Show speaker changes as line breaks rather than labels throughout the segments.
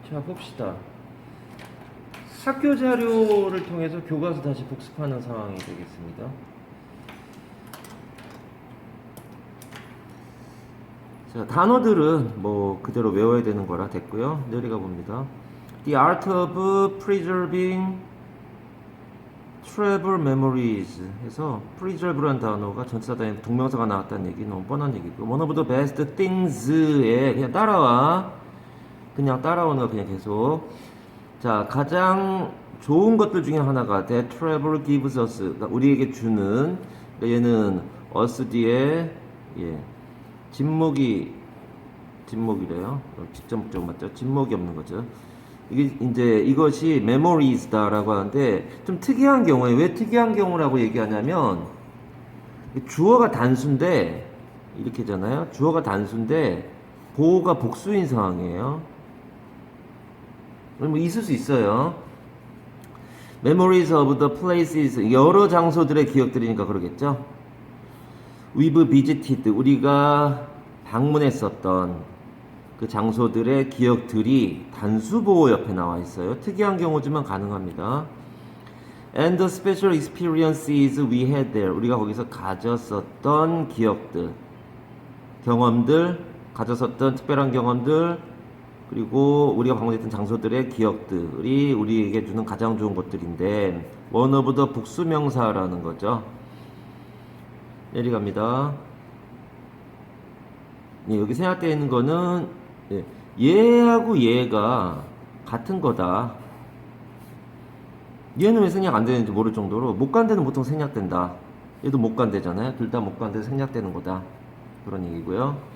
자, 봅시다. 학교 자료를 통해서 교과서 다시 복습하는 상황이 되겠습니다. 자, 단어들은 뭐 그대로 외워야 되는 거라 됐고요. 내려가 봅니다. The art of preserving travel memories 해서 preserve란 단어가 전치사단에 동명사가 나왔다는 얘기 너무 뻔한 얘기고 one of the best things에 그냥 따라와. 그냥 따라오는 거 그냥 계속. 자, 가장 좋은 것들 중에 하나가 that travel gives us, 그러니까 우리에게 주는, 그러니까 얘는 us 뒤에 진목이래요. 직접 목적 맞죠? 진목이 없는 거죠. 이게 이제 이것이 memories다라고 하는데 좀 특이한 경우에 왜 특이한 경우라고 얘기하냐면 주어가 단수인데 이렇게잖아요. 주어가 단수인데 보호가 복수인 상황이에요. 뭐 있을 수 있어요. Memories of the places, 여러 장소들의 기억들이니까 그러겠죠. We've visited, 우리가 방문했었던 그 장소들의 기억들이 단수보호 옆에 나와 있어요. 특이한 경우지만 가능합니다. And the special experiences we had there, 우리가 거기서 가졌었던 기억들, 경험들, 가졌었던 특별한 경험들, 그리고 우리가 방문했던 장소들의 기억들이 우리에게 주는 가장 좋은 것들인데 one of the 복수명사라는 거죠. 내려갑니다. 여기 생략되어 있는 거는 얘하고 얘가 같은 거다. 얘는 왜 생략 안 되는지 모를 정도로 못 간 데는 보통 생략된다. 얘도 못 간 데잖아요. 둘 다 못 간 데서 생략되는 거다. 그런 얘기고요.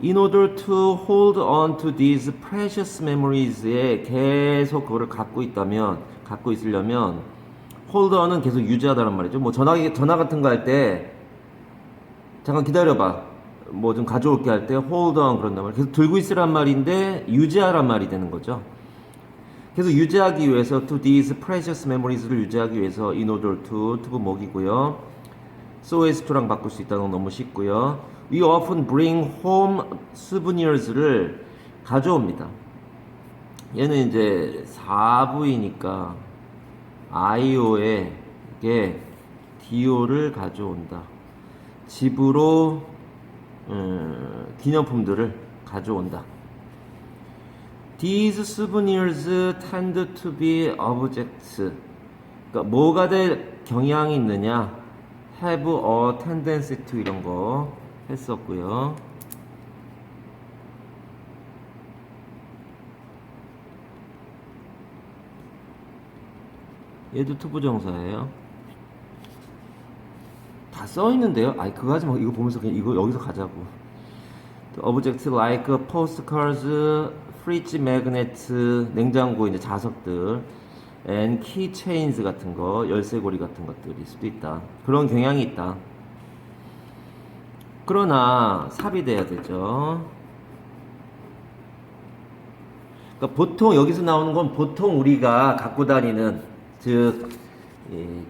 In order to hold on to these precious memories에 계속 그거를 갖고 있으려면 hold on은 계속 유지하다는 말이죠. 뭐 전화 같은 거 할 때 잠깐 기다려봐. 뭐 좀 가져올게 할 때 hold on 그런단 말이에요. 계속 들고 있으란 말인데 유지하란 말이 되는 거죠. 계속 유지하기 위해서 to these precious memories를 유지하기 위해서 in order to가 목이고요. so as to랑 바꿀 수 있다는 건 너무 쉽고요. We often bring home souvenirs를 가져옵니다. 얘는 이제 4부이니까 IO에 이게 DO를 가져온다. 집으로 기념품들을 가져온다. These souvenirs tend to be objects. 그러니까 뭐가 될 경향이 있느냐? Have a tendency to 이런 거 했었고요. 얘도 투부정사예요. 다 써있는데요. 아니 그거 하지 마. 이거 보면서 그냥 이거 여기서 가자고. Objects like postcards, fridge magnets, 냉장고 이제 자석들, and keychains 같은 거, 열쇠고리 같은 것들일 수도 있다. 그런 경향이 있다. 그러나 삽이 돼야 되죠. 그러니까 보통 여기서 나오는 건 보통 우리가 갖고 다니는 즉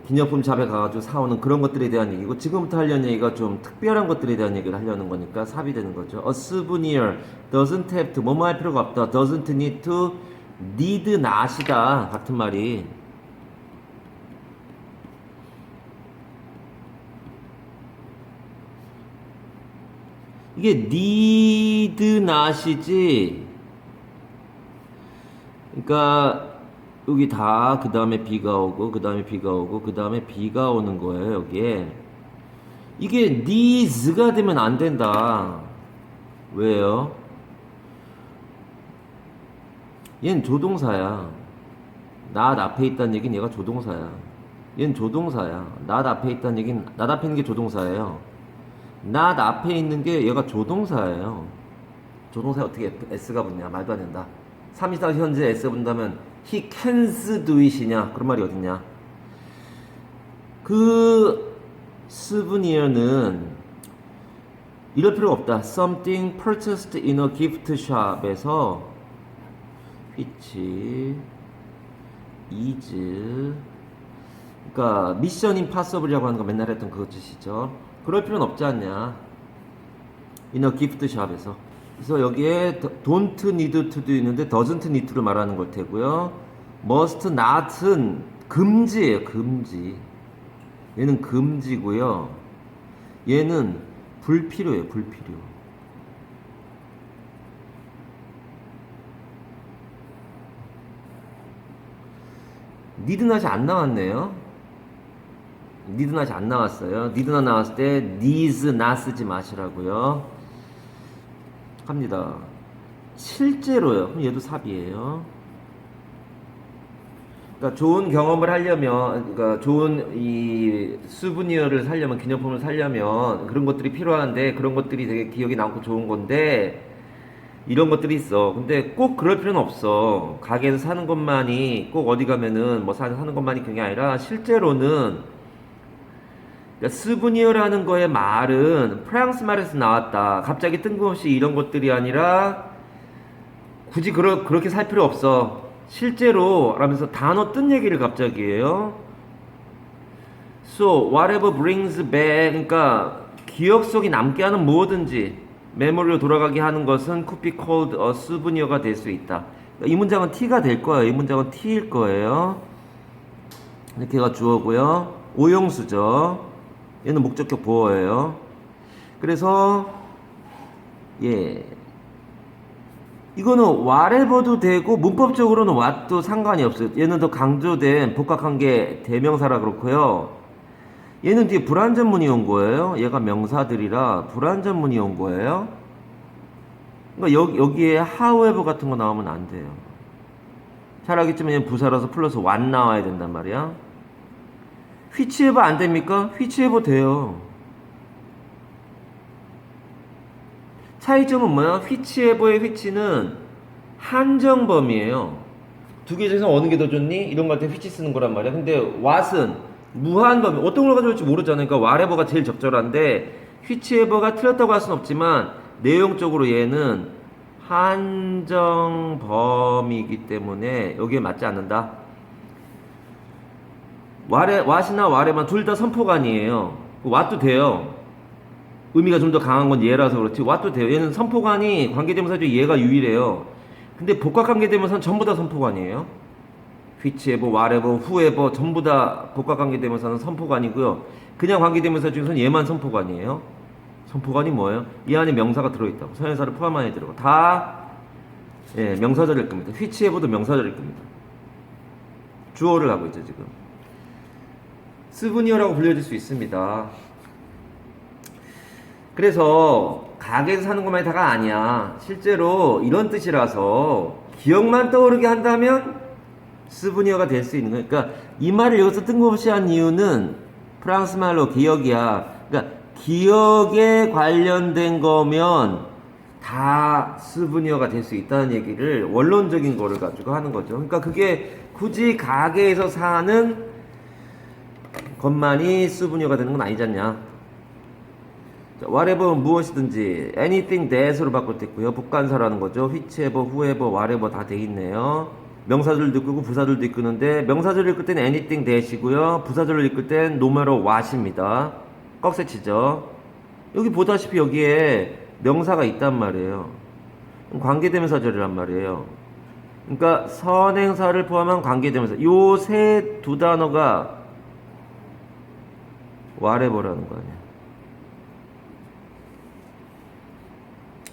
기념품 샵에 가가지고 사오는 그런 것들에 대한 얘기고 지금부터 하려는 얘기가 좀 특별한 것들에 대한 얘기를 하려는 거니까 삽이 되는 거죠. A souvenir doesn't have to 뭐뭐 할 필요가 없다. doesn't need to need not이다. 같은 말이. 이게 need not이지. 그러니까 여기 다 그 다음에 비가 오고 그 다음에 비가 오고 그 다음에 비가 오는 거예요. 여기에 이게 needs가 되면 안 된다. 왜요? 얘는 조동사야. not 앞에 있다는 얘기는 얘가 조동사야. 얘는 조동사야. not 앞에 있다는 얘기는 not 앞에 있는 게 조동사예요. not 앞에 있는 게 얘가 조동사예요. 조동사에 어떻게 s가 붙냐? 말도 안 된다. 3차 현재 s 붙는다면 he can's do it이냐? 그런 말이 어딨냐? 그 souvenir는 이럴 필요가 없다. Something purchased in a gift shop에서 which is 그러니까 미션 임파서블이라고 하는 거 맨날 했던 그거 뜻이죠. 그럴 필요는 없지 않냐? in a gift shop에서 그래서 여기에 don't need to도 있는데 doesn't need to를 말하는 걸 테고요. must not은 금지예요. 금지. 얘는 금지고요. 얘는 불필요해요. 불필요. need not이 안 나왔네요. need not이 안 나왔어요. need not 나왔을 때 needs not 쓰지 마시라고요. 합니다. 실제로요. 그럼 얘도 삽이에요. 그러니까 좋은 경험을 하려면, 그러니까 좋은 이 수브니어를 살려면, 기념품을 살려면 그런 것들이 필요한데, 그런 것들이 되게 기억에 남고 좋은 건데, 이런 것들이 있어. 근데 꼭 그럴 필요는 없어. 가게에서 사는 것만이, 꼭 어디 가면은 뭐 사는 것만이 그게 아니라, 실제로는 그러니까 스브니어라는 거의 말은 프랑스 말에서 나왔다. 갑자기 뜬금없이 이런 것들이 아니라 굳이 그렇게 살 필요 없어. 실제로 라면서 단어 뜬 얘기를 갑자기 해요. So whatever brings back, 그러니까 기억 속에 남게 하는 뭐든지 메모리로 돌아가게 하는 것은 could be called a souvenir가 될 수 있다. 이 문장은 T가 될 거예요. 이 문장은 T일 거예요. 이렇게가 주어고요. 오용수죠. 얘는 목적격 보어예요. 그래서 예, 이거는 whatever도 되고 문법적으로는 what도 상관이 없어요. 얘는 더 강조된 복합관계 대명사라 그렇고요. 얘는 뒤에 불완전문이 온 거예요. 얘가 명사들이라 불완전문이 온 거예요. 그러니까 여기에 however 같은 거 나오면 안 돼요. 잘 알겠지만 얘는 부사라서 플러스 what 나와야 된단 말이야. whichever 안 됩니까? whichever 돼요. 차이점은 뭐야? whichever의 which는 한정 범위예요. 두 개 중에서 어느 게 더 좋니? 이런 거 할 때 which 쓰는 거란 말이야. 근데 what은 무한 범위. 어떤 걸 가져올지 모르잖아요. 그러니까 whatever가 제일 적절한데 whichever가 틀렸다고 할 수는 없지만 내용적으로 얘는 한정 범위이기 때문에 여기에 맞지 않는다. what이나 whatever만 둘 다 선포관이에요. what도 돼요. 의미가 좀 더 강한 건 얘라서 그렇지 what도 돼요. 얘는 선포관이 관계대명사 중에 얘가 유일해요. 근데 복합관계대명사는 전부 다 선포관이에요. whichever, whatever, whoever 전부 다 복합관계대명사는 선포관이고요. 그냥 관계대명사 중에서는 얘만 선포관이에요. 선포관이 뭐예요? 이 안에 명사가 들어있다고. 선행사를 포함 안에 들어가. 다 예, 명사절일 겁니다. whichever도 명사절일 겁니다. 주어를 하고 있죠 지금. 스브니어라고 불려질 수 있습니다. 그래서 가게에서 사는 것만이 다가 아니야. 실제로 이런 뜻이라서 기억만 떠오르게 한다면 스브니어가 될 수 있는 거야. 그러니까 이 말을 여기서 뜬금없이 한 이유는 프랑스 말로 기억이야. 그러니까 기억에 관련된 거면 다 스브니어가 될 수 있다는 얘기를 원론적인 거를 가지고 하는 거죠. 그러니까 그게 굳이 가게에서 사는 것만이 스브니어가 되는 건 아니잖냐. whatever 무엇이든지 anything that으로 바꿀 때 있고요. 복간사라는 거죠. whichever, whoever, whatever 다 돼 있네요. 명사절도 이끄고 부사절도 이끄는데 명사절을 이끌 때는 anything that이고요. 부사절을 이끌 때는 no matter what입니다. 꺽쇠치죠. 여기 보다시피 여기에 명사가 있단 말이에요. 관계대명사절이란 말이에요. 그러니까 선행사를 포함한 관계대명사. 요 세 두 단어가 whatever라는 거 아니야.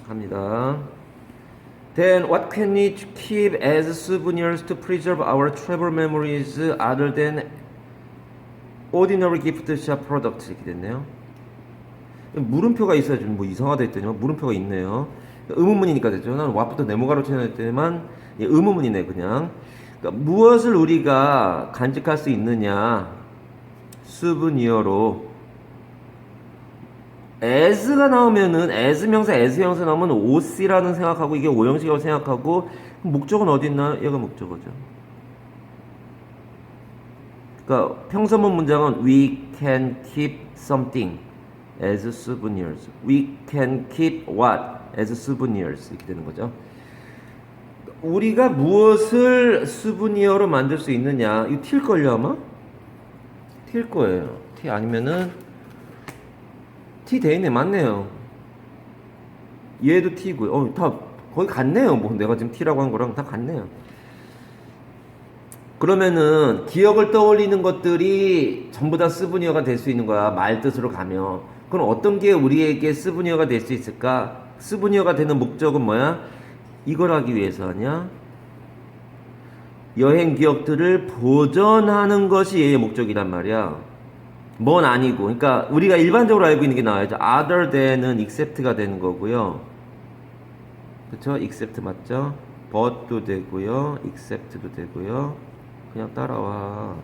합니다. Then what can we keep as souvenirs to preserve our travel memories other than ordinary gift shop products? 이렇게 됐네요. 물음표가 있어야지 뭐 이상하다 했더니 물음표가 있네요. 의문문이니까 됐죠. 난 what부터 네모가로 쳐냈더니만 의문문이네 그냥. 그러니까 무엇을 우리가 간직할 수 있느냐? 수브니어로 as가 나오면은 as 명사 as 형사 나오면 OC라는 생각하고 이게 오형식이라고 생각하고 목적은 어디 있나? 얘가 목적어죠. 그러니까 평서문 문장은 we can keep something as souvenirs. We can keep what as souvenirs 이렇게 되는 거죠. 우리가 무엇을 수브니어로 만들 수 있느냐? 이거 튈걸요 아마? 튈 거예요. T 아니면은 T 돼 있네. 맞네요. 얘도 T고요. 다 거의 같네요. 뭐 내가 지금 T라고 한 거랑 다 같네요. 그러면은 기억을 떠올리는 것들이 전부 다 스브니어가 될 수 있는 거야. 말 뜻으로 가면. 그럼 어떤 게 우리에게 스브니어가 될 수 있을까? 스브니어가 되는 목적은 뭐야? 이걸 하기 위해서 아니야? 여행 기억들을 보존하는 것이 얘의 목적이란 말이야. 뭔 아니고. 그러니까 우리가 일반적으로 알고 있는 게 나와야죠. other than은 except가 되는 거고요. 그쵸? except 맞죠? but도 되고요. except도 되고요. 그냥 따라와.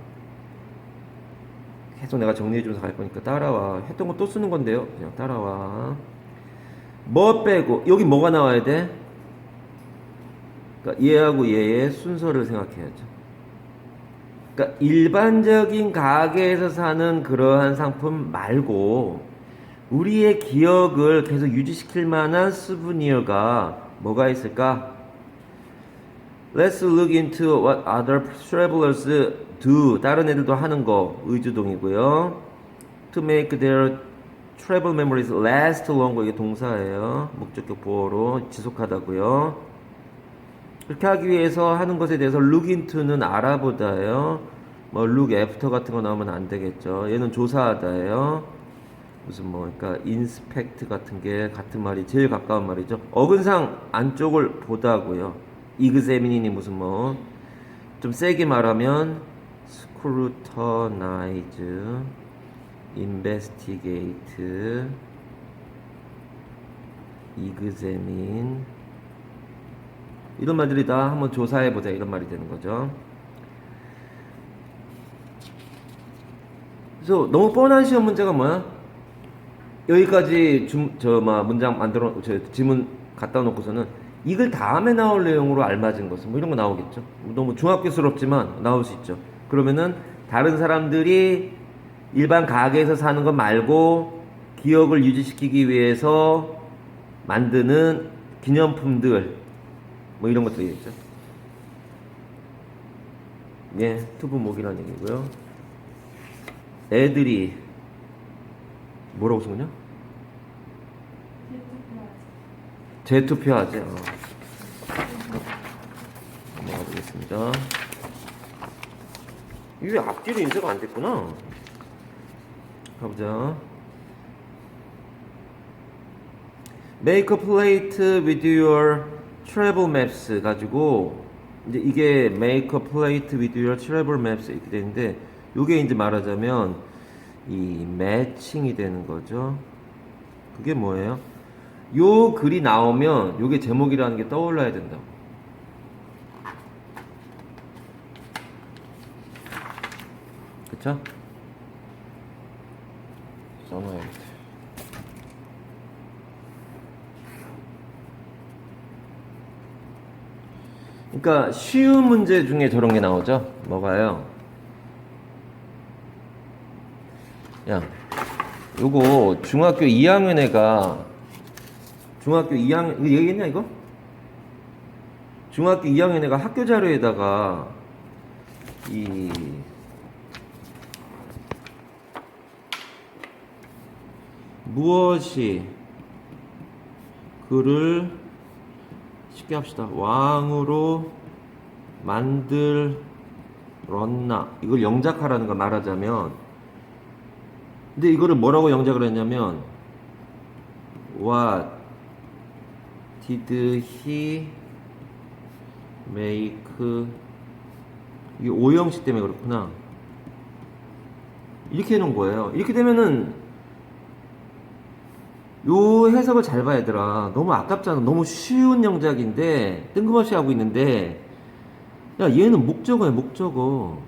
계속 내가 정리해주면서 갈 거니까 따라와. 했던 거 또 쓰는 건데요. 그냥 따라와. 뭐 빼고 여기 뭐가 나와야 돼? 그러니까 얘하고 얘의 순서를 생각해야죠. 그러니까 일반적인 가게에서 사는 그러한 상품 말고 우리의 기억을 계속 유지시킬 만한 스브니어가 뭐가 있을까? Let's look into what other travelers do. 다른 애들도 하는 거 의주동이고요. To make their travel memories last longer. 이게 동사예요. 목적격 보어로 지속하다고요. 그렇게 하기 위해서 하는 것에 대해서 look into는 알아보다예요. 뭐 look after 같은 거 나오면 안 되겠죠. 얘는 조사하다예요. 무슨 뭐 그러니까 inspect 같은 게 같은 말이 제일 가까운 말이죠. 어근상 안쪽을 보다고요. examine이 무슨 뭐 좀 세게 말하면 scrutinize, investigate, examine 이런 말들이 다 한번 조사해보자 이런 말이 되는 거죠. 그래서 너무 뻔한 시험 문제가 뭐야? 여기까지 문장 만들어 지문 갖다 놓고서는 이걸 다음에 나올 내용으로 알맞은 것은 뭐 이런 거 나오겠죠. 너무 중학교스럽지만 나올 수 있죠. 그러면은 다른 사람들이 일반 가게에서 사는 것 말고 기억을 유지시키기 위해서 만드는 기념품들 뭐 이런 것들이겠죠. 예, 투부목이라는 얘기고요. 애들이 뭐라고 쓴 거냐? 재투표하지. 넘어가 보겠습니다. 이게 앞뒤로 인쇄가 안 됐구나. 가보자. Make a plate with your travel maps 가지고 이제 이게 make a plate with your travel maps 이렇게 되는데 요게 이제 말하자면 이 매칭이 되는 거죠. 그게 뭐예요? 요 글이 나오면 요게 제목이라는 게 떠올라야 된다고. 그쵸? 써놔야겠다. 그러니까 쉬운 문제 중에 저런 게 나오죠. 뭐가요? 야, 요거 중학교 2학년 애가 중학교 2학년 이거 얘기했냐 이거? 중학교 2학년 애가 학교 자료에다가 이 무엇이 그를 쉽게 합시다. 왕으로 만들었나? 이걸 영작하라는 거 말하자면 근데 이거를 뭐라고 영작을 했냐면 What did he make 이게 오형식 때문에 그렇구나. 이렇게 해놓은 거예요. 이렇게 되면은 요 해석을 잘 봐 얘들아. 너무 아깝잖아. 너무 쉬운 영작인데 뜬금없이 하고 있는데 야 얘는 목적어야 목적어.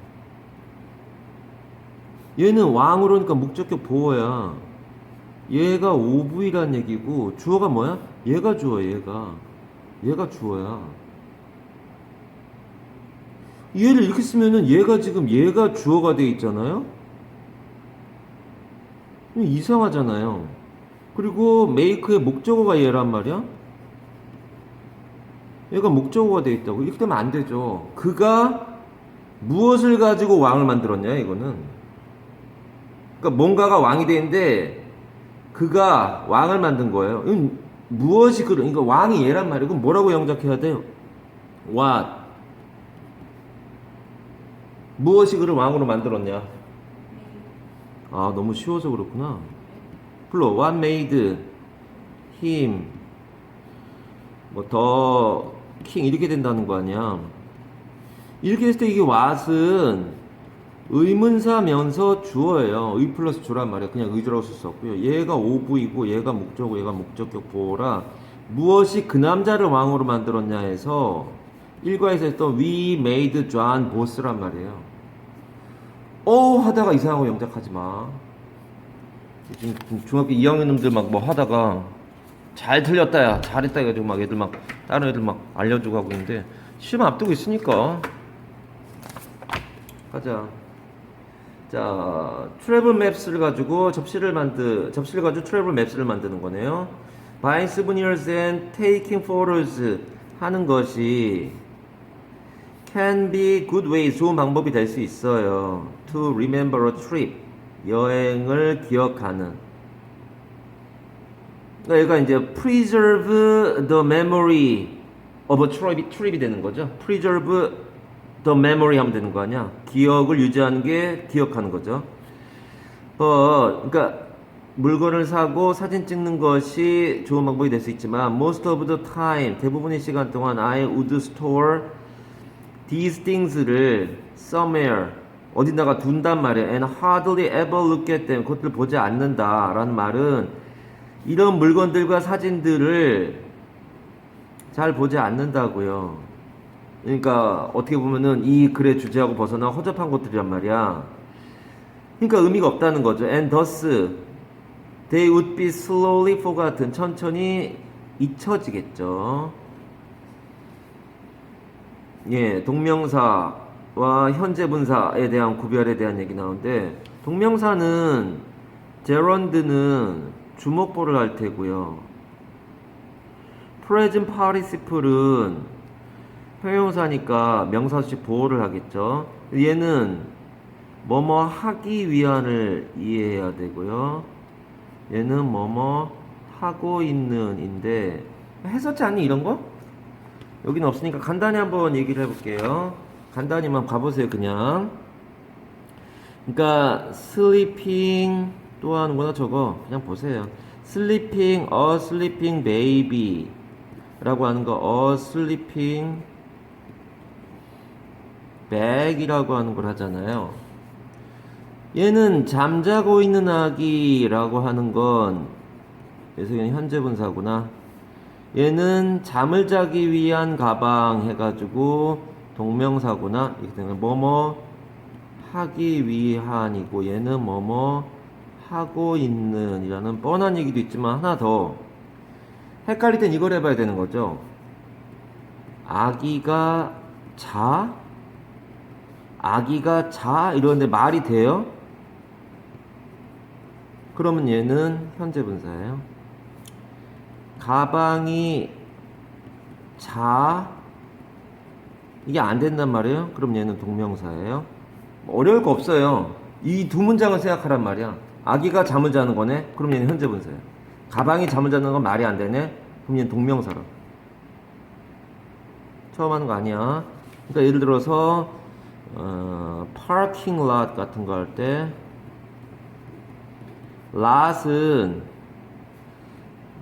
얘는 왕으로니까 목적격 보어야. 얘가 OV란 얘기고 주어가 뭐야? 얘가 주어 얘가 주어야. 얘를 이렇게 쓰면은 얘가 지금 얘가 주어가 돼 있잖아요. 이상하잖아요. 그리고 make의 목적어가 얘란 말이야. 얘가 목적어가 돼 있다고. 이렇게 되면 안 되죠. 그가 무엇을 가지고 왕을 만들었냐 이거는. 그러니까 뭔가가 왕이 되는데 그가 왕을 만든 거예요. 무엇이 그러니까 왕이 얘란 말이고 뭐라고 영작해야 돼요? What 무엇이 그를 왕으로 만들었냐? 아 너무 쉬워서 그렇구나. 불러 What made him 뭐 더 king 이렇게 된다는 거 아니야? 이렇게 했을 때 이게 what은 의문사 명서 주어예요. 의 플러스 주란 말이야. 그냥 의주라고 쓸 수 없고요. 얘가 오브이고 얘가 목적이고 얘가 목적격 보호라 무엇이 그 남자를 왕으로 만들었냐 해서 일과에서 했던 We made John boss란 말이에요. 하다가 이상한 거 영작하지 마. 지금 중학교 2학년 놈들 막 뭐 하다가 잘 틀렸다 야 잘했다 해가지고 막 애들 막 다른 애들 막 알려주고 하고 있는데 시험 앞두고 있으니까 가자. 자, 트래블 맵스를 가지고 접시를 가지고 트래블 맵스를 만드는 거네요. Buying souvenirs and taking photos 하는 것이 can be good way 좋은 방법이 될 수 있어요. To remember a trip 여행을 기억하는. 그러니까 얘가 이제 preserve the memory of a trip이 되는 거죠. preserve the memory 하면 되는 거 아니야? 기억을 유지하는 게 기억하는 거죠. 그러니까 물건을 사고 사진 찍는 것이 좋은 방법이 될 수 있지만 most of the time 대부분의 시간 동안 I would store these things를 somewhere 어딘가가 둔단 말이야. And hardly ever look at them 그것들 보지 않는다 라는 말은 이런 물건들과 사진들을 잘 보지 않는다고요. 그러니까 어떻게 보면은 이 글의 주제하고 벗어나 허접한 것들이란 말이야. 그러니까 의미가 없다는 거죠. And thus they would be slowly forgotten. 천천히 잊혀지겠죠. 예, 동명사와 현재 분사에 대한 구별에 대한 얘기 나오는데 동명사는 제런드는 주목보를 할 테고요. present participle은 형용사니까 명사수식 보호를 하겠죠. 얘는 뭐뭐 하기 위한을 이해해야 되고요. 얘는 뭐뭐 하고 있는 인데 했었지 않니 이런 거? 여기는 없으니까 간단히 한번 얘기를 해볼게요. 간단히만 가보세요 그냥. 그러니까 sleeping 또 하는구나 저거 그냥 보세요. sleeping a sleeping baby 라고 하는 거 a sleeping bag이라고 하는 걸 하잖아요. 얘는 잠자고 있는 아기라고 하는 건 그래서 얘는 현재 분사구나. 얘는 잠을 자기 위한 가방 해가지고 동명사구나. 이렇게 되면 뭐뭐 하기 위한이고 얘는 뭐뭐 하고 있는 이라는 뻔한 얘기도 있지만 하나 더 헷갈릴 땐 이걸 해봐야 되는 거죠. 아기가 자? 아기가 자? 이러는데 말이 돼요? 그러면 얘는 현재 분사예요. 가방이 자? 이게 안 된단 말이에요? 그럼 얘는 동명사예요. 어려울 거 없어요. 이 두 문장을 생각하란 말이야. 아기가 잠을 자는 거네? 그럼 얘는 현재 분사예요. 가방이 잠을 자는 건 말이 안 되네? 그럼 얘는 동명사로. 처음 하는 거 아니야. 그러니까 예를 들어서 parking lot 같은 거 할 때 lot은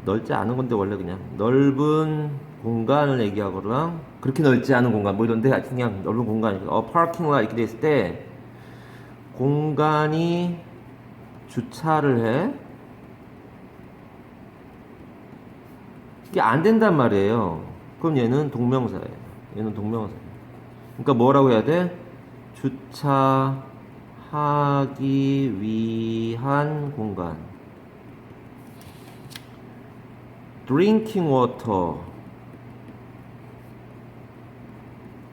넓지 않은 건데 원래 그냥 넓은 공간을 얘기하거나 그렇게 넓지 않은 공간 뭐 이런데 하여튼 그냥 넓은 공간이니까 parking lot 이렇게 됐을 때 공간이 주차를 해 이게 안 된단 말이에요. 그럼 얘는 동명사예요. 얘는 동명사예요. 그러니까 뭐라고 해야 돼? 주차하기 위한 공간. drinking water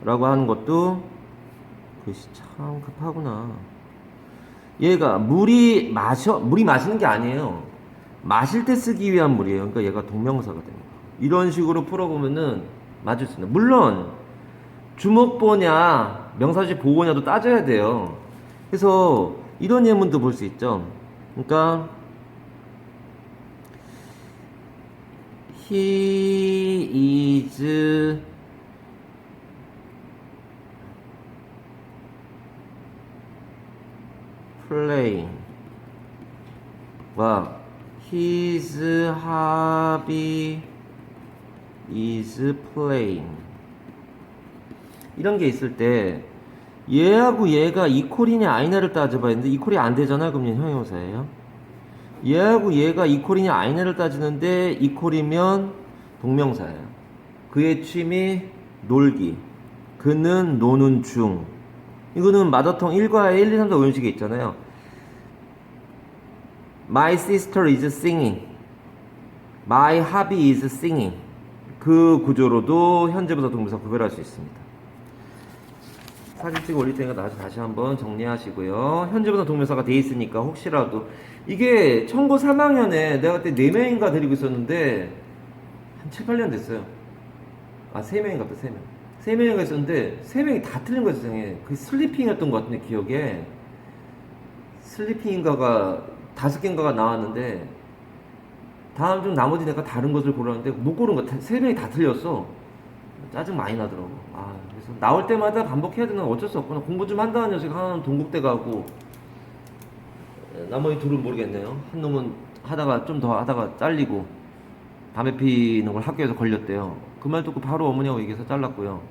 라고 하는 것도 글씨 참 급하구나. 얘가 물이 마시는 게 아니에요. 마실 때 쓰기 위한 물이에요. 그러니까 얘가 동명사가 됩니다. 이런 식으로 풀어보면은 맞을 수 있는. 물론 주목보냐 명사식 보호냐도 따져야 돼요. 그래서 이런 예문도 볼 수 있죠. 그러니까 He is playing. 와, his hobby is playing. 이런 게 있을 때 얘하고 얘가 이퀄이냐 아니냐를 따져봐야 되는데 이퀄이 안 되잖아. 그럼 얘는 형용사예요. 얘하고 얘가 이퀄이냐 아니냐를 따지는데 이퀄이면 동명사예요. 그의 취미 놀기. 그는 노는 중. 이거는 마더텅 1과에 1, 2, 3, 4, 5 형식에 있잖아요. My sister is singing. My hobby is singing. 그 구조로도 현재부사 동명사 구별할 수 있습니다. 사진 찍어 올릴 테니까 다시 한번 정리하시고요. 현재부사 동명사가 돼 있으니까 혹시라도 이게 청고 3학년에 내가 그때 4명인가 데리고 있었는데 한 7, 8년 됐어요. 아 3명인가 보다 3명. 3명인가 있었는데 3명이 다 틀린 거예요. 세상에. 그 슬리핑이었던 것 같은데 기억에 슬리핑인가가 5개인가가 나왔는데 다음 중 나머지 내가 다른 것을 고르는데 못 고른 거 3명이 다 틀렸어. 짜증 많이 나더라고. 아, 그래서 나올 때마다 반복해야 되는 건 어쩔 수 없구나. 공부 좀 한다는 녀석이 하나는 동국대 가고 나머지 둘은 모르겠네요. 한 놈은 하다가 좀 더 하다가 잘리고 담배 피는 걸 학교에서 걸렸대요. 그 말 듣고 바로 어머니하고 얘기해서 잘랐고요.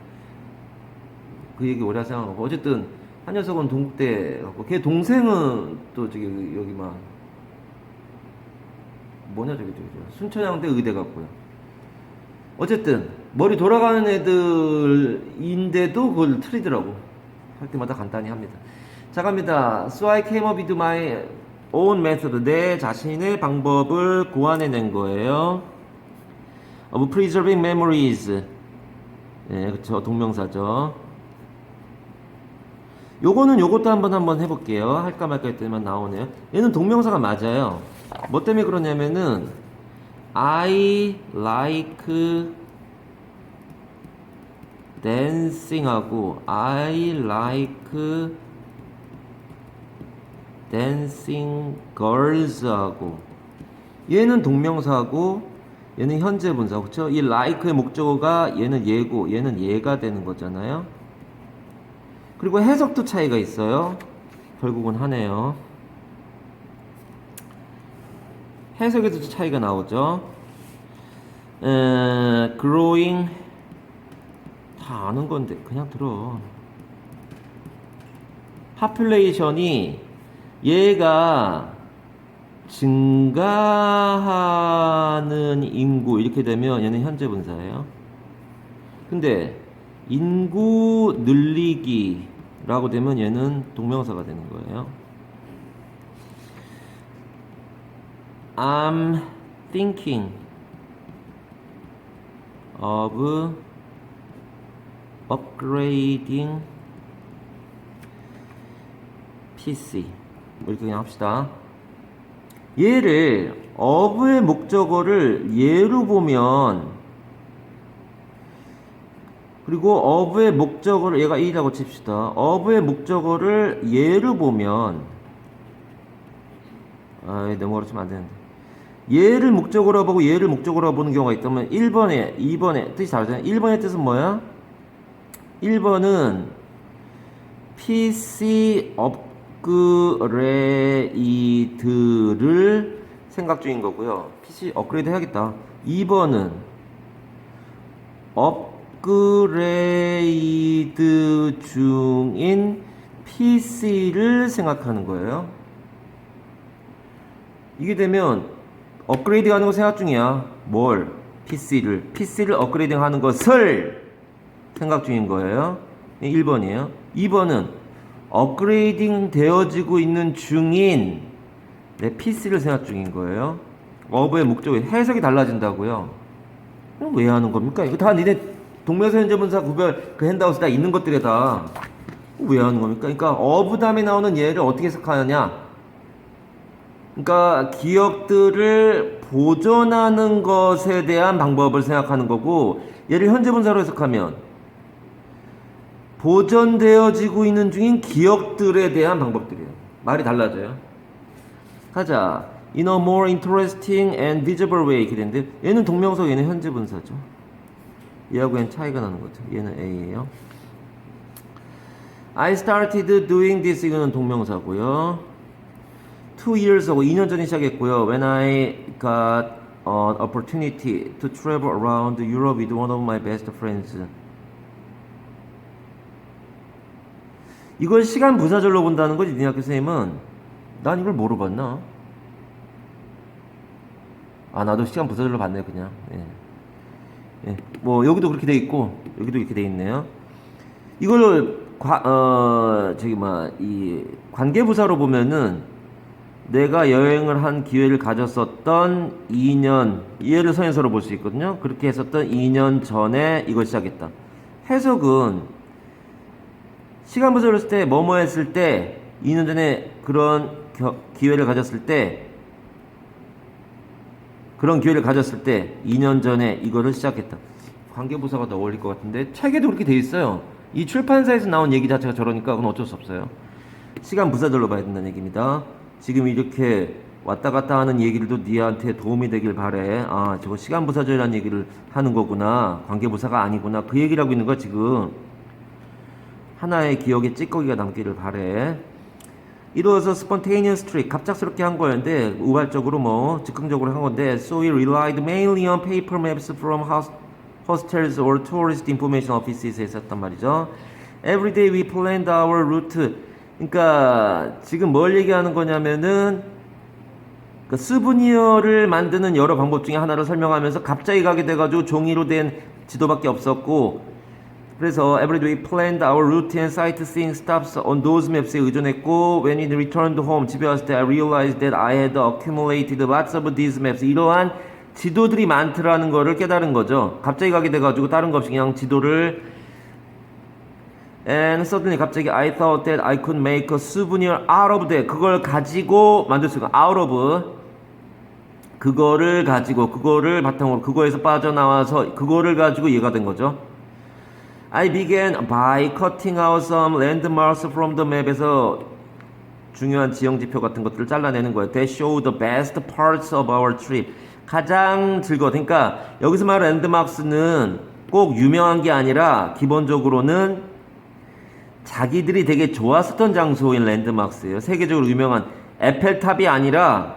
그 얘기 오래 생각하고 어쨌든 한 녀석은 동국대 갔고 걔 동생은 또 저기 여기 막 뭐냐 저기 순천향대 의대 갔고요. 어쨌든 머리 돌아가는 애들인데도 그걸 틀리더라고. 할 때마다 간단히 합니다. 자 갑니다. So I came up with my own method. 내 자신의 방법을 고안해낸 거예요. Of preserving memories. 네, 그쵸. 동명사죠. 요거는 요것도 한번 해볼게요. 할까 말까 할 때만 나오네요. 얘는 동명사가 맞아요. 뭐 때문에 그러냐면은 I like dancing 하고 I like dancing girls 하고 얘는 동명사고 얘는 현재 분사. 그쵸? 이 like의 목적어가 얘는 얘고 얘는 얘가 되는 거잖아요. 그리고 해석도 차이가 있어요. 결국은 하네요. 해석에도 차이가 나오죠. growing 다 아는 건데 그냥 들어. population이 얘가 증가하는 인구 이렇게 되면 얘는 현재 분사예요. 근데 인구 늘리기라고 되면 얘는 동명사가 되는 거예요. I'm thinking of upgrading PC. 이렇게 그냥 합시다. 얘를 of의 목적어를 얘로 보면 그리고 of의 목적어를 얘가 1이라고 칩시다. of의 목적어를 얘로 보면 너무 어렵지면 안 되는데 얘를 목적어로 보고 얘를 목적어로 보는 경우가 있다면 1번에 2번에 뜻이 다르잖아요. 1번의 뜻은 뭐야? 1번은 PC 업그레이드를 생각 중인 거고요. PC 업그레이드 해야겠다. 2번은 업그레이드 중인 PC를 생각하는 거예요. 이게 되면 업그레이드 하는 거 생각 중이야. 뭘? PC를 업그레이드 하는 것을 생각 중인 거예요. 1번이에요. 2번은 업그레이딩 되어지고 있는 중인 내 PC를 생각 중인 거예요. 어브의 목적이 해석이 달라진다고요. 왜 하는 겁니까? 이거 다 니네 동명사 현재분사 구별 그 핸드아웃에 다 있는 것들에다 왜 하는 겁니까? 그러니까 어브 다음에 나오는 얘를 어떻게 해석하느냐? 그러니까 기억들을 보존하는 것에 대한 방법을 생각하는 거고 얘를 현재분사로 해석하면 보존되어지고 있는 중인 기억들에 대한 방법들이에요. 말이 달라져요. 가자. in a more interesting and visible way 이렇게 되는데 얘는 동명사 얘는 현재 분사죠. 얘하고 얘는 차이가 나는 거죠. 얘는 A예요. I started doing this 이거는 동명사고요. 2 years ago 2년 전에 시작했고요. When I got an opportunity to travel around Europe with one of my best friends. 이걸 시간 부사절로 본다는 거지. 니 학교 선생님은 난 이걸 뭐로 봤나? 아 나도 시간 부사절로 봤네 그냥. 예. 뭐 여기도 그렇게 돼 있고 여기도 이렇게 돼 있네요. 이걸 이 관계부사로 보면은 내가 여행을 한 기회를 가졌었던 2년 이해를 선행사로 볼 수 있거든요. 그렇게 했었던 2년 전에 이걸 시작했다. 해석은 시간 부사로 했을 때 뭐뭐 했을 때 2년 전에 그런 기회를 가졌을 때 그런 기회를 가졌을 때 2년 전에 이거를 시작했다. 관계부사가 더 어울릴 것 같은데 책에도 그렇게 돼 있어요. 이 출판사에서 나온 얘기 자체가 저러니까 그건 어쩔 수 없어요. 시간 부사절로 봐야 된다는 얘기입니다. 지금 이렇게 왔다 갔다 하는 얘기들도 니한테 도움이 되길 바래. 아 저거 시간 부사절이라는 얘기를 하는 거구나. 관계부사가 아니구나. 그 얘기를 하고 있는 거야 지금. 하나의 기억에 찌꺼기가 남기를 바래. 이루어서 spontaneous trip 갑작스럽게 한 거였는데 우발적으로 뭐 즉흥적으로 한 건데 so we relied mainly on paper maps from hostels or tourist information offices 했었단 말이죠. Every day we planned our route. 그러니까 지금 뭘 얘기하는 거냐면은 그 스브니어를 만드는 여러 방법 중에 하나를 설명하면서 갑자기 가게 돼가지고 종이로 된 지도밖에 없었고 그래서 every day we planned our route and sightseeing stops on those maps에 의존했고 when we returned home 집에 왔을 때 I realized that I had accumulated lots of these maps 이러한 지도들이 많더라는 거를 깨달은 거죠. 갑자기 가게 돼가지고 다른 거 없이 그냥 지도를 and suddenly 갑자기 I thought that I could make a souvenir out of that 그걸 가지고 만들 수 있고 out of 그거를 가지고 그거를 바탕으로 그거에서 빠져나와서 그거를 가지고 이해가 된 거죠. I began by cutting out some landmarks from the map에서 중요한 지형지표 같은 것들을 잘라내는 거예요. That show the best parts of our trip. 가장 그러니까 여기서 말하는 랜드마크는 꼭 유명한 게 아니라 기본적으로는 자기들이 되게 좋았었던 장소인 랜드마크예요. 세계적으로 유명한 에펠탑이 아니라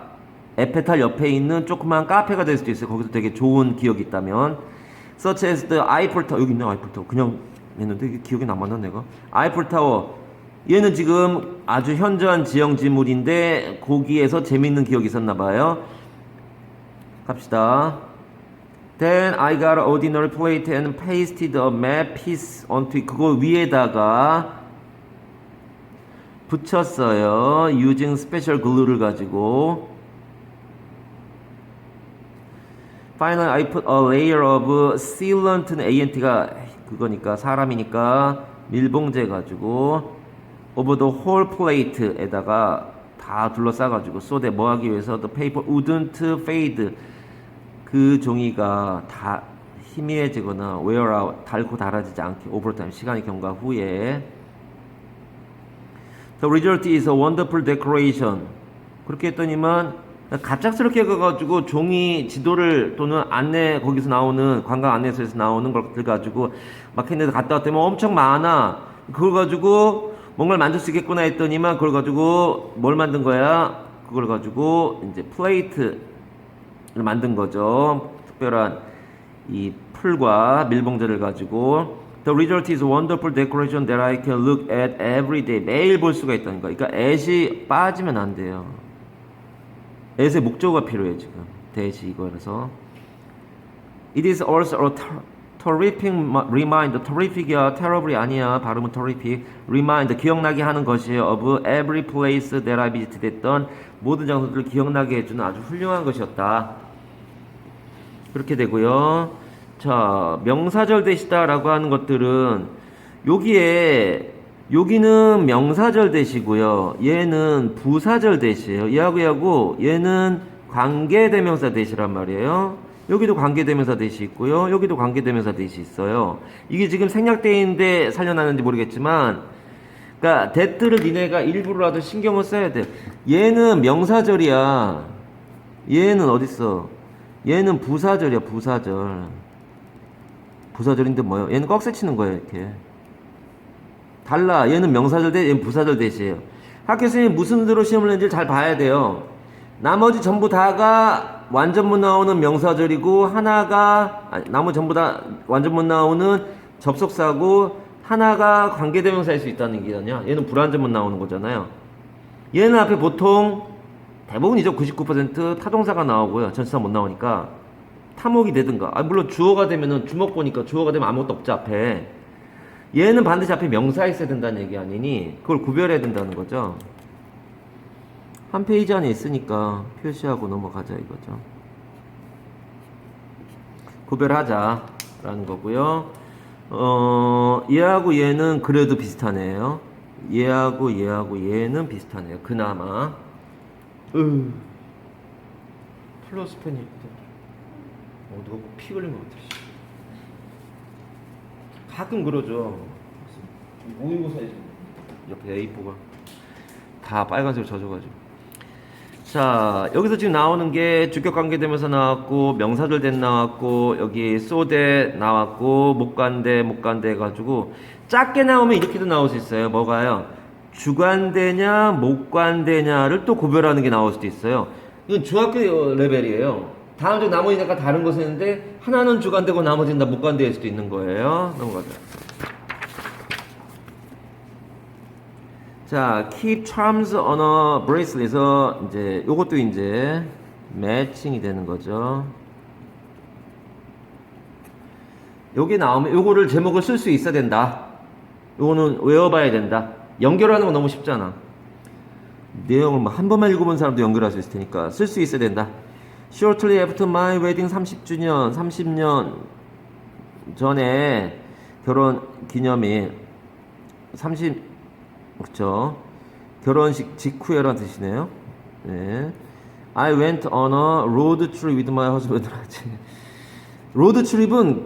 에펠탑 옆에 있는 조그만 카페가 될 수도 있어요. 거기서 되게 좋은 기억이 있다면 such as the 아이플타워 여기 있네. 아이플타워 그냥 했는데 이게 기억이 남았나 내가 아이플타워 얘는 지금 아주 현저한 지형지물인데 거기에서 재밌는 기억이 있었나 봐요. 갑시다. Then I got an ordinary plate and pasted a map piece onto it. 그거 위에다가 붙였어요. using special glue를 가지고 Finally, I put a layer of sealant는 ANT가 그거니까 사람이니까 밀봉제 가지고 over the whole plate에다가 다 둘러싸가지고 so that 뭐 하기 위해서 the paper wouldn't fade 그 종이가 다 희미해지거나 wear out 닳고 닳아지지 않게 over time 시간이 경과 후에 the result is a wonderful decoration 그렇게 했더니만 갑작스럽게 가가지고 종이 지도를 또는 안내 거기서 나오는 관광 안내소에서 나오는 것들 가지고 막 했는데 갔다 왔더니 엄청 많아. 그걸 가지고 뭔가를 만들 수 있겠구나 했더니만 그걸 가지고 뭘 만든 거야? 그걸 가지고 이제 플레이트를 만든 거죠. 특별한 이 풀과 밀봉제를 가지고 The result is a wonderful decoration that I can look at every day. 매일 볼 수가 있다는 거. 그러니까 at이 빠지면 안 돼요. at의 목적어가 필요해 지금. 대시 이거라서. It is also a terrific reminder. terrific이야. terrible이 아니야. 발음은 terrific. reminder. 기억나게 하는 것이에요. of every place that I visited 했던 모든 장소들을 기억나게 해주는 아주 훌륭한 것이었다. 그렇게 되고요. 자, 명사절 대시다라고 하는 것들은 여기는 명사절 대시고요. 얘는 부사절 대시예요. 얘하고 얘는 관계대명사 대시란 말이에요. 여기도 관계대명사 대시 있고요. 여기도 관계대명사 대시 있어요. 이게 지금 생략되어 있는데 살려놨는지 모르겠지만 그러니까 that를 니네가 일부러라도 신경을 써야 돼. 얘는 명사절이야. 얘는 어딨어? 얘는 부사절이야, 부사절. 부사절인데 뭐예요? 얘는 꺽쇠 치는 거예요, 이렇게. 달라. 얘는 명사절 대, 얘는 부사절 대시에요. 학교 선생님이 무슨 수로 시험을 낸지를 잘 봐야 돼요. 나머지 전부 다가 완전문 나오는 명사절이고, 하나가, 나머지 전부 다 완전문 나오는 접속사고, 하나가 관계대명사일 수 있다는 얘기거든요. 얘는 불완전문 나오는 거잖아요. 얘는 앞에 보통 대부분이죠. 99% 타동사가 나오고요. 전치사 못 나오니까 타목이 되든가. 물론 주어가 되면은 주목 보니까 주어가 되면 아무것도 없죠, 앞에. 얘는 반드시 앞에 명사 있어야 된다는 얘기 아니니 그걸 구별해야 된다는 거죠. 한 페이지 안에 있으니까 표시하고 넘어가자 이거죠. 구별하자라는 거고요. 얘하고 얘는 그래도 비슷하네요. 얘하고 얘는 비슷하네요. 그나마. 플러스 펜이 누가 피 흘린 것 같아. 가끔 그러죠. 모의고사에 옆에 A4가 다 빨간색으로 젖어가지고. 자, 여기서 지금 나오는 게 주격관계되면서 나왔고, 명사절된 나왔고, 여기 쏘대 나왔고, 목관대 해가지고 작게 나오면 이렇게도 나올 수 있어요. 뭐가요? 주관대냐 목관대냐를 또 구별하는 게 나올 수도 있어요. 이건 중학교 레벨이에요. 다음 주 나머지는 약간 다른 것을 했는데 하나는 주관대고 나머지는 다 목관대일 수도 있는 거예요. 넘어가자. 자, keep charms on a bracelet에서 이제 요것도 이제 매칭이 되는 거죠. 요게 나오면 요거를 제목을 쓸 수 있어야 된다. 요거는 외워봐야 된다. 연결하는 건 너무 쉽잖아. 내용을 뭐 한 번만 읽어본 사람도 연결할 수 있을 테니까 쓸 수 있어야 된다. Shortly after my wedding 30주년, 30년 전에 결혼 기념일 그렇죠. 결혼식 직후에라는 뜻이네요. 네. I went on a road trip with my husband. 로드 트립은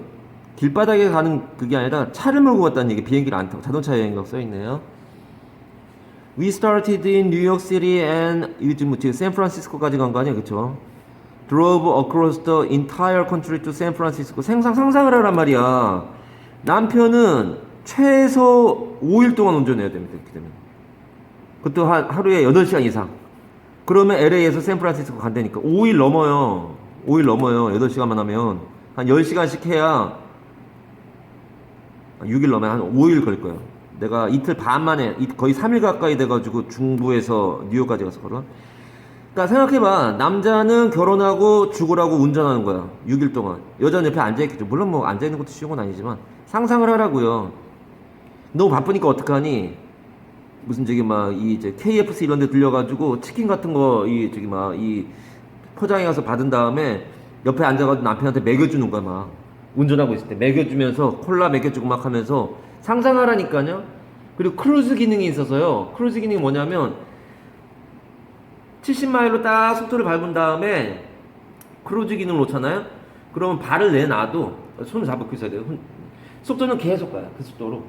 길바닥에 가는 그게 아니라 차를 몰고 갔다는 얘기, 비행기를 안 타고 자동차 여행이라고 써있네요. We started in New York City and 지금 샌프란시스코까지 간 거 아니야, 그쵸? Drove across the entire country to San Francisco. 상상을 하란 말이야. 남편은 최소 5일 동안 운전해야 됩니다, 이렇게 되면. 그것도 하루에 8시간 이상. 그러면 LA에서 샌프란시스코 간다니까 5일 넘어요. 5일 넘어요. 8시간만 하면. 한 10시간씩 해야 6일 넘으면 한 5일 걸릴 거예요. 내가 이틀 반 만에 거의 3일 가까이 돼가지고 중부에서 뉴욕까지 갔었거든. 그러니까 생각해봐. 남자는 결혼하고 죽으라고 운전하는 거야. 6일 동안. 여자는 옆에 앉아있겠죠. 물론 뭐 앉아있는 것도 쉬운 건 아니지만 상상을 하라고요. 너무 바쁘니까 어떡하니? 무슨 이제 KFC 이런 데 들려가지고 치킨 같은 거 이 포장해 가서 받은 다음에 옆에 앉아가지고 남편한테 먹여주는 거야. 막 운전하고 있을 때 먹여주면서 콜라 먹여주고 막 하면서 상상하라니까요. 그리고 크루즈 기능이 있어서요. 크루즈 기능이 뭐냐면 70마일로 딱 속도를 밟은 다음에 크루즈 기능을 놓잖아요. 그러면 발을 내놔도 손을 잡고 있어야 돼요. 속도는 계속 가요. 그 속도로.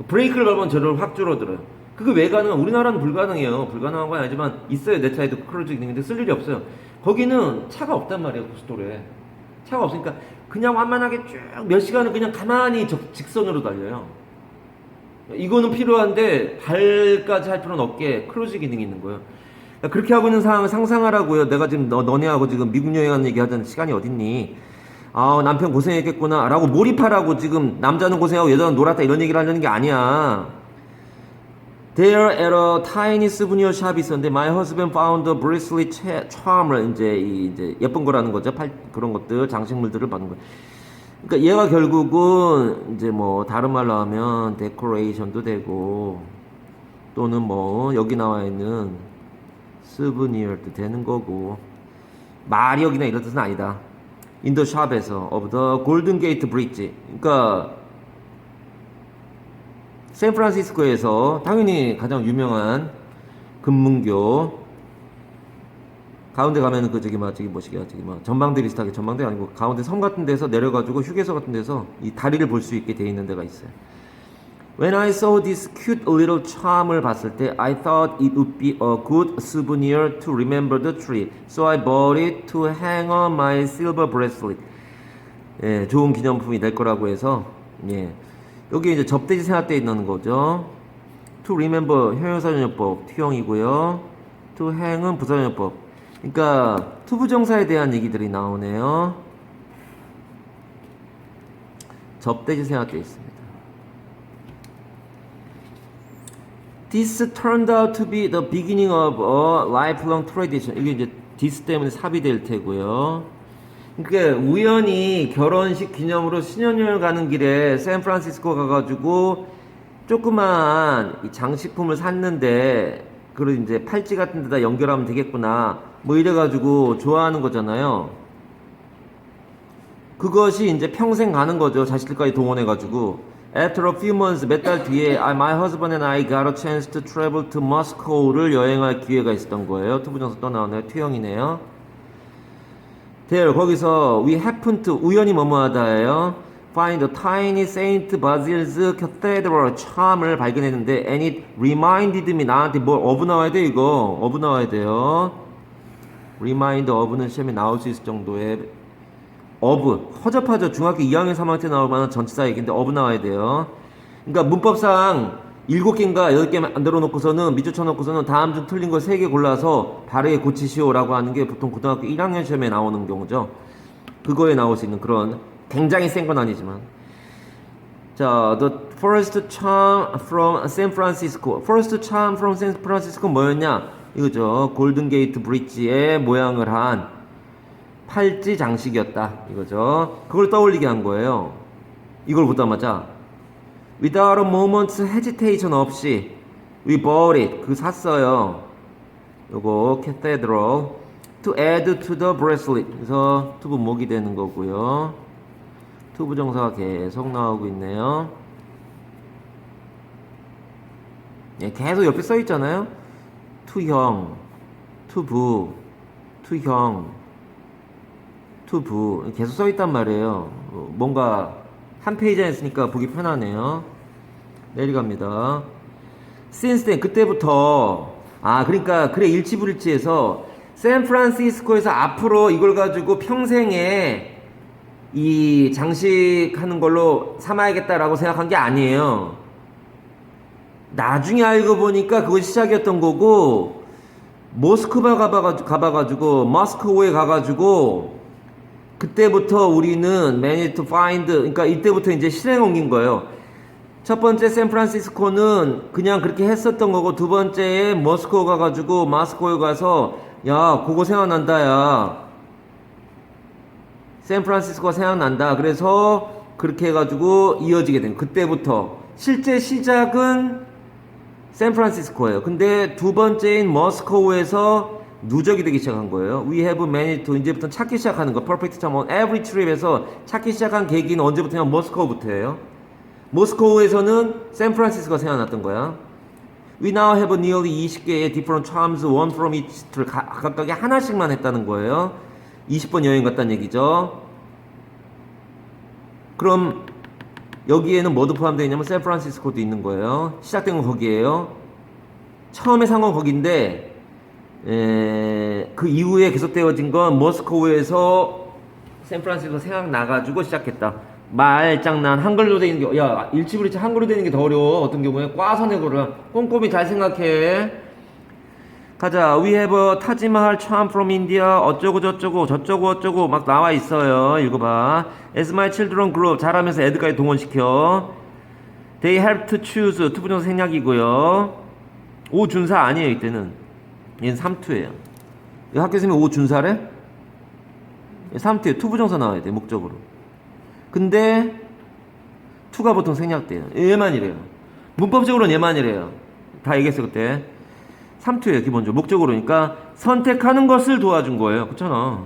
브레이크를 밟으면 저를 확 줄어들어요. 그게 왜 가능한? 우리나라는 불가능해요. 불가능한 건 아니지만 있어요. 내 차에도 크루즈 기능인데 쓸 일이 없어요. 거기는 차가 없단 말이에요. 고속도로에. 차가 없으니까 그냥 완만하게 쭉 몇 시간을 그냥 가만히 직선으로 달려요. 이거는 필요한데 발까지 할 필요는 없게 크루즈 기능이 있는 거예요. 그렇게 하고 있는 상황을 상상하라고요. 내가 지금 너네하고 지금 미국 여행하는 얘기 하던 시간이 어딨니? 아, 남편 고생했겠구나 라고 몰입하라고. 지금 남자는 고생하고 여자는 놀았다 이런 얘기를 하려는 게 아니야. There at a tiny souvenir shop 있었는데 my husband found a bracelet charm을 이제 예쁜 거라는 거죠. 그런 것들 장식물들을 받는 거예요. 그러니까 얘가 결국은 이제 뭐 다른 말로 하면 데코레이션도 되고 또는 뭐 여기 나와 있는 스브니어도 되는 거고 마력이나 이런 뜻은 아니다. In the shop에서 of the Golden Gate Bridge. 그러니까 샌프란시스코에서 당연히 가장 유명한 금문교 가운데 가면은 전망대 비슷하게, 전망대 아니고 가운데 섬 같은 데서 내려가지고 휴게소 같은 데서 이 다리를 볼 수 있게 돼 있는 데가 있어요. When I saw this cute little charm을 봤을 때 I thought it would be a good souvenir to remember the tree. So I bought it to hang on my silver bracelet. 예, 좋은 기념품이 될 거라고 해서 예. 여기 이제 접대지 생략되어 있는 거죠. To remember 형용사전용법 투형이고요. To hang은 부사전용법. 그러니까 투부정사에 대한 얘기들이 나오네요. 접대지 생략되어 있습니다. This turned out to be the beginning of a lifelong tradition. 이게 이제 this 때문에 삽이 될 테고요. 그러니까 우연히 결혼식 기념으로 신혼여행 가는 길에 샌프란시스코 가가지고 조그만 장식품을 샀는데 그걸 이제 팔찌 같은 데다 연결하면 되겠구나 뭐 이래가지고 좋아하는 거잖아요. 그것이 이제 평생 가는 거죠. 자식들까지 동원해가지고. After a few months, 몇 달 뒤에 my husband and I got a chance to travel to Moscow를 여행할 기회가 있었던 거예요. 투부정사 또 나오네요. 투형이네요. There, 거기서 we happened to 우연히 뭐뭐하다예요. Find a tiny Saint Basil's Cathedral charm을 발견했는데 and it reminded me 나한테 뭘 of 나와야 돼 이거 of 나와야 돼요. remind of는 시험에 나올 수 있을 정도의 of 허접하죠. 중학교 2학년 3학년 때 나올 만한 전치사 얘기인데 of 나와야 돼요. 그러니까 문법상 7개인가 8개 만들어 놓고서는 밑줄 쳐 놓고서는 다음 중 틀린 거 3개 골라서 바르게 고치시오라고 하는 게 보통 고등학교 1학년 시험에 나오는 경우죠. 그거에 나올 수 있는 그런 굉장히 센 건 아니지만. 자, the first charm from San Francisco. First charm from San Francisco 뭐였냐? 이거죠. 골든 게이트 브릿지의 모양을 한 팔찌 장식이었다. 이거죠. 그걸 떠올리게 한 거예요. 이걸 보자마자 without a moment's hesitation 없이 we bought it. 그 샀어요. 요거 cathedral to add to the bracelet. 그래서 투부 목이 되는 거고요. 투부 정사가 계속 나오고 있네요. 예, 계속 옆에 써 있잖아요. 투형, 투부, 투형, 투부 계속 써 있단 말이에요. 뭔가 한 페이지에 있으니까 보기 편하네요. 내려갑니다. Since then 그때부터 그러니까 그래 일치불일치해서 샌프란시스코에서 앞으로 이걸 가지고 평생에 이 장식하는 걸로 삼아야겠다라고 생각한 게 아니에요. 나중에 알고 보니까 그것이 시작이었던 거고 모스크바 가봐가지고 모스크바에 가가지고 그때부터 우리는 managed to find 그러니까 이때부터 이제 실행에 옮긴 거예요. 첫 번째 샌프란시스코는 그냥 그렇게 했었던 거고 두 번째에 모스크바 가가지고 모스크바에 가서 야 그거 생각난다 야 샌프란시스코가 생각난다. 그래서 그렇게 해가지고 이어지게 된 그때부터 실제 시작은 샌프란시스코예요. 근데 두 번째인 모스크바에서 누적이 되기 시작한 거예요. We have managed to 이제부터 찾기 시작하는 거. Perfect time on every trip에서 찾기 시작한 계기는 언제부터냐? 모스크바부터예요. 모스크바에서는 샌프란시스코가 생각났던 거야. We now have nearly 20개의 different charms, one from each trip. 각각에 하나씩만 했다는 거예요. 20번 여행 갔다는 얘기죠. 그럼 여기에는 뭐도 포함되어 있냐면 샌프란시스코도 있는 거예요. 시작된 건 거기에요. 처음에 산 건 거긴데 그 이후에 계속되어진 건 모스크바에서 샌프란시스코 생각나가지고 시작했다. 말장난 한글로 되는 게 야 일치불일치 한글로 되는 게 더 어려워. 어떤 경우에 꽈서 내고를 꼼꼼히 잘 생각해. 가자. We have a 타지마할 charm from India. 어쩌고 저쩌고 저쩌고 어쩌고 막 나와 있어요. 읽어봐. As my children grew up. 잘하면서 애들까지 동원시켜. They helped to choose. 투부정사 생략이고요. 오준사 아니에요 이때는. 얘는 삼투예요. 학교 선생님이 오준사래? 삼투에 투부정사 나와야 돼 목적으로. 근데 투가 보통 생략돼요. 얘만이래요. 문법적으로는 얘만이래요. 다 얘기했어 그때. 삼투예요 기본적으로. 목적으로니까 선택하는 것을 도와준 거예요. 그렇잖아.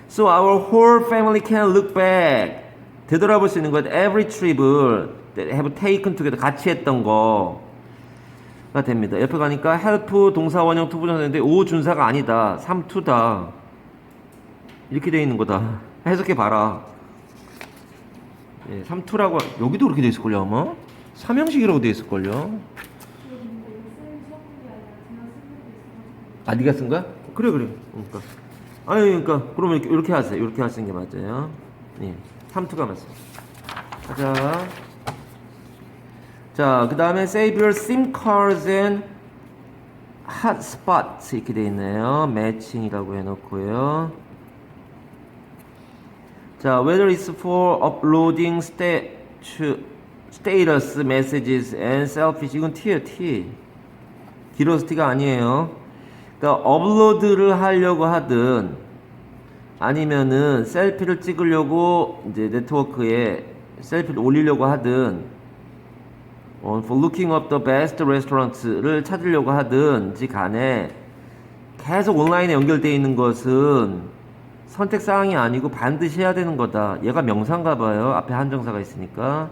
So our whole family can look back. 되돌아볼 수 있는 것. Every trip을 have taken together. 같이 했던 거가 됩니다. 옆에 가니까 help 동사 원형 투부정사인데 오준사가 아니다. 삼투다. 이렇게 돼 있는 거다. 해석해 봐라. 예, 삼투라고 여기도 그렇게 돼 있을걸요 아마. 삼형식이라고 돼 있을걸요. 아, 네가 쓴 거야? 그래, 그래. 그러니까. 아니, 그러니까 그러면 이렇게 하세요. 이렇게 하시는 게 맞아요. 예, 3투가 맞습니다. 가자. 자, 그 다음에 save your SIM cards and hotspots 이렇게 돼 있네요. 매칭이라고 해놓고요. 자, whether it's for uploading status messages and selfies. 이건 T예요, T. 길어서 T가 아니에요. 그러니까 업로드를 하려고 하든 아니면은 셀피를 찍으려고 이제 네트워크에 셀피를 올리려고 하든 for looking up the best restaurants를 찾으려고 하든지 간에 계속 온라인에 연결되어 있는 것은 선택사항이 아니고 반드시 해야 되는 거다. 얘가 명사인가 봐요. 앞에 한정사가 있으니까.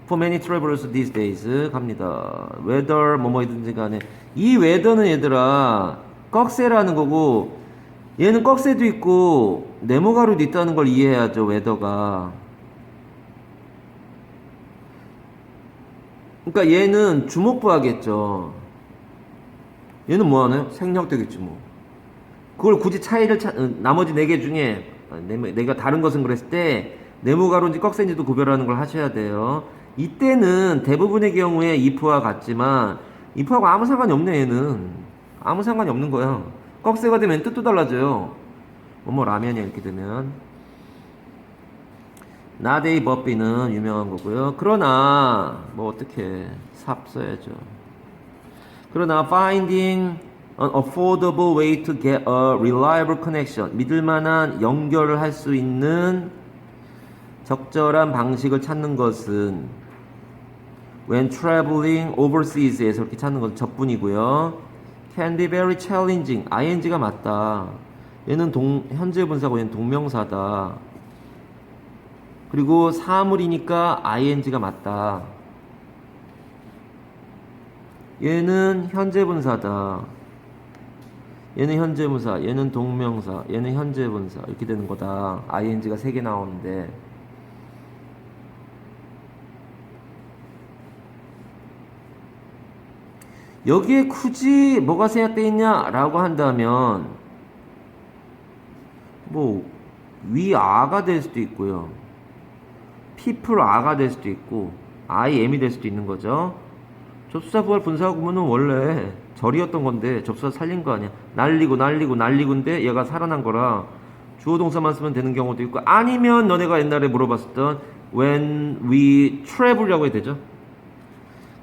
For many travelers these days 갑니다. whether 뭐뭐이든지 간에 이 whether는 얘들아 꺽쇠라는 거고 얘는 꺽쇠도 있고 네모가루도 있다는 걸 이해해야죠. whether가 그러니까 얘는 주목부 하겠죠. 얘는 뭐 하나요? 생략되겠지 뭐. 그걸 굳이 차이를 나머지 4개 중에 내가 다른 것은 그랬을 때 네모가루인지 꺽쇠인지도 구별하는 걸 하셔야 돼요. 이때는 대부분의 경우에 if와 같지만 if하고 아무 상관이 없네. 얘는 아무 상관이 없는 거야. 꺽쇠가 되면 뜻도 달라져요. 뭐뭐 라면이 이렇게 되면 나데이 버비는 유명한 거고요. 그러나 뭐 어떻게 삽 써야죠. 그러나 finding an affordable way to get a reliable connection 믿을만한 연결을 할 수 있는 적절한 방식을 찾는 것은 when traveling overseas에서 이렇게 찾는 것은 저뿐이고요. can be very challenging ing가 맞다. 얘는 현재 분사고 얘는 동명사다. 그리고 사물이니까 ing가 맞다. 얘는 현재 분사다. 얘는 현재 분사, 얘는 동명사, 얘는 현재 분사 이렇게 되는 거다. ing가 3개 나오는데 여기에 굳이 뭐가 생략되어 있냐라고 한다면 뭐 위아가 될 수도 있고요. people are가 될 수도 있고 I am이 될 수도 있는 거죠. 접수사 부활 분사 구문은 원래 절이었던 건데 접수사 살린 거 아니야. 날리고인데 얘가 살아난 거라 주어 동사만 쓰면 되는 경우도 있고 아니면 너네가 옛날에 물어봤었던 when we travel이라고 해야 되죠.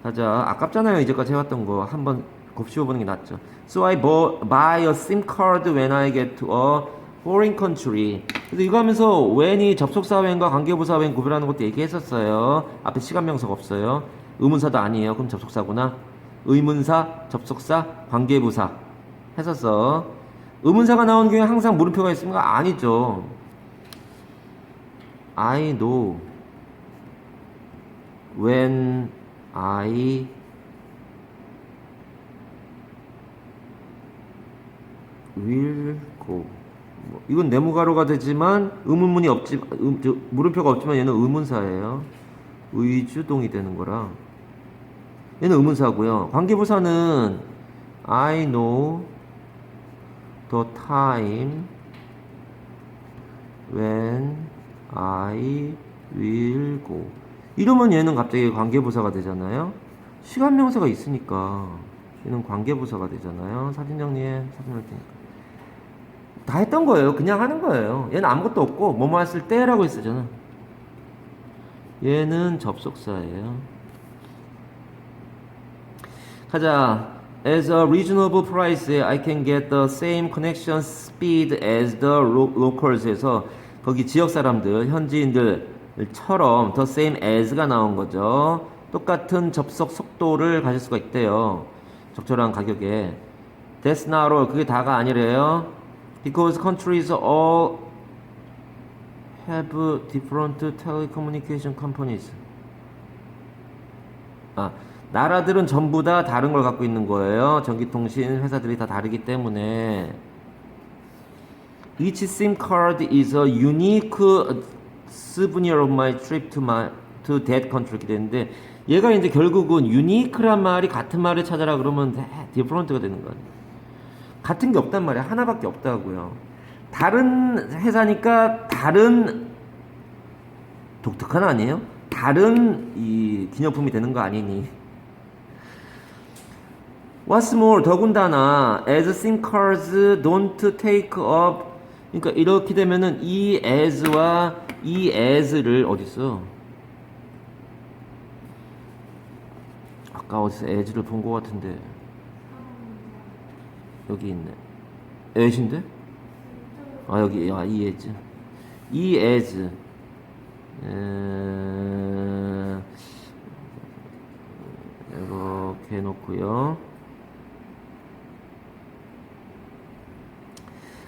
가자. 아깝잖아요. 이제까지 해왔던 거 한번 곱씹어보는 게 낫죠. So I buy a SIM card when I get to a foreign country. 그래서 이거 하면서 when이 접속사 when과 관계부사 when 구별하는 것도 얘기했었어요. 앞에 시간명사가 없어요. 의문사도 아니에요. 그럼 접속사구나. 의문사, 접속사, 관계부사 했었어. 의문사가 나오는 경우에 항상 물음표가 있습니까? 아니죠. I know when I will go. 이건 네모가루가 되지만 의문문이 없지, 물음표가 없지만 얘는 의문사예요. 의주동이 되는 거라. 얘는 의문사고요. 관계부사는 I know the time when I will go. 이러면 얘는 갑자기 관계부사가 되잖아요. 시간명사가 있으니까 얘는 관계부사가 되잖아요. 사진 정리해. 사진 할 테니까. 다 했던 거예요. 그냥 하는 거예요. 얘는 아무것도 없고 뭐뭐 했을 때라고 했었잖아. 얘는 접속사예요. 가자. As a reasonable price, I can get the same connection speed as the locals에서 거기 지역 사람들, 현지인들처럼 the same as가 나온 거죠. 똑같은 접속 속도를 가질 수가 있대요. 적절한 가격에. That's not all. 그게 다가 아니래요. Because countries all have different telecommunication companies. 나라들은 전부 다 다른 걸 갖고 있는 거예요. 전기통신 회사들이 다 다르기 때문에. Each SIM card is a unique souvenir of my trip to to that country 이렇게 되는데 얘가 이제 결국은 unique란 말이 같은 말을 찾아라 그러면 different가 되는 거야. 같은 게 없단 말이야. 하나밖에 없다고요. 다른 회사니까 다른 독특한 아니에요? 다른 이 기념품이 되는 거 아니니? What's more, 더군다나 as thinkers don't take up 그러니까 이렇게 되면은 이 as와 이 as를 어딨어? 아까 어디서 as를 본 것 같은데 여기 있네. as인데? 아 여기 이 as 이 as 이렇게 해놓고요.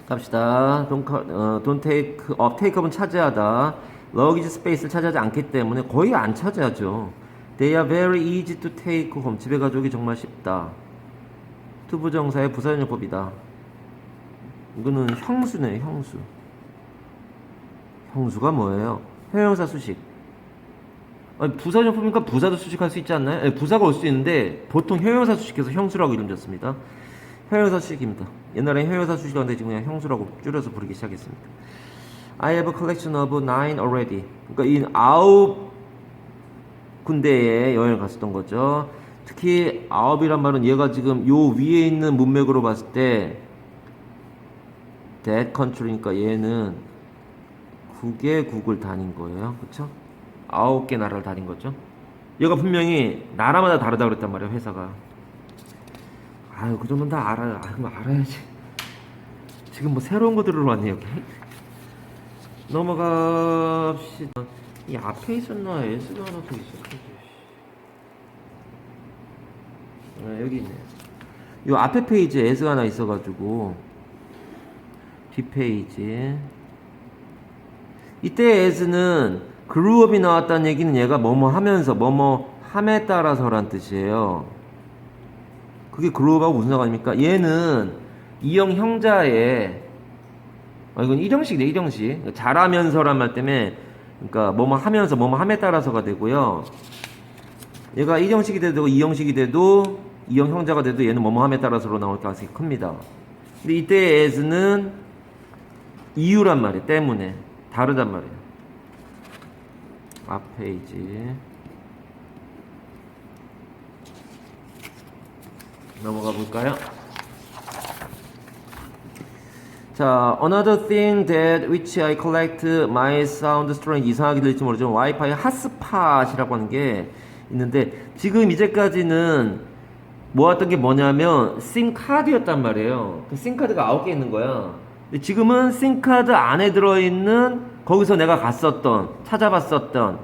갑시다. don't take up, take up은 차지하다. luggage space를 차지하지 않기 때문에 거의 안 차지하죠. They are very easy to take home. 집에 가져오기 정말 쉽다. 투부정사의 부사전용법이다. 이거는 형수네, 형수. 형수가 뭐예요? 형용사 수식. 아니, 부사전용법이니까 부사도 수식할 수 있지 않나요? 아니, 부사가 올 수 있는데 보통 형용사 수식해서 형수라고 이름 졌습니다. 형용사 수식입니다. 옛날에 형용사 수식이었는데 지금 그냥 형수라고 줄여서 부르기 시작했습니다. I have a collection of 9 already. 그러니까 이 9군데에 여행을 갔었던 거죠. 특히 9이란 말은 얘가 지금 요 위에 있는 문맥으로 봤을 때 that country니까 얘는 9개국을 다닌 거예요. 그쵸? 9개 나라를 다닌 거죠. 얘가 분명히 나라마다 다르다 그랬단 말이에요. 회사가. 아유 그 정도는 다 알아요. 아 그럼 알아야지. 지금 뭐 새로운 거 들어왔네요. 여기. 넘어갑시다. 이 앞에 있었나? S가 하나 더 있었지. 여기 있네요. 요 앞에 페이지에 S가 하나 있어가지고 뒷페이지. 이때 S는 그루업이 나왔다는 얘기는 얘가 뭐뭐 하면서 뭐뭐 함에 따라서란 뜻이에요. 그게 그루업하고 무슨 상관입니까? 얘는 이형 형자의 이건 일형식이네. 일형식. 잘하면서란 말 때문에 그러니까 뭐뭐 하면서 뭐뭐 함에 따라서가 되고요. 얘가 일형식이 돼도 이형식이 돼도 이형 형자가 돼도 얘는 뭐뭐 함에 따라서로 나올 가능성이 큽니다. 근데 이때 as는 이유란 말이에요. 때문에 다르단 말이에요. 앞 페이지 넘어가 볼까요? 자, another thing that which I collect my sound strange 이상하게 들릴지 모르지만 와이파이 핫스팟이라고 하는 게 있는데 지금 이제까지는 모았던 게 뭐냐면 싱카드였단 말이에요. 그 싱카드가 9개 있는 거야. 근데 지금은 싱카드 안에 들어있는 거기서 내가 갔었던 찾아봤었던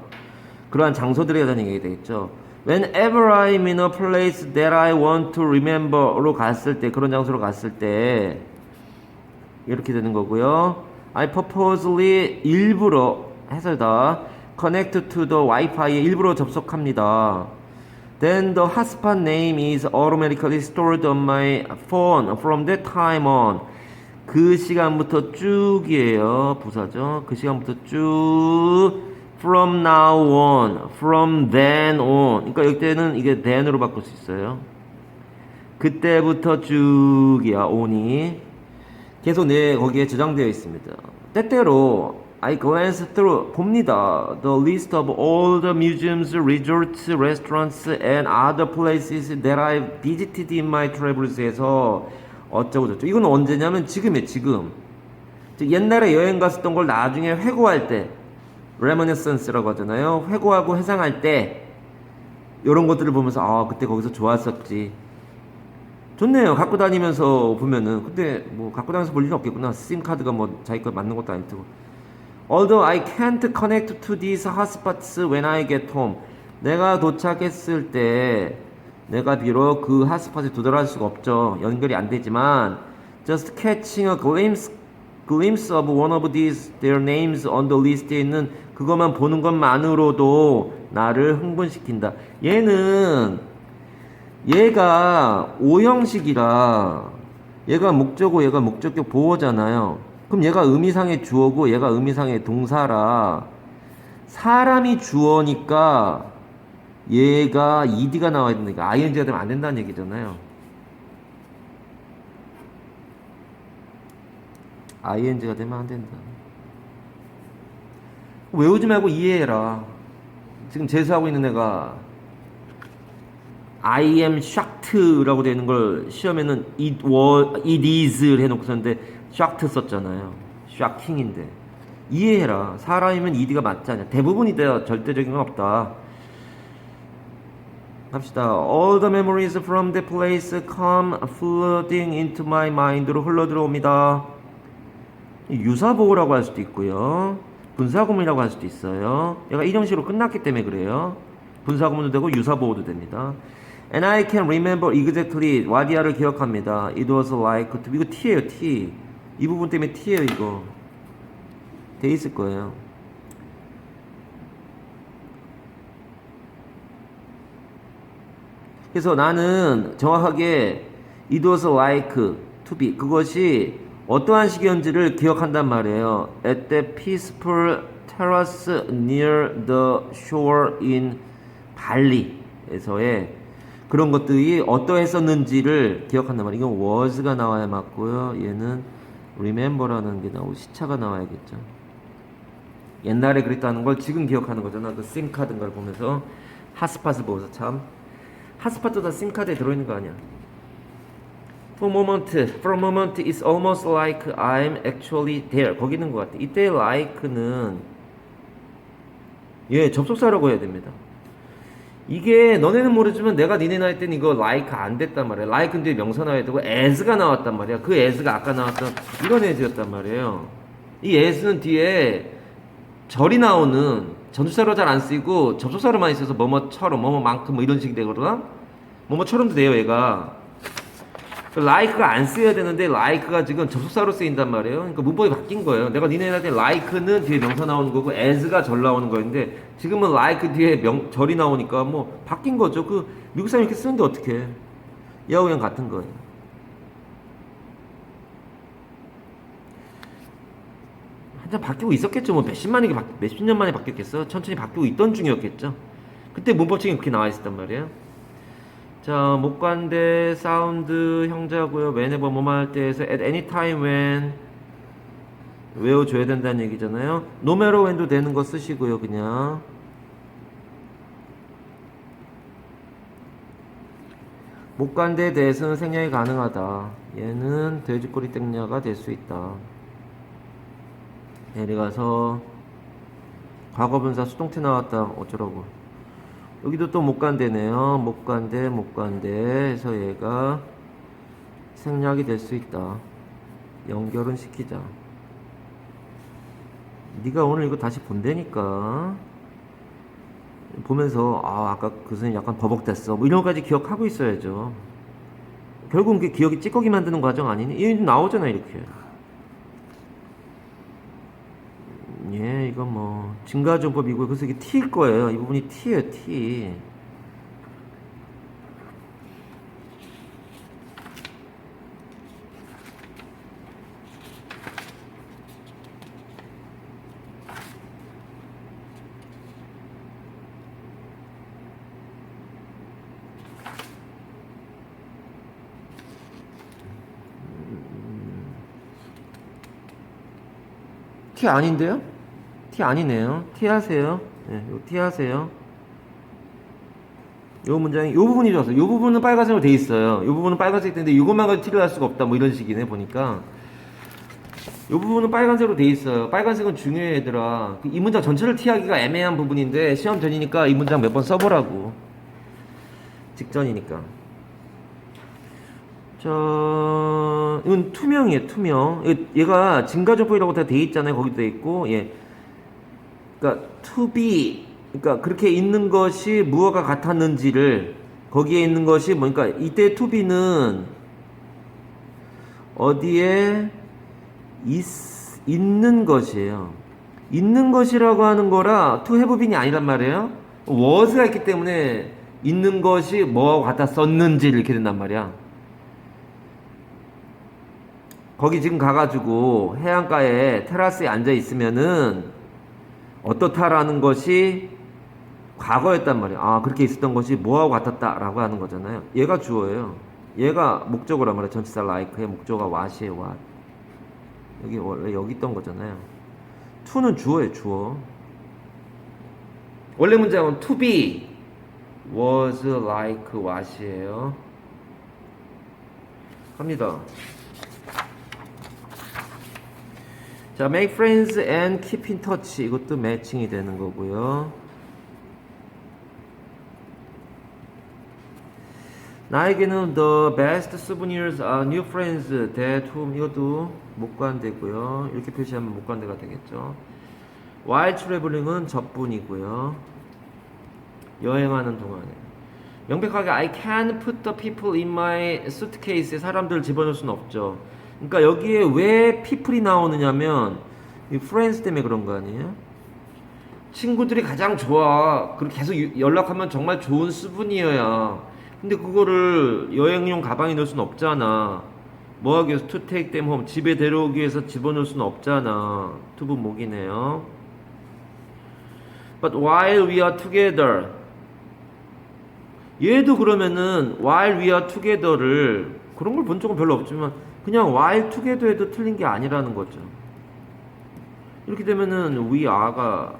그러한 장소들에 대한 얘기가 되겠죠. Whenever I'm in a place that I want to remember로 갔을 때 그런 장소로 갔을 때 이렇게 되는 거고요. I purposely 일부러 해설다 connect to the Wi-Fi에 일부러 접속합니다. Then the hotspot name is automatically stored on my phone from that time on. 그 시간부터 쭉이에요. 부사죠. 그 시간부터 쭉 from now on, from then on. 그러니까 이때는 이게 then으로 바꿀 수 있어요. 그때부터 쭉이야. on이 계속 거기에 저장되어 있습니다. 때때로 I glance through 봅니다. The list of all the museums, resorts, restaurants, and other places that I've visited in my travels에서 어쩌고 저쩌고. 이건 언제냐면 지금이에요. 지금. 옛날에 여행 갔었던 걸 나중에 회고할 때 reminiscence라고 하잖아요. 회고하고 회상할 때 이런 것들을 보면서 아 그때 거기서 좋았었지. 좋네요. 갖고 다니면서 보면은. 근데 뭐 갖고 다니면서 볼 일은 없겠구나. 심카드가 뭐 자기 거 맞는 것도 아니고. Although I can't connect to these hotspots when I get home. 내가 도착했을 때 내가 비록 그 핫스팟에 도달할 수가 없죠. 연결이 안 되지만 just catching a glimpse of one of these their names on the list에 있는 그것만 보는 것만으로도 나를 흥분시킨다. 얘가 오형식이라 얘가 목적어 얘가 목적격 보어잖아요. 그럼 얘가 의미상의 주어고 얘가 의미상의 동사라 사람이 주어니까 얘가 ed가 나와야 되니까 ing가 되면 안 된다는 얘기잖아요. ing가 되면 안 된다. 외우지 말고 이해해라. 지금 재수하고 있는 애가 I am shocked라고 되는 걸 시험에는 it is를 해놓고 썼는데 shocked 썼잖아요. shocking인데 이해해라. 사람이면 ed가 맞잖아. 대부분이 다 절대적인 건 없다. 갑시다. All the memories from the place come flooding into my mind로 흘러들어옵니다. 유사보호라고 할 수도 있고요. 분사구문이라고 할 수도 있어요. 얘가 이 형식으로 끝났기 때문에 그래요. 분사구문도 되고 유사보호도 됩니다. And I can remember exactly 와디아를 기억합니다. It was like to 이거 T예요. T. 이 부분 때문에 T예요. 이거 돼 있을 거예요. 그래서 나는 정확하게 it was like to be 그것이 어떠한 시기였는지를 기억한단 말이에요. At the peaceful terrace near the shore in 발리에서의 그런 것들이 어떠했었는지를 기억한단 말이에요. 이건 was가 나와야 맞고요. 얘는 remember라는 게 나오고 시차가 나와야겠죠. 옛날에 그랬다는 걸 지금 기억하는 거잖아. 그 심카드인가를 보면서 핫스팟을 보면서 참 핫스팟도 다 심카드에 들어있는 거 아니야. For a moment, it's almost like I'm actually there. 거기 있는 것 같아. 이때 like는 접속사라고 해야 됩니다. 이게 너네는 모르지만 내가 니네 나이 때는 이거 like 안 됐단 말이야. like는 뒤에 명사 나와야 되고 as가 나왔단 말이야. 그 as가 아까 나왔던 이런 as였단 말이에요. 이 as는 뒤에 절이 나오는 전치사로 잘 안 쓰이고 접속사로 많이 써서 뭐뭐처럼 뭐뭐만큼 뭐 이런 식이 되거든. 뭐뭐처럼도 돼요 얘가. like가 안 쓰여야 되는데 like가 지금 접속사로 쓰인단 말이에요. 그러니까 문법이 바뀐 거예요. 내가 니네한테 like는 뒤에 명사 나오는 거고 as가 절 나오는 거였는데 지금은 like 뒤에 절이 나오니까 뭐 바뀐 거죠. 그 미국 사람이 이렇게 쓰는데 어떡해. 얘하고 그냥 같은 거예요. 한참 바뀌고 있었겠죠. 뭐 몇십 년 만에 바뀌었겠어. 천천히 바뀌고 있던 중이었겠죠. 그때 문법책에 그렇게 나와 있었단 말이에요. 자, 목관대 사운드 형자고요. whenever 뭐뭐 할 때에서 at any time when 외워줘야 된다는 얘기잖아요. no matter when도 되는 거 쓰시고요. 그냥 목관대에 대해서는 생략이 가능하다. 얘는 돼지꼬리 땡냐가 될 수 있다. 내려가서 과거분사 수동태 나왔다 어쩌라고. 여기도 또 못간대네요. 못간대 해서 얘가 생략이 될 수 있다. 연결은 시키자. 네가 오늘 이거 다시 본다니까 보면서 아까 그 선생님 약간 버벅댔어 뭐 이런 거까지 기억하고 있어야죠. 결국은 그 기억이 찌꺼기 만드는 과정 아니니? 이게 나오잖아 이렇게. 이건 뭐 증가전법이고 그래서 이게 T일 거예요. 이 부분이 T예요. T. T 아닌데요? T 아니네요. T 하세요. T 하세요. 요 문장이 요 부분이 좋았어요. 요 부분은 빨간색으로 돼 있어요. 요 부분은 빨간색 되는데 이것만 가지고 T를 할 수가 없다. 뭐 이런 식이네 보니까. 요 부분은 빨간색으로 돼 있어요. 빨간색은 중요해 얘들아. 이 문장 전체를 T하기가 애매한 부분인데 시험 전이니까 이 문장 몇 번 써보라고. 직전이니까. 이건 투명이에요. 투명. 얘가 증가전법이라고 다 돼 있잖아요. 거기도 돼 있고. 그러니까 to be 그러니까 그렇게 있는 것이 무엇과 같았는지를 거기에 있는 것이 그러니까 이때 to be는 어디에 있는 것이에요. 있는 것이라고 하는 거라 to have been이 아니란 말이에요. was가 있기 때문에 있는 것이 뭐하고 같았었는지를 이렇게 된단 말이야. 거기 지금 가가지고 해안가에 테라스에 앉아 있으면은 어떻다라는 것이 과거였단 말이에요. 아, 그렇게 있었던 것이 뭐하고 같았다라고 하는 거잖아요. 얘가 주어예요. 얘가 목적어란 말이에요. 전치사 like의 목적어가 what이에요. what. 여기 원래 여기 있던 거잖아요. to는 주어예요. 주어. 원래 문장은 to be was like what이에요. 갑니다. 자, make friends and keep in touch. 이것도 매칭이 되는 거고요. 나에게는 the best souvenirs are new friends that whom. 이것도 목관되고요. 이렇게 표시하면 목관대가 되겠죠. while traveling은 적분이고요. 여행하는 동안에. 명백하게 I can't put the people in my suitcase에 사람들을 집어넣을 수는 없죠. 그러니까 여기에 왜 people이 나오느냐면 이 friends 때문에 그런 거 아니에요? 친구들이 가장 좋아. 그리고 계속 연락하면 정말 좋은 수분이어야. 근데 그거를 여행용 가방에 넣을 수는 없잖아. 뭐 하기 위해서 to take them home. 집에 데려오기 위해서 집어넣을 수는 없잖아. 투부 목이네요. But while we are together. 얘도 그러면은 while we are together를 그런 걸 본 적은 별로 없지만 그냥 while together 해도 틀린 게 아니라는 거죠. 이렇게 되면은 we are가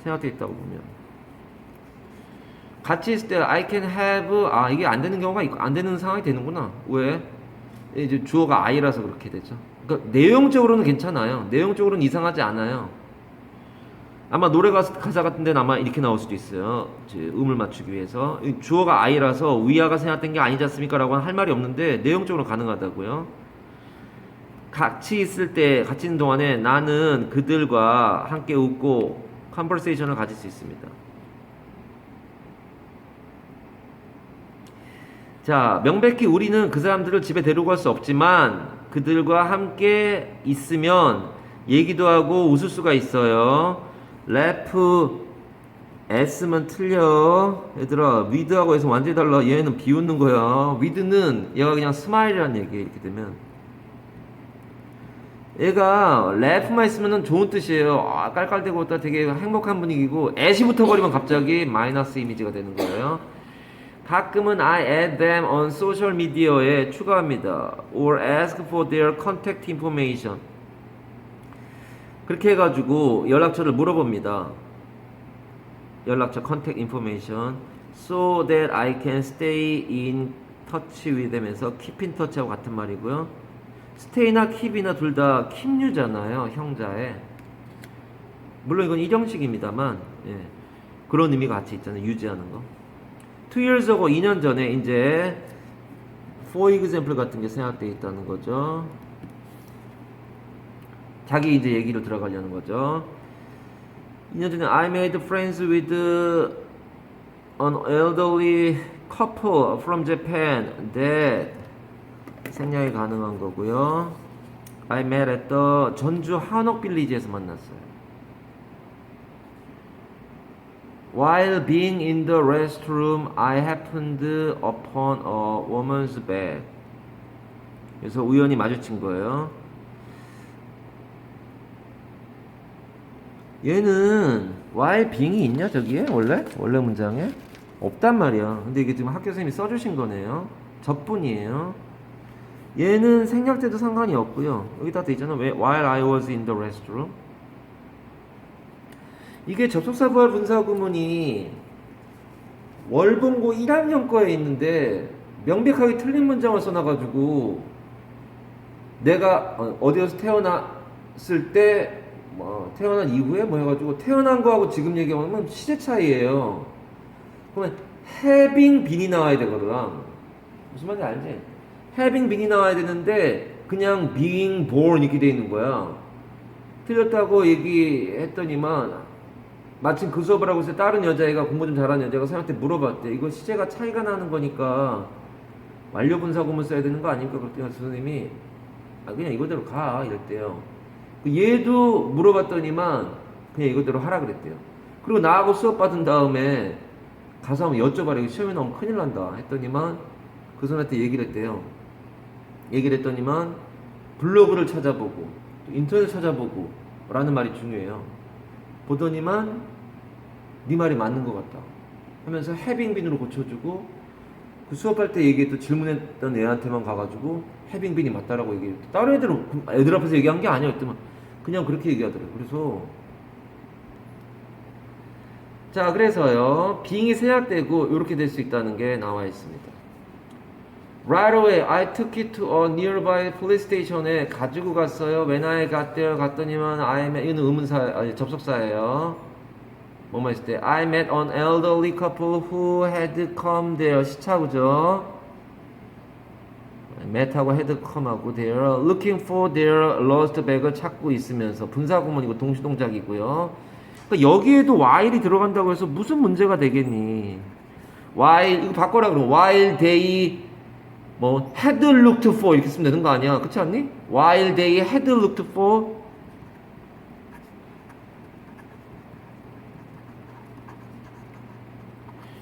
생각되어 있다고 보면 같이 있을 때 I can have 이게 안 되는 경우가 있고 안 되는 상황이 되는구나. 왜? 이제 주어가 I라서 그렇게 되죠. 그러니까 내용적으로는 괜찮아요. 내용적으로는 이상하지 않아요. 아마 노래 가사 같은 데는 아마 이렇게 나올 수도 있어요. 음을 맞추기 위해서. 주어가 I라서 위아가 생각된 게 아니지 않습니까? 라고 할 말이 없는데 내용적으로 가능하다고요. 같이 있을 때, 같이 있는 동안에 나는 그들과 함께 웃고 컨버세이션을 가질 수 있습니다. 자, 명백히 우리는 그 사람들을 집에 데리고 갈 수 없지만 그들과 함께 있으면 얘기도 하고 웃을 수가 있어요. laugh S면 틀려. 얘들아, with하고 해서 완전히 달라. 얘는 비웃는 거야. with는 얘가 그냥 smile이라는 얘기예요. 이렇게 되면 얘가 laugh만 있으면 좋은 뜻이에요. 깔깔대고 있다 되게 행복한 분위기고 at이 붙어버리면 갑자기 마이너스 이미지가 되는 거예요. 가끔은 I add them on social media에 추가합니다. or ask for their contact information. 그렇게 해가지고 연락처를 물어봅니다. 연락처 contact information so that I can stay in touch with them 에서 keep in touch하고 같은 말이고요. stay나 keep이나 둘 다 keep유잖아요. 형자에. 물론 이건 일형식입니다만 그런 의미가 같이 있잖아요. 유지하는 거. 2 years ago 2년 전에 이제 for example 같은 게 생각되어 있다는 거죠. 자기 이제 얘기로 들어가려는 거죠. 2년 전에 I made friends with an elderly couple from Japan that 생략이 가능한 거고요. I met at the 전주 한옥 빌리지에서 만났어요. While being in the restroom, I happened upon a woman's bag. 그래서 우연히 마주친 거예요. 얘는 while being이 있냐 저기에 원래 문장에 없단 말이야. 근데 이게 지금 학교 선생님이 써주신 거네요. 적분이에요. 얘는 생략돼도 상관이 없고요. 여기다 돼 있잖아. while I was in the restroom. 이게 접속사 부활 분사 구문이 월봉고 1학년 거에 있는데 명백하게 틀린 문장을 써놔가지고 내가 어디에서 태어났을 때 태어난 이후에 뭐 해가지고 태어난 거하고 지금 얘기하면 시제 차이예요. 그러면 having been이 나와야 되거든. 무슨 말인지 알지? having been이 나와야 되는데 그냥 being born 이렇게 돼 있는 거야. 틀렸다고 얘기했더니만 마침 그 수업을 하고 있을 때 다른 여자애가 공부 좀 잘하는 여자가 선생님한테 물어봤대. 이거 시제가 차이가 나는 거니까 완료분사구문 써야 되는 거 아닙니까? 그랬더니 선생님이 그냥 이거대로 가 이랬대요. 얘도 물어봤더니만 그냥 이거대로 하라 그랬대요. 그리고 나하고 수업 받은 다음에 가서 한번 여쭤봐라. 이거 시험에 나오면 큰일 난다 했더니만 그 선생한테 얘기를 했대요. 얘기를 했더니만 블로그를 찾아보고 인터넷 찾아보고 라는 말이 중요해요. 보더니만 네 말이 맞는 것 같다 하면서 having been으로 고쳐주고 그 수업할 때 얘기했던 질문했던 애한테만 가가지고 having been이 맞다라고 얘기했대. 다른 애들은 애들 앞에서 얘기한 게 아니었더만 그냥 그렇게 얘기하더라고요. 그래서 자 그래서요 being이 생략되고 이렇게 될 수 있다는 게 나와 있습니다. Right away, I took it to a nearby police station에 가지고 갔어요. When I got there 갔더니만 I met 이는 의문사 아니 접속사예요. 뭐뭐 했을 때 I met an elderly couple who had come there 시차구죠. met하고 had come하고 there looking for their lost bag을 찾고 있으면서 분사구문이고 동시동작이고요. 그러니까 여기에도 while이 들어간다고 해서 무슨 문제가 되겠니? while 이거 바꿔라 그러면 while they 뭐 had looked for 이렇게 쓰면 되는 거 아니야? 그렇지 않니? While they had looked for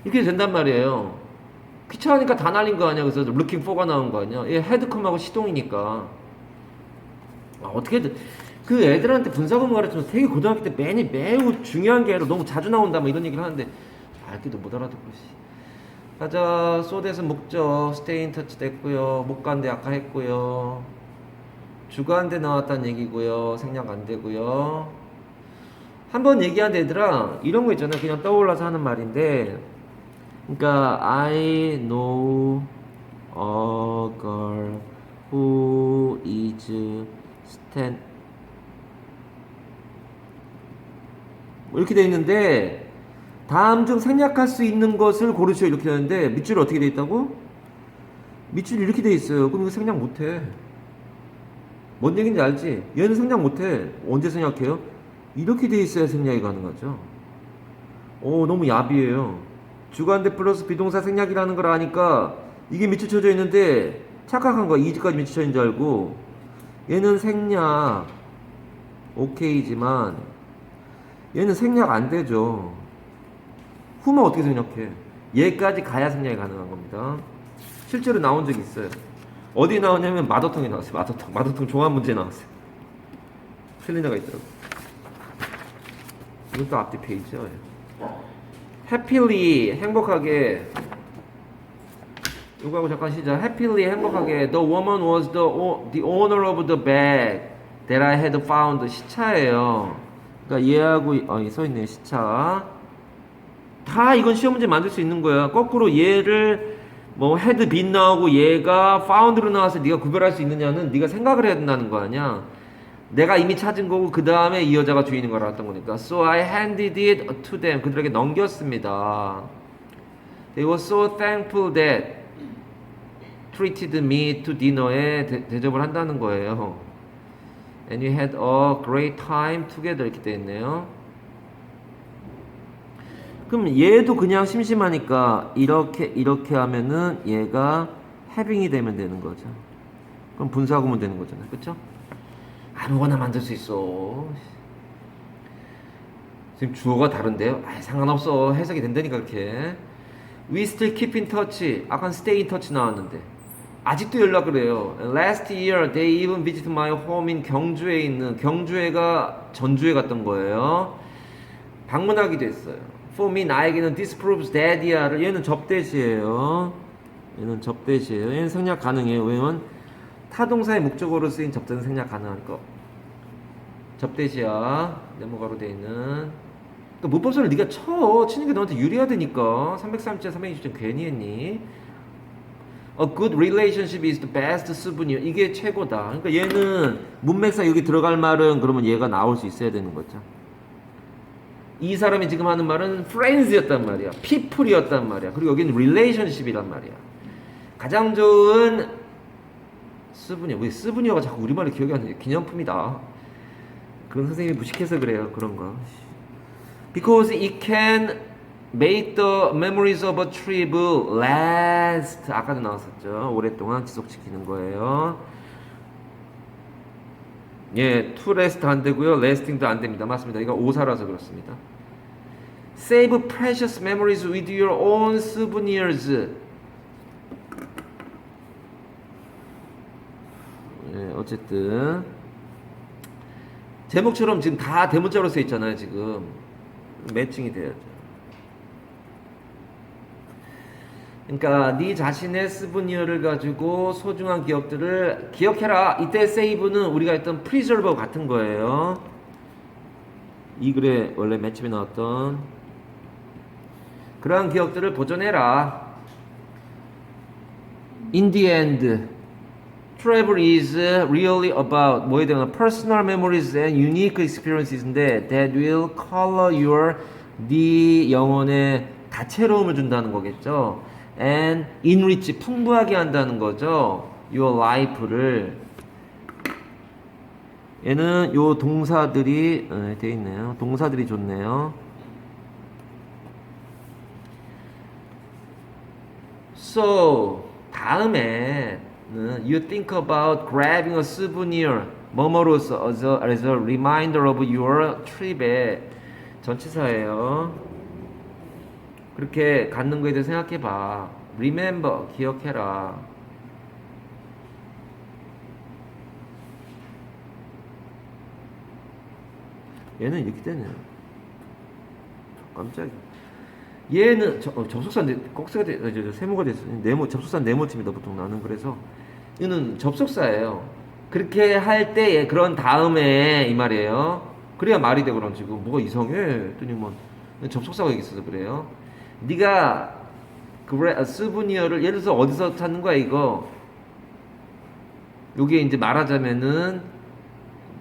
이렇게 된단 말이에요. 귀찮으니까 다 날린 거 아니야? 그래서 looking for가 나온 거 아니야? 얘 had come하고 시동이니까 어떻게든 그 애들한테 분사구문 가르치면 되게 고등학교 때 매우 중요한 게 아니라 너무 자주 나온다 뭐 이런 얘기를 하는데 알기도 못 알아듣고 가자. 소댓은 목적 stay in touch 됐고요. 못 간대 아까 했고요. 주간대 나왔다는 얘기고요. 생략 안 되고요. 한번 얘기한 애들아 이런 거 있잖아요. 그냥 떠올라서 하는 말인데 그러니까 I know a girl who is stand 뭐 이렇게 돼 있는데 다음 중 생략할 수 있는 것을 고르시오 이렇게 되는데 밑줄이 어떻게 돼 있다고? 밑줄이 이렇게 돼 있어요. 그럼 이거 생략 못해. 뭔 얘기인지 알지? 얘는 생략 못해. 언제 생략해요? 이렇게 돼 있어야 생략이 가능하죠. 오 너무 야비해요. 주관대 플러스 비동사 생략이라는 걸 아니까 이게 밑줄 쳐져 있는데 착각한 거야. 이즈까지 밑줄 쳐진 줄 알고 얘는 생략 오케이지만 얘는 생략 안 되죠. 후면 어떻게 생략해? 얘까지 가야 생략이 가능한 겁니다. 실제로 나온 적이 있어요. 어디 나오냐면 마더텅이 나왔어요. 마더텅 종합 문제 나왔어요. 틀린 애가 있더라고. 이것도 앞뒤 페이지죠. happily 행복하게 이거하고 잠깐 시작. happily 행복하게 the woman was the owner of the bag that I had found 시차예요. 그러니까 얘하고 써있네요. 시차 다 이건 시험 문제 만들 수 있는 거야. 거꾸로 얘를 뭐 had been 나오고 얘가 found로 나와서 네가 구별할 수 있느냐는 네가 생각을 해야 된다는 거 아니야. 내가 이미 찾은 거고 그 다음에 이 여자가 주인인 걸 알았던 거니까. So I handed it to them. 그들에게 넘겼습니다. They were so thankful that treated me to dinner에 대접을 한다는 거예요. And we had a great time together 이렇게 되어 있네요. 그럼 얘도 그냥 심심하니까 이렇게 하면은 얘가 having이 되면 되는 거죠. 그럼 분사구문 되는 거잖아요. 그쵸? 아무거나 만들 수 있어. 지금 주어가 다른데요? 상관없어. 해석이 된다니까 그렇게. We still keep in touch. 아까 stay in touch 나왔는데 아직도 연락을 해요. Last year they even visited my home in 경주에 있는 경주에가 전주에 갔던 거예요. 방문하기도 했어요. For me 나에게는 this proves that이야를 얘는 접대시예요. 얘는 생략 가능해요. 왜냐면 타동사의 목적어로 쓰인 접대는 생략 가능하니까. 접대시야 네모가로 돼 있는. 그러니까 문법서를 네가 치는 게 너한테 유리하다니까. 330점, 320점 괜히 했니? A good relationship is the best souvenir. 이게 최고다. 그러니까 얘는 문맥상 여기 들어갈 말은 그러면 얘가 나올 수 있어야 되는 거죠. 이 사람이 지금 하는 말은 friends였단 말이야. people이었단 말이야. 그리고 여기는 relationship이란 말이야. 가장 좋은 스브니어. 왜 스브니어가 자꾸 우리말로 기억이 안 나지? 기념품이다. 그런 선생님이 무식해서 그래요. 그런 거. Because it can make the memories of a trip last. 아까도 나왔었죠. 오랫동안 지속시키는 거예요. 예, to last 안 되고요. lasting도 안 됩니다. 맞습니다. 이거 오사라서 그렇습니다. Save precious memories with your own souvenirs. 예, 어쨌든 제목처럼 지금 다 대문자로 써 있잖아요. 지금 매칭이 돼야죠. 그러니까 네 자신의 스브니어를 가지고 소중한 기억들을 기억해라. 이때 세이브는 우리가 했던 프리저버 같은 거예요. 이 글에 원래 맨 처음에 나왔던 그러한 기억들을 보존해라. In the end, travel is really about 뭐에 대한 personal memories and unique experiences인데 that will color your 네 영혼의 다채로움을 준다는 거겠죠. And enrich 풍부하게 한다는 거죠. Your life를. 얘는 요 동사들이 돼 있네요. 동사들이 좋네요. So 다음에 you think about grabbing a souvenir 뭐뭐로서 as a reminder of your trip의 전치사예요. 그렇게 갖는 거에 대해 생각해봐. Remember 기억해라. 얘는 이렇게 되네요. 깜짝이야. 얘는 접속사 꼭지가 세모가 됐어요. 네모 접속사 네모집니다. 보통 나는 그래서 얘는 접속사예요. 그렇게 할 때 그런 다음에 이 말이에요. 그래야 말이 돼. 그럼 지금 뭐가 이상해? 했더니 뭐 접속사가 여기 있어서 그래요. 네가 그래 스브니어를 예를 들어서 어디서 찾는 거야 이거? 요게 이제 말하자면은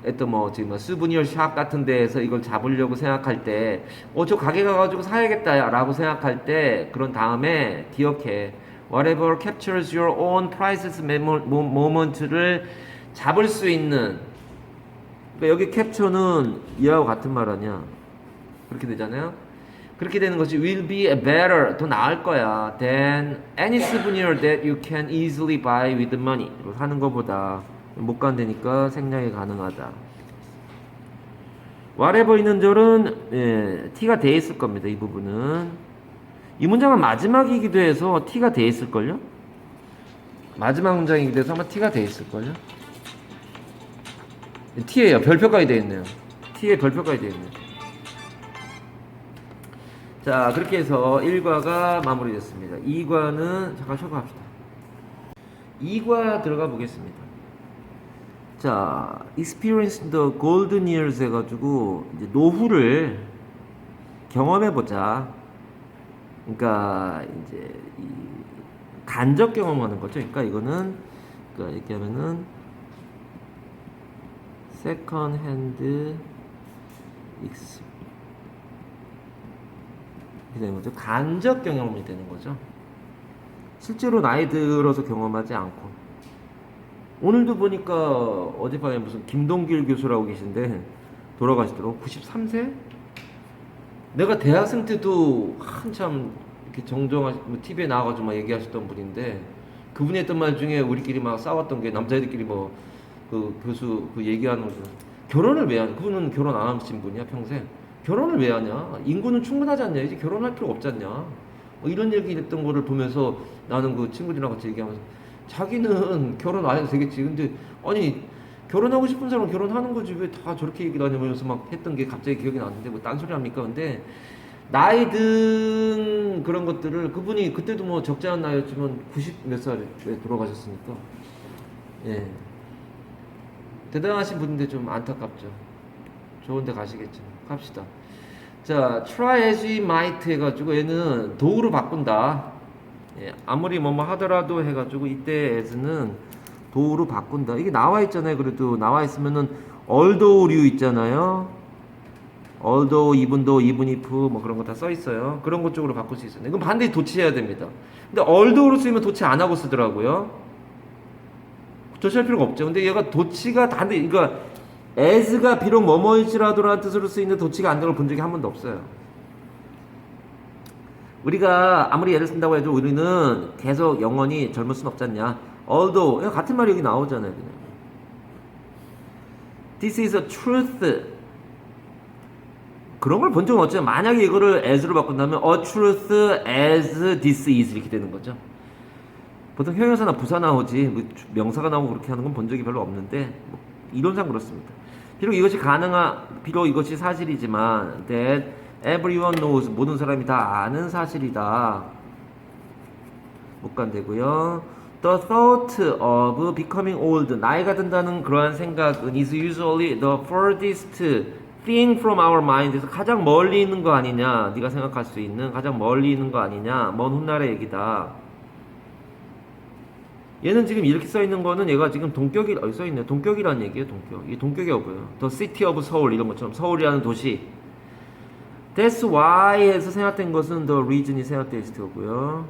어떤 뭐 지금 스브니어 샵 같은 데에서 이걸 잡으려고 생각할 때 저 가게 가가지고 사야겠다라고 생각할 때 그런 다음에 기억해. Whatever captures your own priceless moment를 잡을 수 있는. 그러니까 여기 capture는 이하고 같은 말 아니야. 그렇게 되잖아요. 그렇게 되는 것이 will be better 더 나을 거야 than any souvenir that you can easily buy with money. 사는 것보다 못 간다니까 생략이 가능하다. whatever 있는 절은 t가 돼 있을 겁니다. 이 부분은 이 문장은 마지막이기도 해서 t가 돼 있을걸요. 마지막 문장이기도 해서 아마 t가 돼 있을걸요. t예요. 별표까지 돼 있네요. t에 별표까지 돼 있네요. 자, 그렇게 해서 1과가 마무리됐습니다. 2과는 잠깐 쉬고 합시다. 2과 들어가 보겠습니다. 자, experience the golden years 해가지고 이제 노후를 경험해보자. 그러니까 이제 이 간접 경험하는 거죠. 그러니까 이거는 그러니까 이렇게 하면은 second hand experience 되는 거죠. 간접 경험이 되는 거죠. 실제로 나이 들어서 경험하지 않고. 오늘도 보니까 어젯밤에 무슨 김동길 교수라고 계신데 돌아가시더라고. 93세? 내가 대학생 때도 한참 이렇게 정정하시고 TV에 나와가지고 막 얘기하셨던 분인데 그분이 했던 말 중에 우리끼리 막 싸웠던 게 남자애들끼리 뭐 그 교수 그 얘기하는 거 결혼을 왜 하냐? 그분은 결혼 안 하신 분이야 평생. 결혼을 왜 하냐? 인구는 충분하지 않냐? 이제 결혼할 필요 없지 않냐? 뭐 이런 얘기 했던 거를 보면서 나는 그 친구들이랑 같이 얘기하면서 자기는 결혼 안 해도 되겠지. 근데 아니 결혼하고 싶은 사람은 결혼하는 거지 왜 다 저렇게 얘기 다니면서 막 했던 게 갑자기 기억이 나는데 뭐 딴소리 합니까? 근데 나이 든 그런 것들을 그분이 그때도 뭐 적지 않은 나이였지만 90 몇 살에 돌아가셨으니까 예 대단하신 분인데 좀 안타깝죠. 좋은데 가시겠죠. 갑시다. 자, try as we might 해가지고 얘는 도구로 바꾼다. 예, 아무리 뭐뭐 하더라도 해가지고 이때 as는 도구로 바꾼다. 이게 나와 있잖아요. 그래도 나와 있으면은 although 있잖아요. although, even though, even if 뭐 그런 거 다 써 있어요. 그런 것 쪽으로 바꿀 수 있어요. 이건 반드시 도치해야 됩니다. 근데 although로 쓰면 도치 안 하고 쓰더라고요. 도치할 필요가 없죠. 근데 얘가 도치가 단데 그러니까 as가 비록 뭐뭐일지라도라는 뜻으로 쓰이는 도치가 안 되는 걸 본 적이 한 번도 없어요. 우리가 아무리 예를 쓴다고 해도 우리는 계속 영원히 젊을 순 없지 않냐. although 같은 말이 여기 나오잖아요. 그냥. This is a truth. 그런 걸 본 적은 없죠. 만약에 이거를 as로 바꾼다면 a truth as this is 이렇게 되는 거죠. 보통 형용사나 부사 나오지 뭐 명사가 나오고 그렇게 하는 건 본 적이 별로 없는데 뭐 이론상 그렇습니다. 비록 이것이 사실이지만 that everyone knows 모든 사람이 다 아는 사실이다. 못 간대고요. The thought of becoming old 나이가 든다는 그러한 생각은 is usually the furthest thing from our mind에서 가장 멀리 있는 거 아니냐. 네가 생각할 수 있는 가장 멀리 있는 거 아니냐. 먼 훗날의 얘기다. 얘는 지금 이렇게 써 있는 거는 얘가 지금 써 있네. 동격이라는 얘기예요. 동격. 이게 동격이 뭐예요? The city of Seoul 이런 것처럼 서울이라는 도시. That's why에서 생각된 것은 the reason이 생각되어 있을 거고요.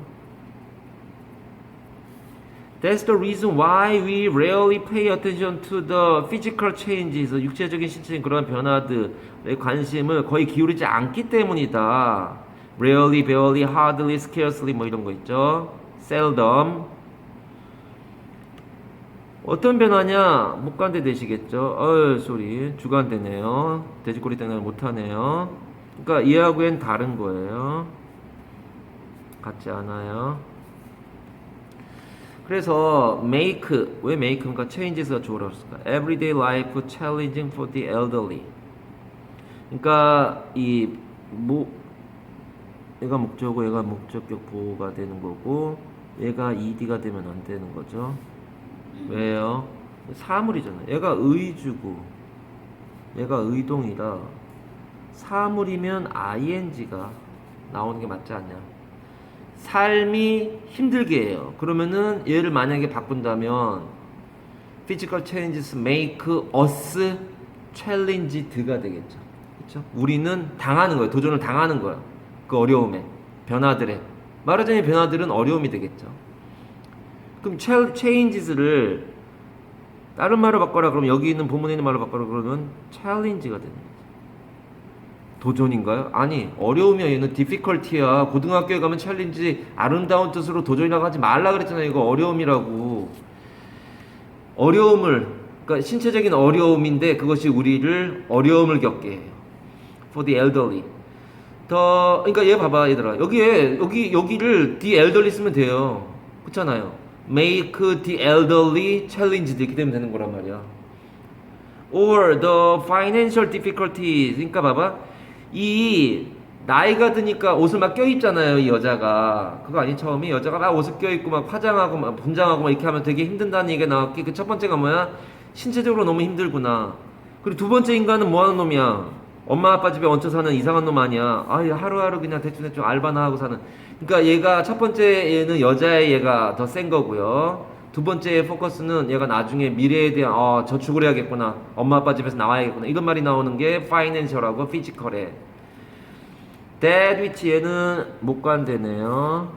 That's the reason why we rarely pay attention to the physical changes. 육체적인 신체적인 그런 변화들에 관심을 거의 기울이지 않기 때문이다. Rarely, barely, hardly, scarcely 뭐 이런 거 있죠. Seldom. 어떤 변화냐? 목간대 되시겠죠? 소리. 주간대네요. 돼지꼬리 때문에 못하네요. 그러니까 얘하고는 다른 거예요. 같지 않아요. 그래서 왜 make니까 changes가 주어라고 했을까? Everyday life challenging for the elderly. 그러니까 얘가 목적어, 얘가 목적격 보호가 되는 거고, 얘가 ed가 되면 안 되는 거죠. 왜요? 사물이잖아요. 얘가 의주고, 얘가 의동이라 사물이면 ing가 나오는 게 맞지 않냐? 삶이 힘들게 해요. 그러면은 얘를 만약에 바꾼다면 physical changes make us challenged가 되겠죠. 그렇죠? 우리는 당하는 거예요. 도전을 당하는 거야. 그 어려움에, 변화들에. 말하자면 변화들은 어려움이 되겠죠. 그럼 changes를 다른 말로 바꿔라 그러면 여기 있는 본문에 있는 말로 바꿔라 그러면 challenge가 되는 거죠. 도전인가요? 아니, 어려움이야. 얘는 difficulty야. 고등학교에 가면 챌린지 아름다운 뜻으로 도전이라고 하지 말라 그랬잖아요. 이거 어려움이라고. 그러니까 신체적인 어려움인데 그것이 우리를 어려움을 겪게 해요. For the elderly. 그러니까 얘 봐봐, 얘들아. 여기를 the elderly 쓰면 돼요. 그렇잖아요. Make the elderly challenged 이렇게 되면 되는 거란 말이야. Or the financial difficulties. 그러니까 봐봐. 이 나이가 드니까 옷을 막 껴입잖아요. 이 여자가. 그거 아니 처음에 여자가 막 옷을 껴입고 막 화장하고 막 분장하고 막 이렇게 하면 되게 힘든다는 얘기가 나왔기. 그 첫 번째가 뭐야? 신체적으로 너무 힘들구나. 그리고 두 번째 인간은 뭐 하는 놈이야? 엄마 아빠 집에 얹혀 사는 이상한 놈 아니야. 하루하루 그냥 대충 알바나 하고 사는. 그러니까 얘가 첫 번째 얘는 여자의 얘가 더 센 거고요. 두 번째 포커스는 얘가 나중에 미래에 대한 저축을 해야겠구나. 엄마 아빠 집에서 나와야겠구나. 이런 말이 나오는 게 financial하고 physical에. That which 얘는 목관되네요.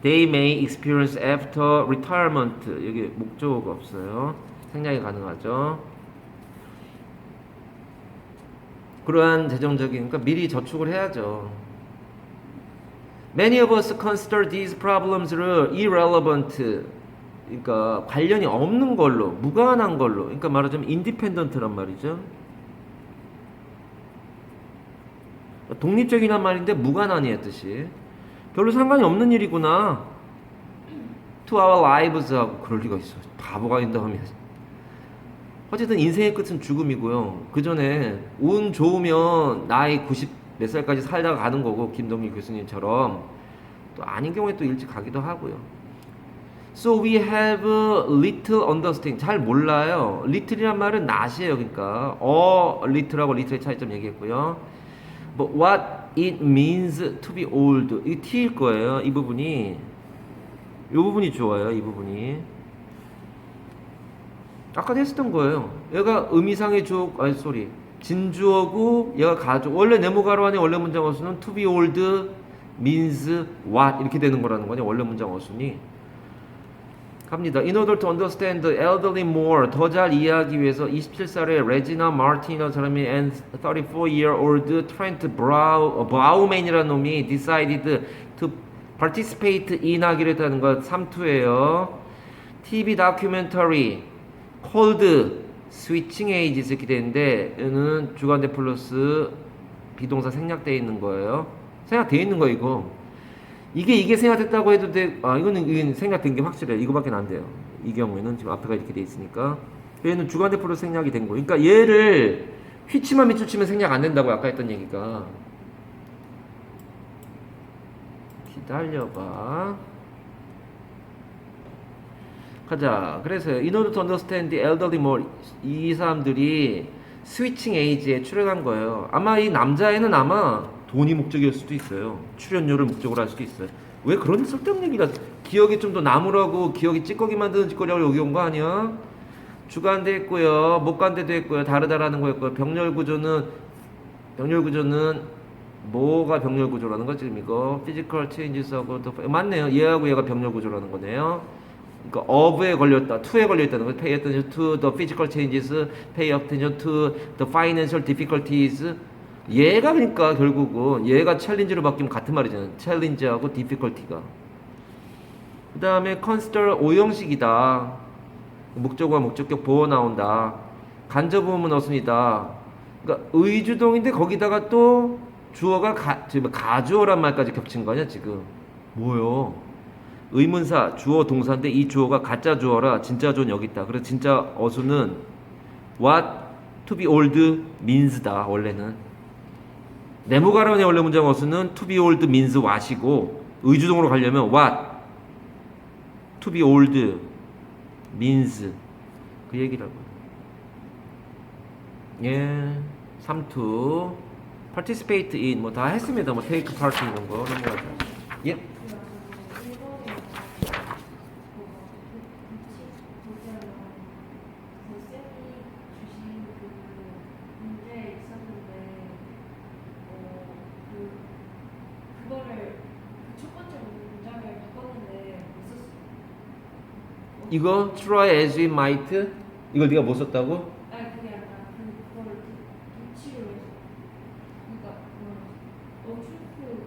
They may experience after retirement. 여기 목적어가 없어요. 생략이 가능하죠. 그러한 재정적인, 그러니까 미리 저축을 해야죠. Many of us consider these problems를 irrelevant, 그러니까 관련이 없는 걸로, 무관한 걸로, 그러니까 말하자면 independent란 말이죠. 독립적이란 말인데 무관한이의 뜻이. 별로 상관이 없는 일이구나. To our lives 하고 그럴 리가 있어. 바보가 인다하면. 어쨌든 인생의 끝은 죽음이고요. 그 전에 운 좋으면 나이 90 몇 살까지 살다가 가는 거고 김동일 교수님처럼 또 아닌 경우에 또 일찍 가기도 하고요. So we have little understanding. 잘 몰라요. little이란 말은 not이에요. 그러니까 little하고 little의 차이점 얘기했고요. But what it means to be old. 이게 T일 거예요. 이 부분이 좋아요. 이 부분이 아까 했었던 거예요. 얘가 의미상의 진주어고 얘가 가족. 원래 네모가로 안에 원래 문장 어순은 to be old means what 이렇게 되는 거라는 거냐. 원래 문장 어순이 갑니다. In order to understand the elderly more 더 잘 이해하기 위해서 27살의 레지나 마르티너 사람이 and 34-year-old 트렌트 브라우맨이라는 놈이 decided to participate in 하기로 했다는 것 3투예요. TV 다큐멘터리 called switching ages 이렇게 되는데 얘는 주관대 플러스 비동사 생략되어 있는 거예요. 생략되어 있는 거 이거. 이게 생략됐다고 해도 돼. 이거는 생략된 게 확실해. 이거밖에 안 돼요. 이 경우에는 지금 앞에가 이렇게 돼 있으니까 얘는 주간대표로 생략이 된 거. 그러니까 얘를 휘치만 밑줄 치면 생략 안 된다고 아까 했던 얘기가. 기다려봐. 가자. 그래서 in order to understand the elderly more, 이 사람들이 스위칭 에이지에 출연한 거예요. 아마 이 남자애는 아마 돈이 목적일 수도 있어요. 출연료를 목적으로 할 수도 있어요. 왜 그런 쓸데없는 얘기가, 기억이 좀 더 남으라고 기억이 찌꺼기 만드는 짓거리라고 여기 온 거 아니야? 주간대 했고요, 목간대도 했고요, 다르다라는 거였고요. 병렬구조는 뭐가 병렬구조라는 거지 지금 이거? physical changes하고 또 맞네요. 얘하고 얘가 병렬구조라는 거네요. 그러니까 of에 걸렸다, to에 걸려있다는 거. pay attention to the physical changes, pay attention to the financial difficulties. 얘가 그러니까 결국은 얘가 챌린지로 바뀌면 같은 말이잖아요. 챌린지하고 difficulty가. 그 다음에 consider 오형식이다. 목적어와 목적격 보어 나온다. 간접음은 어순이다. 그러니까 의주동인데 거기다가 또 주어가 가주어란 말까지 겹친 거 아니야 지금. 뭐요? 의문사 주어 동사인데 이 주어가 가짜 주어라 진짜 주어는 여기 있다. 그래서 진짜 어순은 what to be old means다. 원래는 네모가론의 원래 문장 어순은 to be old means what이고, 의주동으로 가려면 what to be old means 그 얘기라고. 예, 3to participate in 뭐 다 했습니다. 뭐 take part 이런 거 넘어가자. 예. 이거 try as we might 이걸 네가 못 썼다고?
아니 그게 아니라 그거를 도치로 해서 그러니까 어출프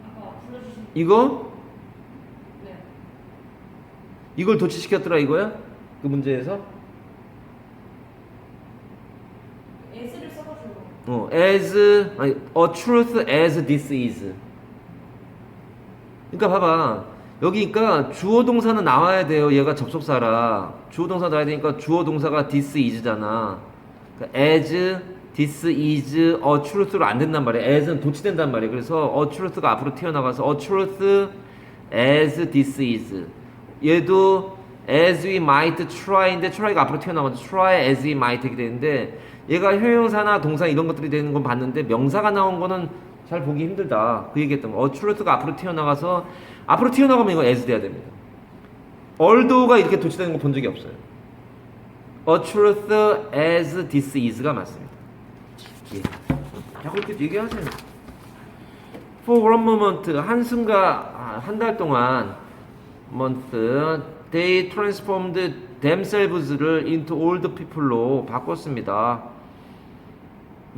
아까 불러주신
이거?
네.
이걸 도치시켰더라 이거야? 그 문제에서?
s를 써가지고
as 아니 a truth as this is. 그러니까 봐봐. 여기 그러니까 주어 동사는 나와야 돼요. 얘가 접속사라. 주어 동사 나와야 되니까 주어 동사가 this is잖아. 그러니까 as this is a truth로 안 된단 말이야. as는 도치된단 말이야. 그래서 a truth가 앞으로 튀어나가서 a truth as this is. 얘도 as we might try인데 try가 앞으로 튀어나가서 try as we might 이렇게 되는데, 얘가 형용사나 동사 이런 것들이 되는 건 봤는데 명사가 나온 거는 잘 보기 힘들다. 그 얘기했던 거. a truth가 앞으로 튀어나가서, 앞으로 튀어나가면 이거 as 돼야 됩니다. although가 이렇게 도치되는 거 본 적이 없어요. a truth as this is가 맞습니다. 예. 자, 그렇게 얘기하세요. For one moment, 한순간, 한 달 동안, month, they transformed themselves를 into old people로 바꿨습니다.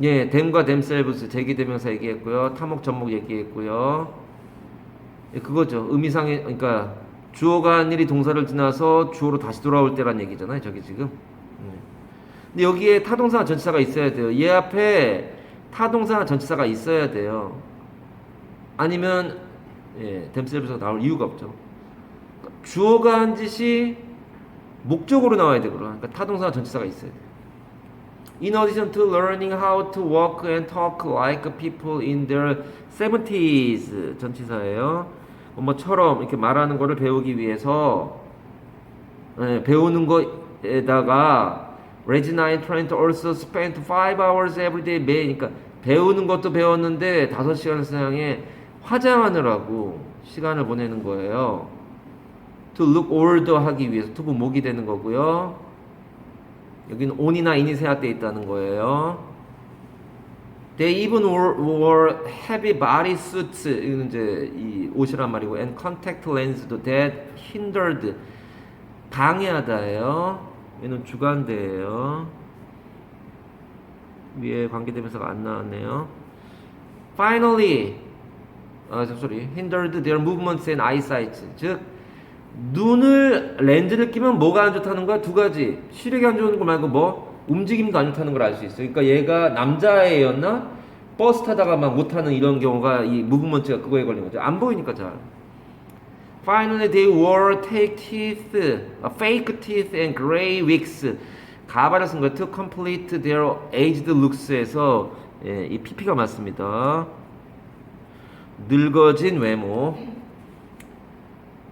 예, them과 themselves 제기대명사 얘기했고요. 타목, 접목 얘기했고요. 예, 그거죠. 의미상의, 그러니까 주어가 한 일이 동사를 지나서 주어로 다시 돌아올 때란 얘기잖아요. 저기 지금. 근데 여기에 타동사나 전치사가 있어야 돼요. 얘 앞에 타동사나 전치사가 있어야 돼요. 아니면 예, themselves가 나올 이유가 없죠. 그러니까 주어가 한 짓이 목적으로 나와야 되고, 그러니까 타동사나 전치사가 있어야 돼요. In addition to learning how to walk and talk like people in their 70s, 전치사예요. 뭐처럼 이렇게 말하는 거를 배우기 위해서, 예, 배우는 거에다가 Regina and Trent also spent 5 hours every day 매일. 그러니까 배우는 것도 배웠는데 5시간 이상에 화장하느라고 시간을 보내는 거예요. To look older 하기 위해서. to 목이 되는 거고요. 여기는 on이나 in이 세합되어 있다는 거예요. They even wore heavy body suits. 이건 이제 이 옷이란 말이고, and contact lens도 that hindered. 방해하다예요. 얘는 주간대예요. 위에 관계대명사가 안 나왔네요. Finally, hindered their movements and eyesight. 즉 눈을 렌즈를 끼면 뭐가 안 좋다는 거야? 두 가지. 시력이 안 좋은 거 말고 뭐 움직임도 안 좋다는 걸 알 수 있어요. 그러니까 얘가 남자애였나? 버스 타다가 막 못하는 이런 경우가 이 무브먼트가 그거에 걸린 거죠. 안 보이니까 잘. Finally, they wore fake teeth and gray wigs. 가발을 쓴 거예요. To complete their aged looks에서 예, 이 PP가 맞습니다. 늙어진 외모.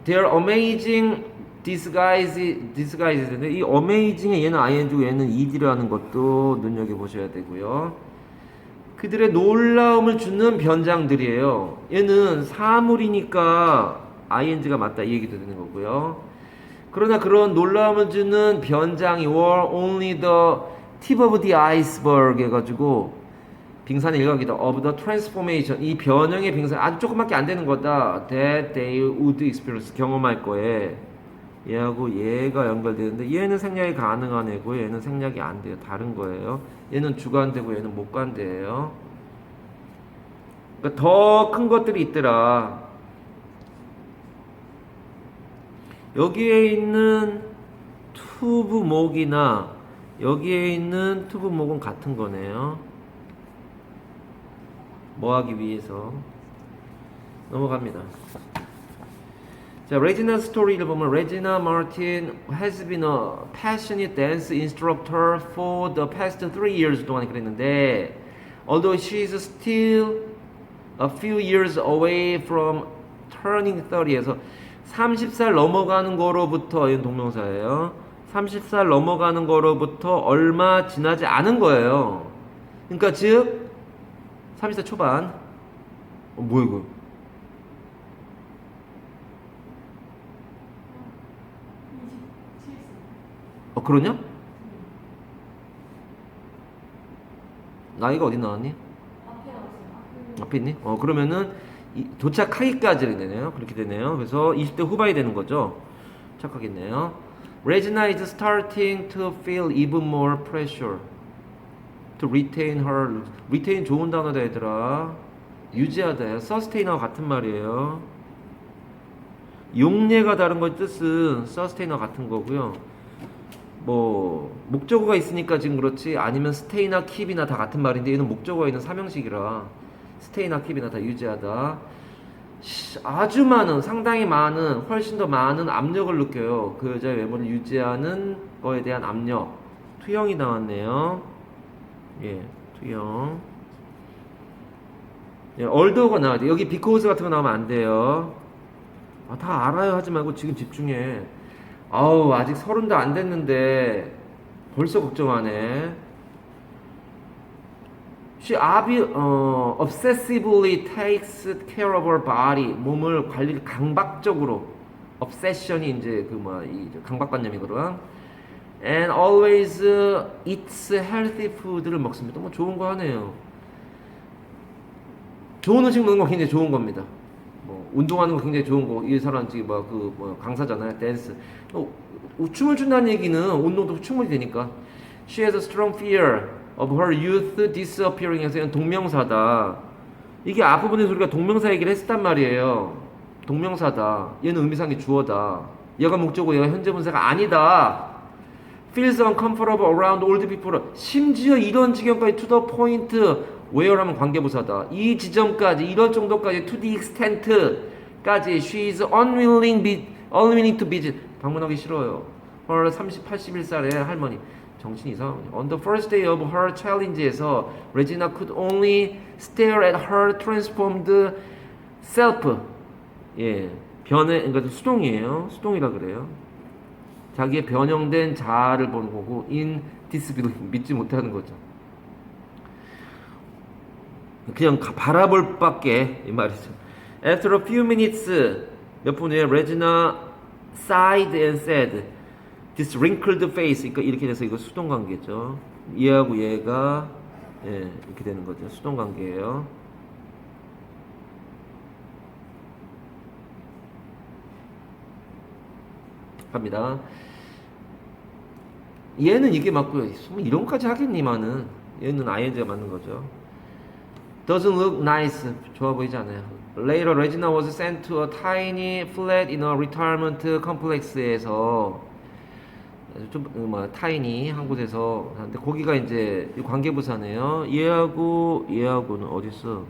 Their amazing disguise인데 이 amazing에 얘는 ing고 얘는 ed라는 것도 눈여겨보셔야 되고요. 그들의 놀라움을 주는 변장들이에요. 얘는 사물이니까 ing가 맞다 이 얘기도 되는 거고요. 그러나 그런 놀라움을 주는 변장이 were only the tip of the iceberg 해가지고 빙산의 일각이다. of the transformation 이 변형의 빙산 아주 조금밖에 안 되는 거다. that they would experience 경험할 거에 얘하고 얘가 연결되는데 얘는 생략이 가능한 애고 얘는 생략이 안 돼요. 다른 거예요. 얘는 주관되고 얘는 목관대예요. 그러니까 더 큰 것들이 있더라. 여기에 있는 투부목이나 여기에 있는 투부목은 같은 거네요. 뭐 하기 위해서 넘어갑니다. 자, 레지나 스토리를 보면 레지나 마틴 has been a passionate dance instructor for the past 3 years 동안 그랬는데 although she is still a few years away from turning 30에서 30살 넘어가는 거로부터 이건 동명사예요. 30살 넘어가는 거로부터 얼마 지나지 않은 거예요. 그러니까 즉 30살 초반. 뭐야 이거? 그러냐? 나이가 어디 나왔니?
앞에 나왔어요.
앞에 있니? 그러면은 도착하기까지 되네요. 그렇게 되네요. 그래서 20대 후반이 되는 거죠. 착각했네요. Regina is starting to feel even more pressure to retain her. retain 좋은 단어다 얘들아. 유지하다요. sustain와 같은 말이에요. 용례가 다른 거 뜻은 sustain와 같은 거고요. 뭐 목적어가 있으니까 지금 그렇지 아니면 stay나 keep이나 다 같은 말인데 얘는 목적어가 있는 삼형식이라 stay나 keep이나 다 유지하다. 아주 많은 상당히 많은 훨씬 더 많은 압력을 느껴요. 그 여자의 외모를 유지하는 거에 대한 압력. 투영이 나왔네요. 예, 투영. 예, 얼더가 나와야 돼. 여기 because 같은 거 나오면 안 돼요. 다 알아요 하지 말고 지금 집중해. 아우 아직 30도 안 됐는데 벌써 걱정하네. She obsessively takes care of her body. 몸을 관리를 강박적으로. obsession이 이제 이 강박관념이거든. And always eats healthy food를 먹습니다. 뭐 좋은 거 하네요. 좋은 음식 먹는 거 굉장히 좋은 겁니다. 뭐 운동하는 거 굉장히 좋은 거. 이 사람 지금 강사잖아요. 댄스. 춤을 춘다는 얘기는 운동도 충분히 되니까. She has a strong fear of her youth disappearing 해서 동명사다. 이게 앞부분에서 우리가 동명사 얘기를 했단 말이에요. 동명사다. 얘는 의미상의 주어다. 얘가 목적어, 얘가 현재 분사가 아니다. Feels uncomfortable around old people. 심지어 이런 지경까지 to the point where하면 관계부사다. 이 지점까지 이런 정도까지 to the extent까지 she is unwilling to visit. 방문하기 싫어요. her 81살의 할머니. 정신이 이상하군요. On the first day of her challenge에서 Regina could only stare at her transformed self. 예, 그러니까 수동이에요. 수동이라 그래요. 자기의 변형된 자아를 보는 거고 in disbelief 믿지 못하는 거죠. 그냥 바라볼 밖에 이 말이죠. After a few minutes 몇 분 후에 Regina sighed and said This wrinkled face. 그러니까 이렇게 돼서 이거 수동 관계죠. 얘하고 얘가 이렇게 되는 거죠. 수동 관계예요. 갑니다. 얘는 이게 맞고요. 이런 거까지 하겠니만은 얘는 ing가 맞는 거죠. Doesn't look nice. 좋아 보이지 않아요. Later, Regina was sent to a tiny flat in a retirement complex에서 타이니 한 곳에서 근데 거기가 이제 관계부사네요. 얘하고는 어디 있어?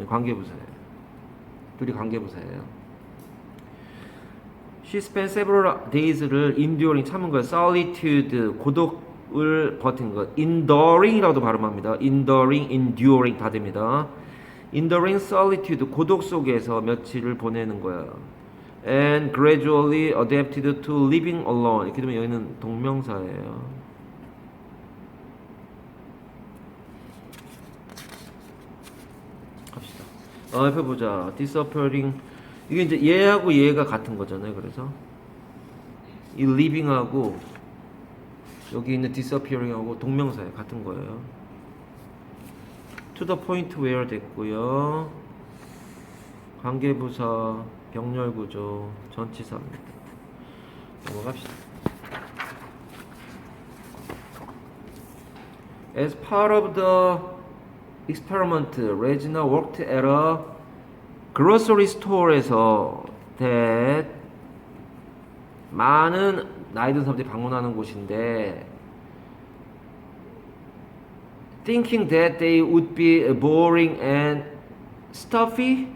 관계부사예요. 둘이 관계부사예요. She spent several days를 enduring 참은 거예요. solitude 고독을 버틴 것. enduring이라고도 발음합니다. enduring 다 됩니다. enduring solitude 고독 속에서 며칠을 보내는 거예요. and gradually adapted to living alone. 이렇게 되면 여기는 동명사예요. 갑시다. 옆에 보자. disappearing. 이게 이제 얘하고 얘가 같은 거잖아요. 그래서 이 living하고 여기 있는 disappearing하고 동명사예요. 같은 거예요. to the point where 됐고요. 관계부사, 병렬구조, 전치사입니다. 넘어갑시다. As part of the experiment, Regina worked at a grocery store에서 that 많은 나이 든 사람들이 방문하는 곳인데 thinking that they would be boring and stuffy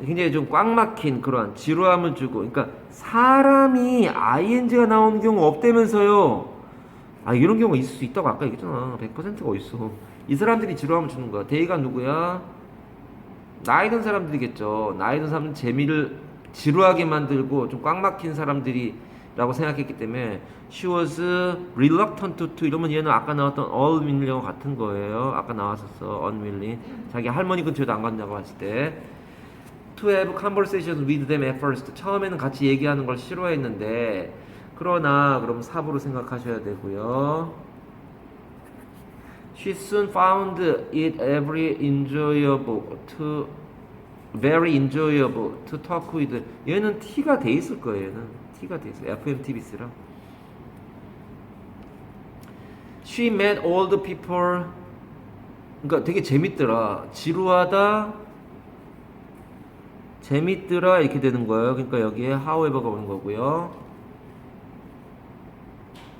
굉장히 좀 꽉 막힌 그런 지루함을 주고 그러니까 사람이 ing가 나오는 경우 없다면서요. 이런 경우가 있을 수 있다고 아까 얘기했잖아. 100%가 어딨어. 이 사람들이 지루함을 주는 거야. they가 누구야? 나이 든 사람들이겠죠. 나이 든 사람은 재미를 지루하게 만들고 좀 꽉 막힌 사람들이라고 생각했기 때문에 she was reluctant to 이러면 얘는 아까 나왔던 unwilling과 같은 거예요. 아까 나왔었어. unwilling. 자기 할머니 근처에도 안 간다고 했을 때 to have conversations with them at first. 처음에는 같이 얘기하는 걸 싫어했는데 그러나 그럼 사부로 생각하셔야 되고요. She soon found it very enjoyable to talk with. 얘는 T가 돼 있을 거예요. 얘는 T가 돼 있어요. FMTBC랑. She met all the people. 그러니까 되게 재밌더라. 지루하다. 재밌더라 이렇게 되는 거예요. 그러니까 여기에 however가 오는 거고요.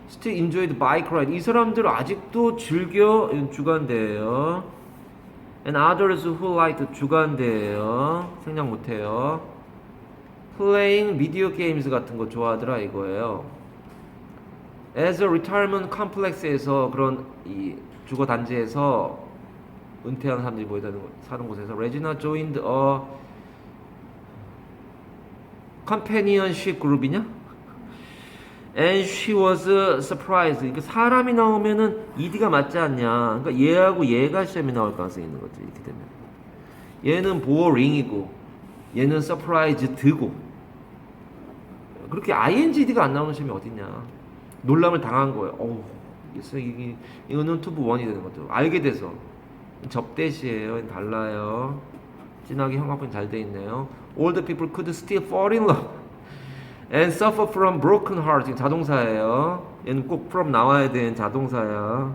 Still enjoyed bike ride. 이 사람들 아직도 즐겨 주간대예요. And others who liked 주간대예요. 생략 못해요. Playing video games 같은 거 좋아하더라 이거예요. As a retirement complex에서 그런 이 주거 단지에서 은퇴한 사람들이 모여 사는 곳에서 Regina joined a companionship group이냐? And she was surprised. 그러니까 사람이 나오면은 ED가 맞지 않냐? 그러니까 얘하고 얘가 시험에 나올 가능성이 있는 거지. 이렇게 되면 얘는 boring이고 얘는 surprised고 그렇게 ingd가 안 나오는 시험이 어딨냐? 놀람을 당한 거예요. 그래서 이거는 투부 원이 되는 거죠. 알게 돼서 접대시예요. 달라요. 진하게 형광펜 잘 돼 있네요. All the people could still fall in love and suffer from broken heart. 지금 자동사예요. 얘는 꼭 from 나와야 되는 자동사야.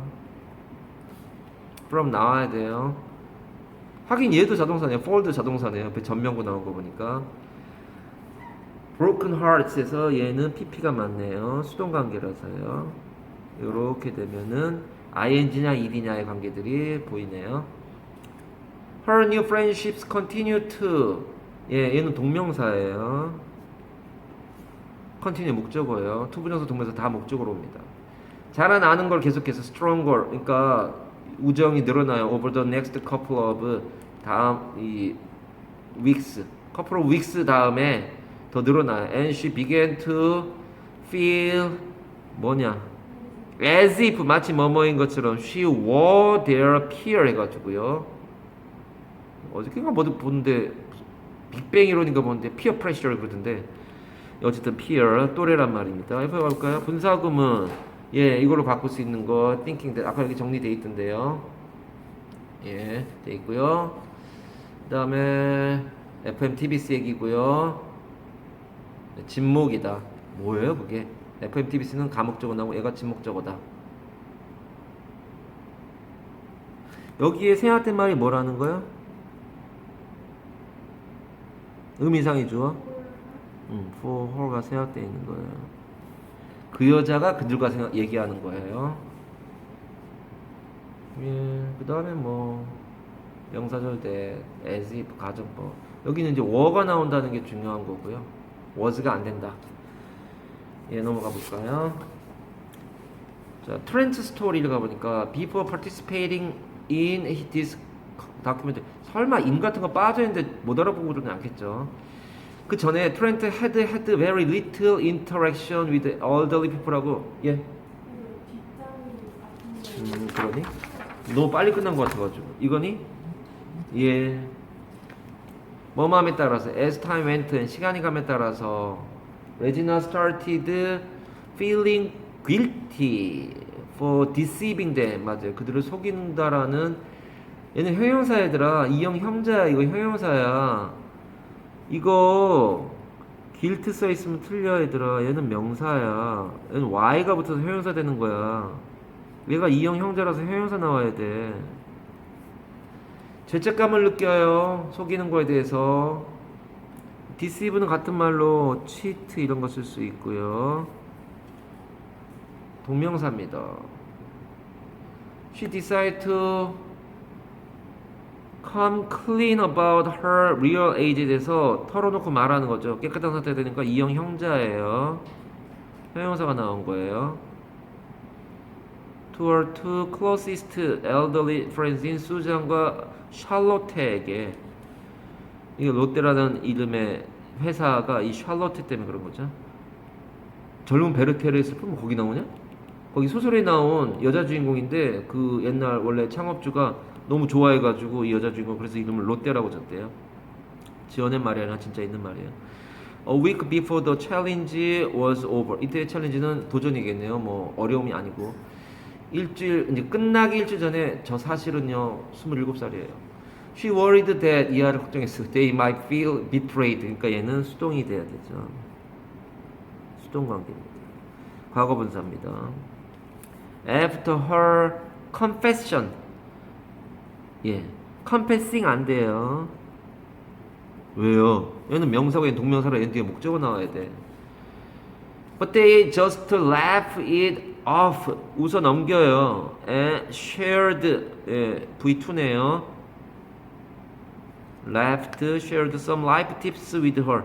from 나와야 돼요. 하긴 얘도 자동사네요. fall도 자동사네요. 옆에 전명구 나온 거 보니까. broken hearts에서 얘는 pp가 맞네요. 수동관계라서요. 이렇게 되면은 ing냐 ed냐의 관계들이 보이네요. Her new friendships continue to. 얘는 동명사예요. continue 목적어예요. 투부정사 동명사 다 목적어로 옵니다. 자란 아는 걸 계속해서 stronger. 그러니까 우정이 늘어나요. over the next couple of 다음 이 weeks. couple of weeks 다음에 더 늘어나요. And she began to feel 뭐냐? as if 마치 뭐뭐인 것처럼 she were their peer 해가지고요. 어저께가 뭐 보는데 빅뱅 이론인가 보는데 peer pressure를 그러던데 어쨌든 peer 또래란 말입니다. 옆에 볼까요? 분사구문 이걸로 바꿀 수 있는 거 thinking that 아까 여기 정리돼 있던데요. 돼 있고요. 그 다음에 FMTBC 얘기고요. 진목이다. 뭐예요 그게? FMTBC는 가목적어 나오고 얘가 진목적어다. 여기에 생략된 말이 뭐라는 거야? 의미상의 주어? for her가 생략되어 있는 거예요. 그 여자가 그들과 얘기하는 거예요. 그 다음에 뭐 명사절 that, as if, 가정법. 여기는 이제 were가 나온다는 게 중요한 거고요. was가 안 된다. 예, 넘어가 볼까요? 자, 트렌트 스토리를 가보니까 before participating in this document, 설마 in 같은 거 빠져있는데 못 알아보고 그러진 않겠죠. 그 전에 트렌트 had very little interaction with elderly people하고 예,
그 뒷장이 같은 거.
그러니? 너무 빨리 끝난 것 같아가지고 이거니? 예, 뭐맘에 따라서 as time went, 시간이 감에 따라서 Regina started feeling guilty for deceiving them. 맞아요. 그들을 속인다라는, 얘는 형용사 얘들아. 이형 형자야. 이거 형용사야. 이거 guilt 써 있으면 틀려 얘들아. 얘는 명사야. 얘는 y가 붙어서 형용사 되는 거야. 얘가 이형 형자라서 형용사 나와야 돼. 죄책감을 느껴요. 속이는 거에 대해서. deceive는 같은 말로 cheat 이런 거 쓸 수 있고요. 동명사입니다. She decided to come clean about her real age에 대해서 털어놓고 말하는 거죠. 깨끗한 상태가 되니까 이형 형자예요. 형용사가 나온 거예요. To her two closest elderly friends인 수잔과 샬롯테에게, 이게 롯데라는 이름의 회사가 이 샬롯테 때문에 그런 거죠. 젊은 베르테르의 슬픔 거기 나오냐? 거기 소설에 나온 여자 주인공인데 그 옛날 원래 창업주가 너무 좋아해가지고 이 여자 주인공 그래서 이름을 롯데라고 졌대요. 지어낸 말이 아니라 진짜 있는 말이에요. A week before the challenge was over. 이때의 챌린지는 도전이겠네요. 뭐 어려움이 아니고. 일주일 이제 끝나기 일주일 전에 저 사실은요 27살이에요. She worried that 이하를 걱정했어. They might feel betrayed. 그러니까 얘는 수동이 돼야 되죠. 수동 관계입니다. 과거 분사입니다. After her confession. 예, confessing 안 돼요. 왜요? 얘는 명사고 얘는 동명사로 얘는 뒤에 목적어 나와야 돼. But they just laugh it off. 웃어 넘겨요. shared. 예, V2네요. laughed, shared some life tips with her.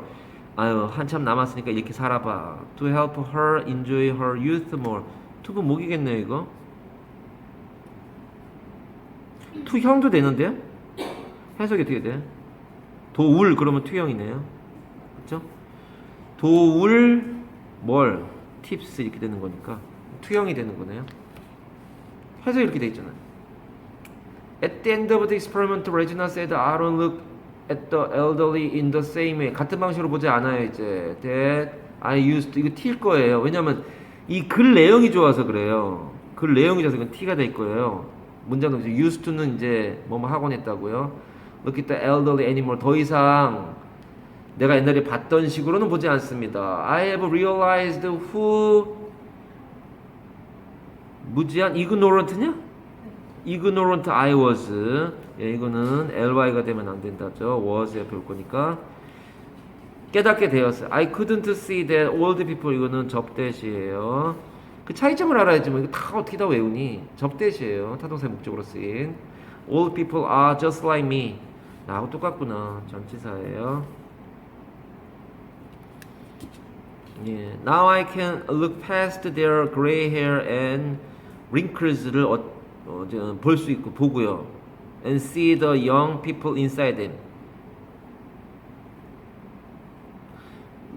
아유, 한참 남았으니까 이렇게 살아봐. To help her enjoy her youth more. 투부 목이겠네요, 이거. 투형도 되는데요? 해석이 어떻게 돼? 도울 그러면 투형이네요. 그렇죠? 도울 뭘 팁스 이렇게 되는 거니까 투형이 되는 거네요. 해석이 이렇게 돼 있잖아요. At the end of the experiment, Regina said, I don't look at the elderly in the same way. 같은 방식으로 보지 않아요, 이제. That I used to. 이거 T일 거예요. 왜냐면 이 글 내용이 좋아서 그래요. 글 내용이 좋아서 이건 T가 될 거예요. 문장도 이제 used to는 이제 뭐뭐 하곤 했다고요. Look at the elderly anymore. 더 이상 내가 옛날에 봤던 식으로는 보지 않습니다. I have realized who 무지한 ignorant냐? ignorant I was. 예, 이거는 ly가 되면 안 된다죠. was 옆에 올 거니까 깨닫게 되었어요. I couldn't see that old people. 이거는 접대시예요. 그 차이점을 알아야지 뭐 이거 다 어떻게 다 외우니? 접대시예요. 타동사의 목적으로 쓰인. Old people are just like me. 나하고 똑같구나. 전치사예요. 예. Now I can look past their gray hair and wrinkles를 볼 수 있고 보고요. And see the young people inside them.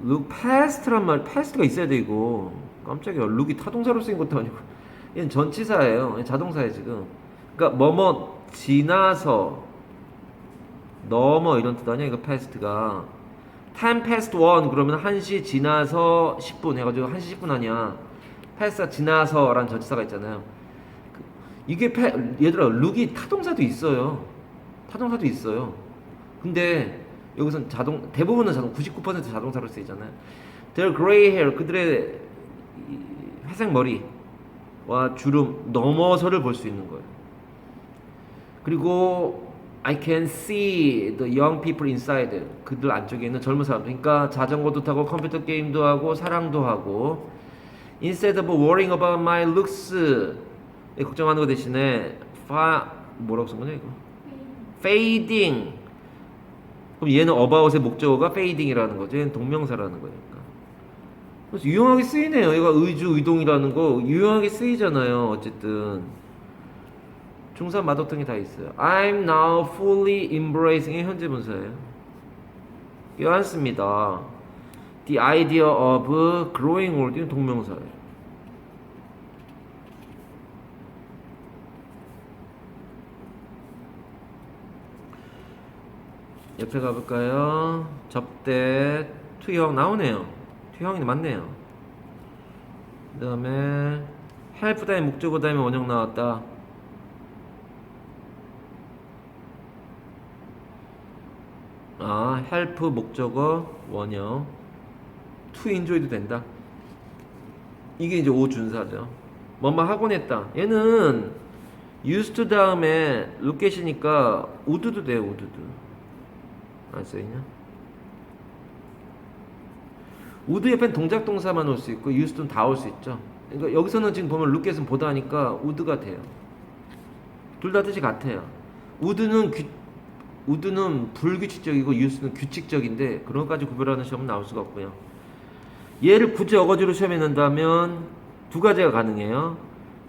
Look past란 말, past가 있어야 돼 이거. 깜짝이야. look이 타동사로 쓰인 것도 아니고. 얘는 전치사예요. 자동사예요 지금. 그러니까 뭐뭐 지나서 넘어 이런 뜻 아니야 이거 past가. Time past 1 그러면 1시 지나서 10분 해가지고 1시 10분 아니야. past가 지나서 라는 전치사가 있잖아요. 이게 얘들아 look이 타동사도 있어요. 타동사도 있어요. 근데 여기선 대부분은 99% 자동사로 쓰이잖아요. Their gray hair, 그들의 회색 머리와 주름 넘어서를 볼 수 있는 거예요. 그리고 I can see the young people inside. 그들 안쪽에 있는 젊은 사람들. 그러니까 자전거도 타고 컴퓨터 게임도 하고 사랑도 하고. Instead of worrying about my looks, 걱정하는 거 대신에 뭐라고 쓴 거냐 이거? fading. 그럼 얘는 about의 목적어가 fading이라는 거죠. 얘는 동명사라는 거니까. 그래서 유용하게 쓰이네요. 얘가 의주, 의동이라는 거 유용하게 쓰이잖아요. 어쨌든 중사 마더등이 다 있어요. I'm now fully embracing의 현재 분사예요. 이거 안 씁니다. The idea of growing old는 동명사예요. 옆에 가볼까요? 접대 투형 나오네요. 투형이 맞네요. 그 다음에 help 다음에 목적어 다음에 원형 나왔다. help 목적어 원형 to enjoy도 된다. 이게 이제 오준사죠. 뭐뭐 하곤 했다. 얘는 used to 다음에 lookat이니까 would도 돼요. would도 안 써있냐? would 옆엔 동작 동사만 올 수 있고 used는 다 올 수 있죠. 그러니까 여기서는 지금 보면 lookat은 보다 하니까 would가 돼요. 둘 다 뜻이 같아요. would는 불규칙적이고 used는 규칙적인데 그런 것까지 구별하는 시험은 나올 수가 없고요. 얘를 굳이 어거지로 시험에 넣는다면 두 가지가 가능해요.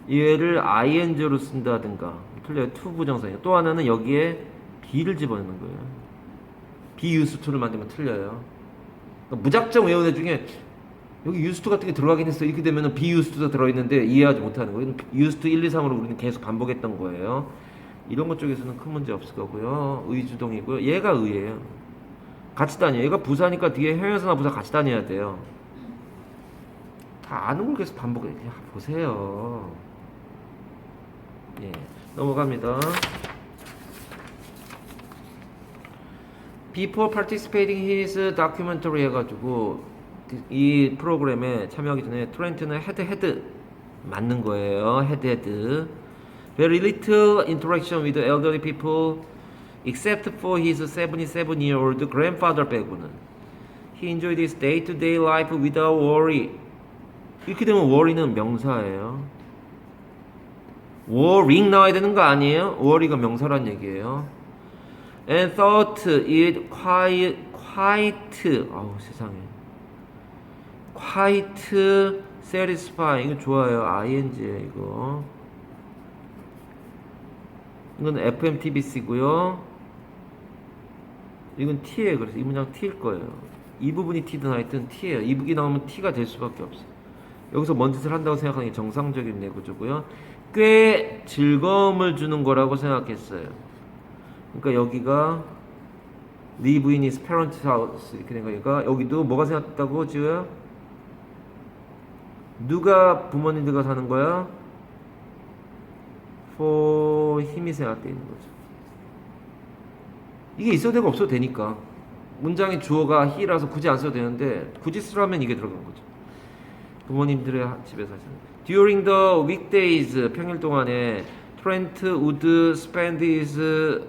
얘를 ing로 쓴다든가 틀려요. to 부정사예요. 또 하나는 여기에 be를 집어넣는 거예요. be used to를 만들면 틀려요. 그러니까 무작정 외우는 애 중에 여기 used to 같은 게 들어가긴 했어. 이렇게 되면은 be used to가 들어있는데 이해하지 못하는 거예요. used to 1, 2, 3으로 우리는 계속 반복했던 거예요. 이런 것 쪽에서는 큰 문제 없을 거고요. 의주동이고요. 얘가 의예요. 같이 다녀요. 얘가 부사니까 뒤에 형용사나 부사 같이 다녀야 돼요. 다 아는 걸 계속 반복해. 그냥 보세요. 예, 넘어갑니다. Before participating his documentary 해가지고 이 프로그램에 참여하기 전에 트렌트는 헤드 맞는 거예요. 헤드. Very little interaction with elderly people except for his 77-year-old grandfather 빼고는. He enjoyed his day-to-day life without worry. 이렇게 되면 worry는 명사예요. worrying 나와야 되는 거 아니에요? worry가 명사란 얘기예요. And thought it quite 아우 세상에 quite satisfying. 이거 좋아요. ing에 이거. 이건 FMTBC고요. 이건 T예요. 그래서 이 문장 T일 거예요. 이 부분이 T든 하여튼 T예요. 이 부분이 나오면 T가 될 수밖에 없어요. 여기서 뭔 짓을 한다고 생각하는 게 정상적인 내구조고요. 꽤 즐거움을 주는 거라고 생각했어요. 그러니까 여기가 live in his parents' house 이렇게 된 거니까 여기도 뭐가 생각했다고 지우야? 누가 부모님들과 사는 거야? for 힘이 생각되어 있는 거죠. 이게 있어도 되고 없어도 되니까. 문장의 주어가 he라서 굳이 안 써도 되는데 굳이 쓰라면 이게 들어간 거죠. 부모님들의 집에서 하시는. During the weekdays 평일 동안에 Trent would spend his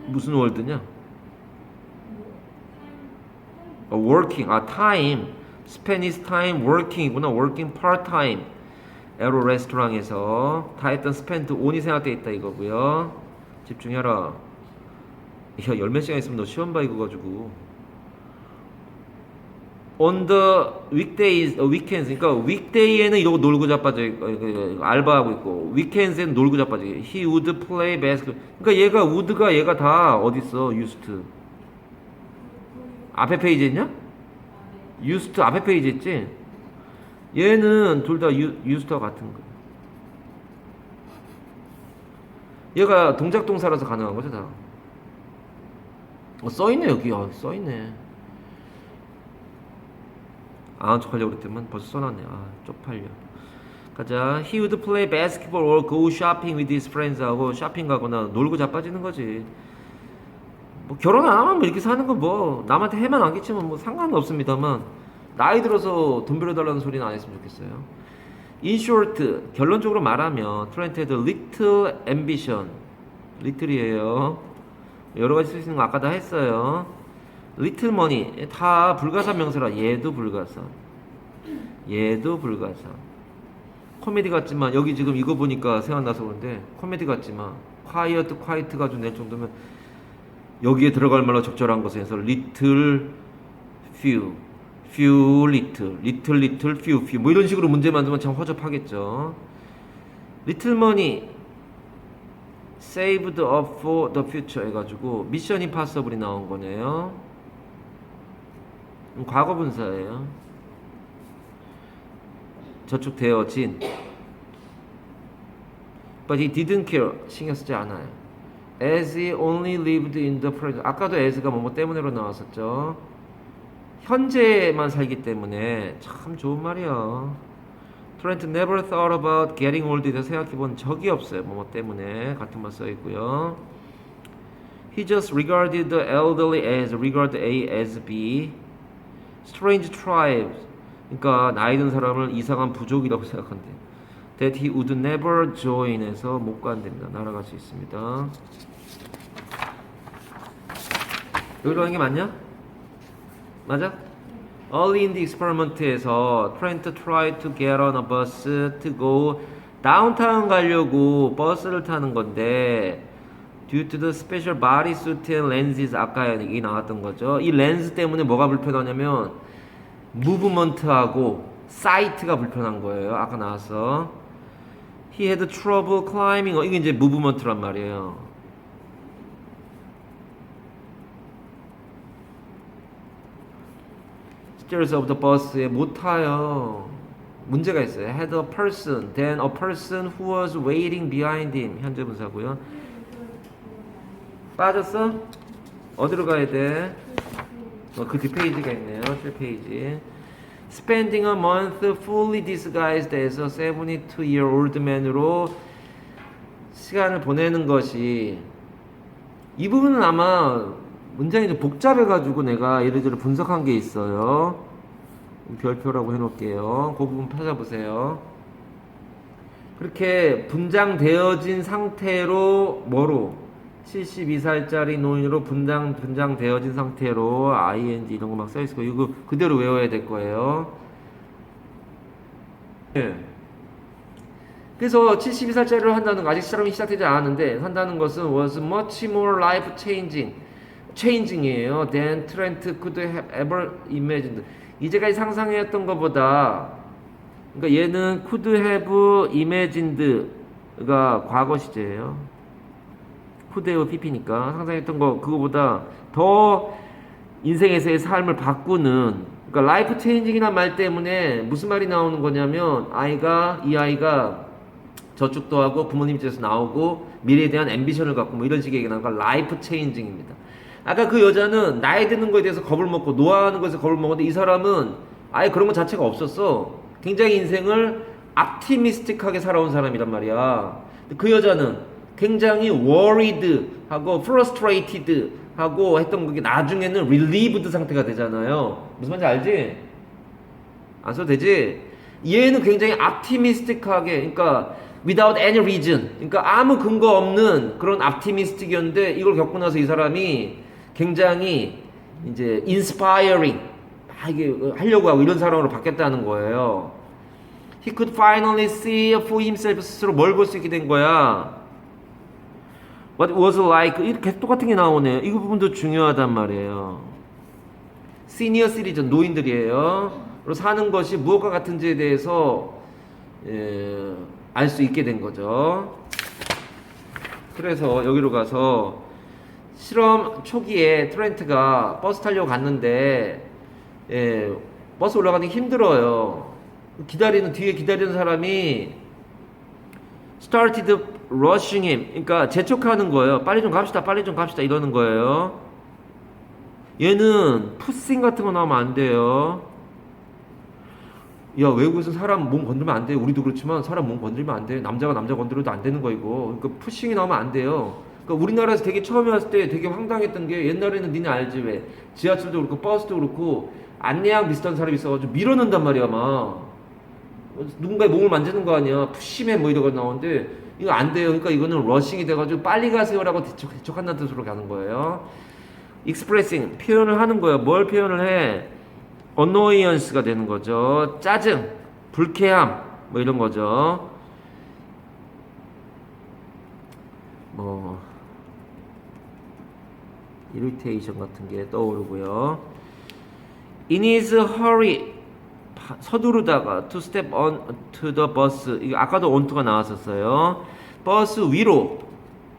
무슨 월드냐? working. time. spend his time working이구나. working part time. 에로 레스토랑에서 다 했던 spend on이 생각되어 있다 이거고요. 집중해라. 야, 열몇 시간 있으면 너 시험 봐 이거 가지고. On the weekdays, weekends. 그러니까 weekday에는 이러고 놀고 자빠져 알바하고 있고, weekends에는 놀고 자빠져. He would play basketball. 그러니까 얘가 would가 얘가 다 어디 있어? used. 앞에 페이지 있냐? used 앞에 페이지 있지? 얘는 둘 다 used와 같은 거. 얘가 동작 동사라서 가능한 거죠, 다. 써있네 여기. 써있네. 안 쪽팔려 그랬더만 벌써 써놨네. 쪽팔려. 가자. He would play basketball or go shopping with his friends 하고 쇼핑 가거나 놀고 자빠지는 거지. 뭐 결혼 안 하면 뭐 이렇게 사는 거 뭐 남한테 해만 안 끼치면 뭐 상관은 없습니다만 나이 들어서 돈 빌려달라는 소리는 안 했으면 좋겠어요. In short, 결론적으로 말하면 트렌트 had little ambition. little이에요. 여러 가지 쓸 수 있는 거 아까 다 했어요. little money 다 불가사 명사라. 얘도 불가사. 코미디 같지만 여기 지금 이거 보니까 생각나서 그런데 코미디 같지만 quiet 가지고 낼 정도면 여기에 들어갈 말로 적절한 것에 해서 little few little few 뭐 이런 식으로 문제 만들면 참 허접하겠죠. little money saved up for the future 해가지고 미션 임파서블이 나온 거네요. 과거 분사예요. 저축되어진 but he didn't care 신경 쓰지 않아요. as he only lived in the present 아까도 as가 뭐뭐 때문에로 나왔었죠. 현재만 살기 때문에 참 좋은 말이야. Trent never thought about getting old 에서 생각해본 적이 없어요. 뭐뭐 때문에 같은 말 써있고요. He just regarded the elderly as regard A as B. Strange tribes 그러니까 나이 든 사람을 이상한 부족이라고 생각한대. That he would never join에서 못 간답니다. 날아갈 수 있습니다. 여기로 가는 게 맞냐? 맞아? Early in the experiment에서 Trent tried to get on a bus to go downtown 가려고 버스를 타는 건데 due to the special bodysuit and lenses 아까 얘기 나왔던 거죠. 이 렌즈 때문에 뭐가 불편하냐면 무브먼트하고 사이트가 불편한 거예요. 아까 나왔어. He had trouble climbing. 이게 이제 무브먼트란 말이에요. stairs of the bus에 못 타요. 문제가 있어요. had a person, then a person who was waiting behind him. 현재 분사고요. 빠졌어? 어디로 가야 돼? 그 뒷페이지가 있네요. 7페이지. Spending a month fully disguised as a 72-year-old man으로 시간을 보내는 것이 이 부분은 아마 문장이 좀 복잡해가지고 내가 이래저래 분석한 게 있어요. 별표라고 해놓을게요. 그 부분 찾아보세요. 그렇게 분장되어진 상태로 뭐로 72살짜리 노인으로 분장되어진 상태로 ing 이런 거 막 써있고 이거 그대로 외워야 될 거예요. 네. 그래서 72살짜리로 한다는 거 아직 실험이 시작되지 않았는데 한다는 것은 was much more life changing이에요. than Trent could have ever imagined. 이제까지 상상했던 것보다 그러니까 얘는 could have imagined가 과거 시제예요. could have pp니까 상상했던 거 그거보다 더 인생에서의 삶을 바꾸는 그러니까 life changing이란 말 때문에 무슨 말이 나오는 거냐면 이 아이가 저축도 하고 부모님 집에서 나오고 미래에 대한 앰비션을 갖고 뭐 이런 식의 얘기가 나오니까 life changing입니다. 아까 그 여자는 나이 드는 거에 대해서 겁을 먹고 노화하는 것에 겁을 먹었는데 이 사람은 아예 그런 것 자체가 없었어. 굉장히 인생을 optimistic하게 살아온 사람이란 말이야. 그 여자는 굉장히 worried 하고 frustrated 하고 했던 그게 나중에는 relieved 상태가 되잖아요. 무슨 말인지 알지? 안 써도 되지? 얘는 굉장히 optimistic하게 그러니까 without any reason 그러니까 아무 근거 없는 그런 optimistic이었는데 이걸 겪고 나서 이 사람이 굉장히 이제 inspiring 막 이게 하려고 하고 이런 사람으로 바뀌었다는 거예요. He could finally see for himself 스스로 뭘 볼 수 있게 된 거야. What was like 이렇게 똑같은 게 나오네요. 이 부분도 중요하단 말이에요. 시니어 시리즌 노인들이에요. 사는 것이 무엇과 같은지에 대해서 알 수 있게 된 거죠. 그래서 여기로 가서 실험 초기에 트렌트가 버스 타려고 갔는데 버스 올라가는 게 힘들어요. 뒤에 기다리는 사람이 started rushing him 그러니까 재촉하는 거예요. 빨리 좀 갑시다 이러는 거예요. 얘는 푸싱 같은 거 나오면 안 돼요. 야, 외국에서 사람 몸 건들면 안 돼요. 우리도 그렇지만 사람 몸 건들면 안 돼. 남자가 남자 건드려도 안 되는 거 이거. 그러니까 푸싱이 나오면 안 돼요. 그러니까 우리나라에서 되게 처음에 왔을 때 되게 황당했던 게 옛날에는 니네 알지 왜 지하철도 그렇고 버스도 그렇고 안내양 비슷한 사람이 있어가지고 밀어넣는단 말이야 막. 누군가의 몸을 만지는 거 아니야. 푸시맨 뭐 이러고 나오는데 이거 안 돼요. 그러니까 이거는 러싱이 돼가지고 빨리 가세요라고 대척한다는 뜻으로 가는 거예요. expressing 표현을 하는 거예요. 뭘 표현을 해? annoyance가 되는 거죠. 짜증, 불쾌함, 뭐 이런 거죠. 뭐 irritation 같은 게 떠오르고요. In his hurry 서두르다가 to step on to the bus 이거 아까도 on to가 나왔었어요. 버스 위로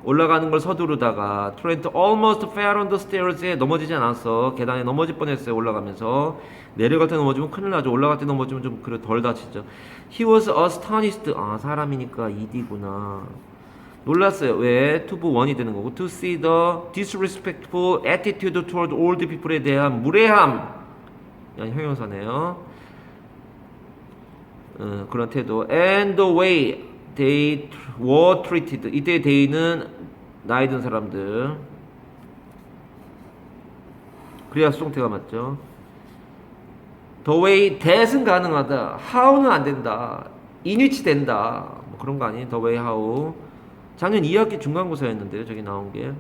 올라가는 걸 서두르다가 Trent almost fell on the stairs에 넘어지지 않았어. 계단에 넘어질 뻔했어요. 올라가면서 내려갈 때 넘어지면 큰일 나죠. 올라갈 때 넘어지면 좀 그래 덜 다치죠. He was astonished. 아 사람이니까 ED구나. 놀랐어요. 왜? to be one이 되는 거고 to see the disrespectful attitude toward old people에 대한 무례함 형용사네요. 그런 태도 and the way they were treated 이때 they는 나이 든 사람들 그래야 수동태가 맞죠. the way that은 가능하다 how는 안 된다 in which 된다 뭐 그런 거 아니에요. the way how 작년 2학기 중간고사였는데요. 저기 나온 게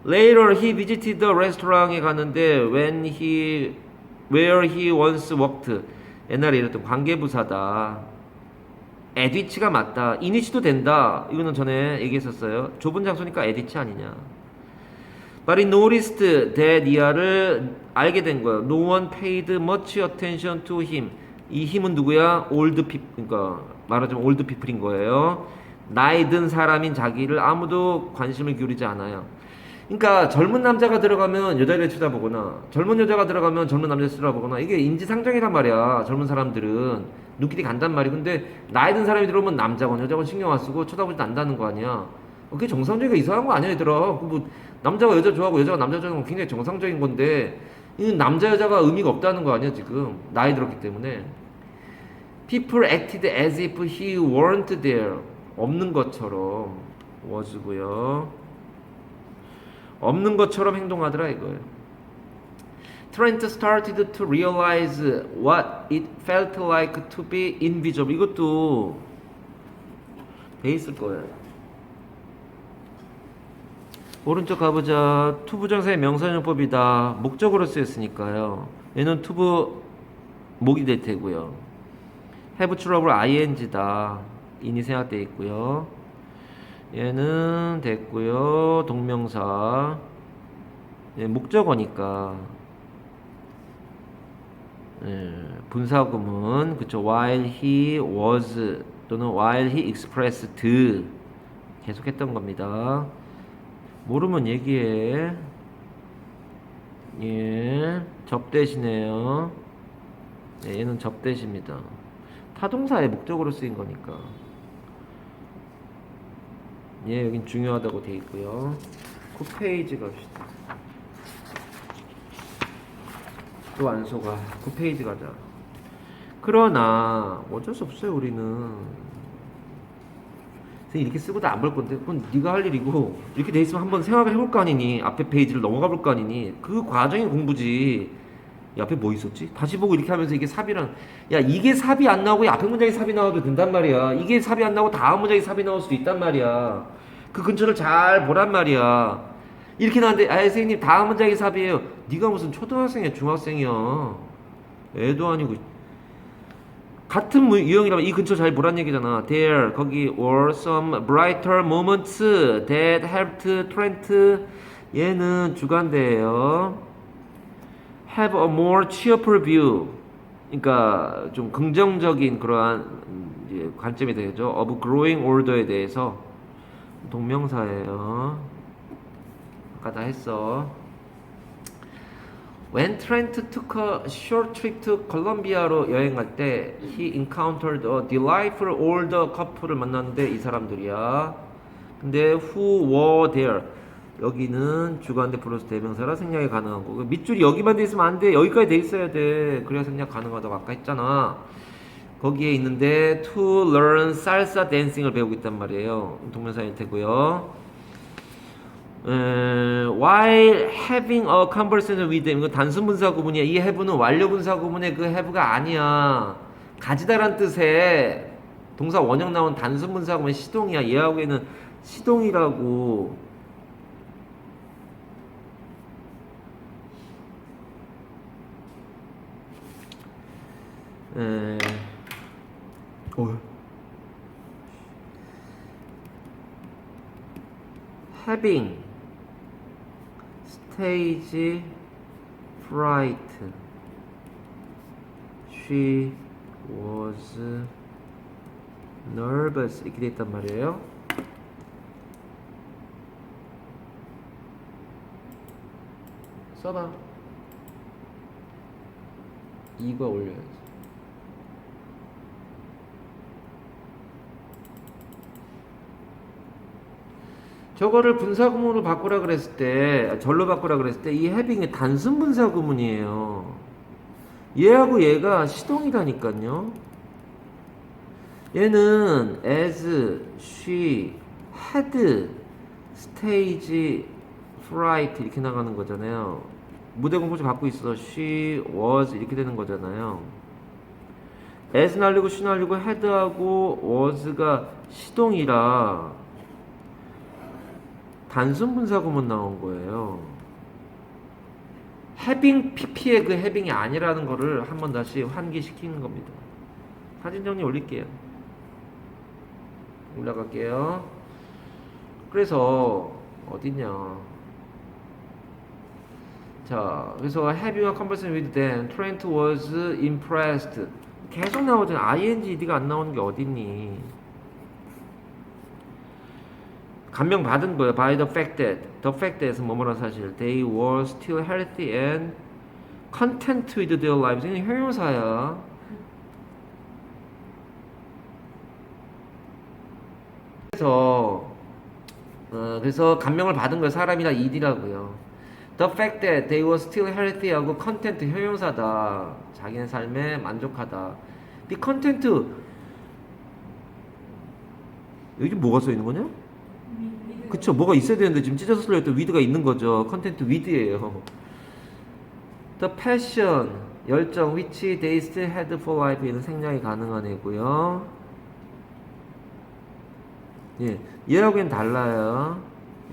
later he visited the restaurant에 갔는데 where he once worked 옛날에 일했던 관계부사다. 에디치가 맞다. 이니치도 된다. 이거는 전에 얘기했었어요. 좁은 장소니까 에디치 아니냐. But he noticed that 이하를 알게 된 거예요. No one paid much attention to him. 이 힘은 누구야? old people. 그러니까 말하자면 old people인 거예요. 나이 든 사람인 자기를 아무도 관심을 기울이지 않아요. 그러니까 젊은 남자가 들어가면 여자를 쳐다보거나 젊은 여자가 들어가면 젊은 남자를 쳐다보거나 이게 인지상정이란 말이야. 젊은 사람들은 눈길이 간단 말이야. 근데 나이 든 사람이 들어오면 남자건 여자건 신경 안 쓰고 쳐다보지도 않는다는 거 아니야. 그게 정상적이가 이상한 거 아니야 얘들아. 뭐 남자가 여자 좋아하고 여자가 남자 좋아하는 건 굉장히 정상적인 건데 이건 남자 여자가 의미가 없다는 거 아니야 지금 나이 들었기 때문에. People acted as if he weren't there. 없는 것처럼 was고요. 없는 것처럼 행동하더라 이거예요. Trent started to realize what it felt like to be invisible. 이것도 돼 있을 거예요. 오른쪽 가보자. 투부정사의 명사용법이다. 목적으로 쓰였으니까요. 얘는 투부 목이 될 테고요. have trouble ing다. 인이 생략되어 있고요. 얘는 됐고요. 동명사. 예, 목적어니까. 예, 분사구문. 그쵸. while he was 또는 while he expressed 계속 했던 겁니다. 모르면 얘기해. 예, 접대시네요. 예, 얘는 접대시입니다. 타동사의 목적으로 쓰인 거니까. 예, 여긴 중요하다고 돼 있고요. 9페이지 갑시다. 또 안 속아. 9페이지 가자. 그러나 어쩔 수 없어요. 우리는 이렇게 쓰고도 안 볼 건데 그건 네가 할 일이고 이렇게 돼 있으면 한번 생각을 해볼 거 아니니. 앞에 페이지를 넘어가 볼 거 아니니. 그 과정이 공부지. 이 앞에 뭐 있었지? 다시 보고 이렇게 하면서 이게 삽이랑 야 이게 삽이 안 나오고 앞에 문장에 삽이 나와도 된단 말이야. 이게 삽이 안 나오고 다음 문장에 삽이 나올 수도 있단 말이야. 그 근처를 잘 보란 말이야. 이렇게 나왔는데 아 선생님 다음 문장이 삽이에요. 네가 무슨 초등학생이야 중학생이야. 애도 아니고. 같은 유형이라면 이 근처 잘 보란 얘기잖아. There 거기 were some brighter moments that helped Trent. 얘는 주관대예요. Have a more cheerful view. 그러니까 좀 긍정적인 그러한 이제 관점이 되죠. Of growing older에 대해서 동명사예요. 아까 다 했어. When Trent took a short trip to Colombia로 여행 갈 때 he encountered a delightful older couple을 만났는데 이 사람들이야. 근데 who were there? 여기는 주관대 플러스 대명사라 생략이 가능한 거고 밑줄이 여기만 돼 있으면 안 돼. 여기까지 돼 있어야 돼. 그래야 생략 가능하다고 아까 했잖아. 거기에 있는데 to learn salsa dancing을 배우고 있단 말이에요. 동명사일 테고요. while having a conversation with them. 이거 단순분사 구문이야. 이 have는 완료분사 구문의 그 have가 아니야. 가지다란 뜻의 동사 원형 나온 단순분사 구문 시동이야. 얘하고는 시동이라고. having stage fright. She was nervous. 이렇게 돼 있단 말이에요. 써봐. 이거 올려야지. 저거를 분사구문으로 바꾸라 그랬을 때, 절로 바꾸라 그랬을 때, 이 having이 단순 분사구문이에요. 얘하고 얘가 시동이라니까요. 얘는 as she had stage fright 이렇게 나가는 거잖아요. 무대 공포증 받고 있어. she was 이렇게 되는 거잖아요. as 날리고 she 날리고 had하고 was가 시동이라 단순 분사구문 나온 거예요. having pp의 그 having이 아니라는 거를 한번 다시 환기시키는 겁니다. 사진 정리 올릴게요. 올라갈게요. 그래서 어딨냐? 자, 그래서 having a conversation with Dan, Trent was impressed. 계속 나오잖아. inged가 안 나오는 게 어딨니? 감명 받은 거예요. By the fact that에서 뭐뭐란 사실. They were still healthy and content with their lives. 이건 형용사야. 그래서 감명을 받은 거예요. 사람이나 일이라고요. The fact that they were still healthy하고 content 형용사다. 자기네 삶에 만족하다. The content 여기 뭐가 써 있는 거냐? 그쵸, 뭐가 있어야 되는데 지금 찢어서 쓸려있던 with가 있는 거죠. content with예요. The passion 열정 which they still had for life 얘는 생략이 가능한 애고요. 예, 얘하고는 달라요.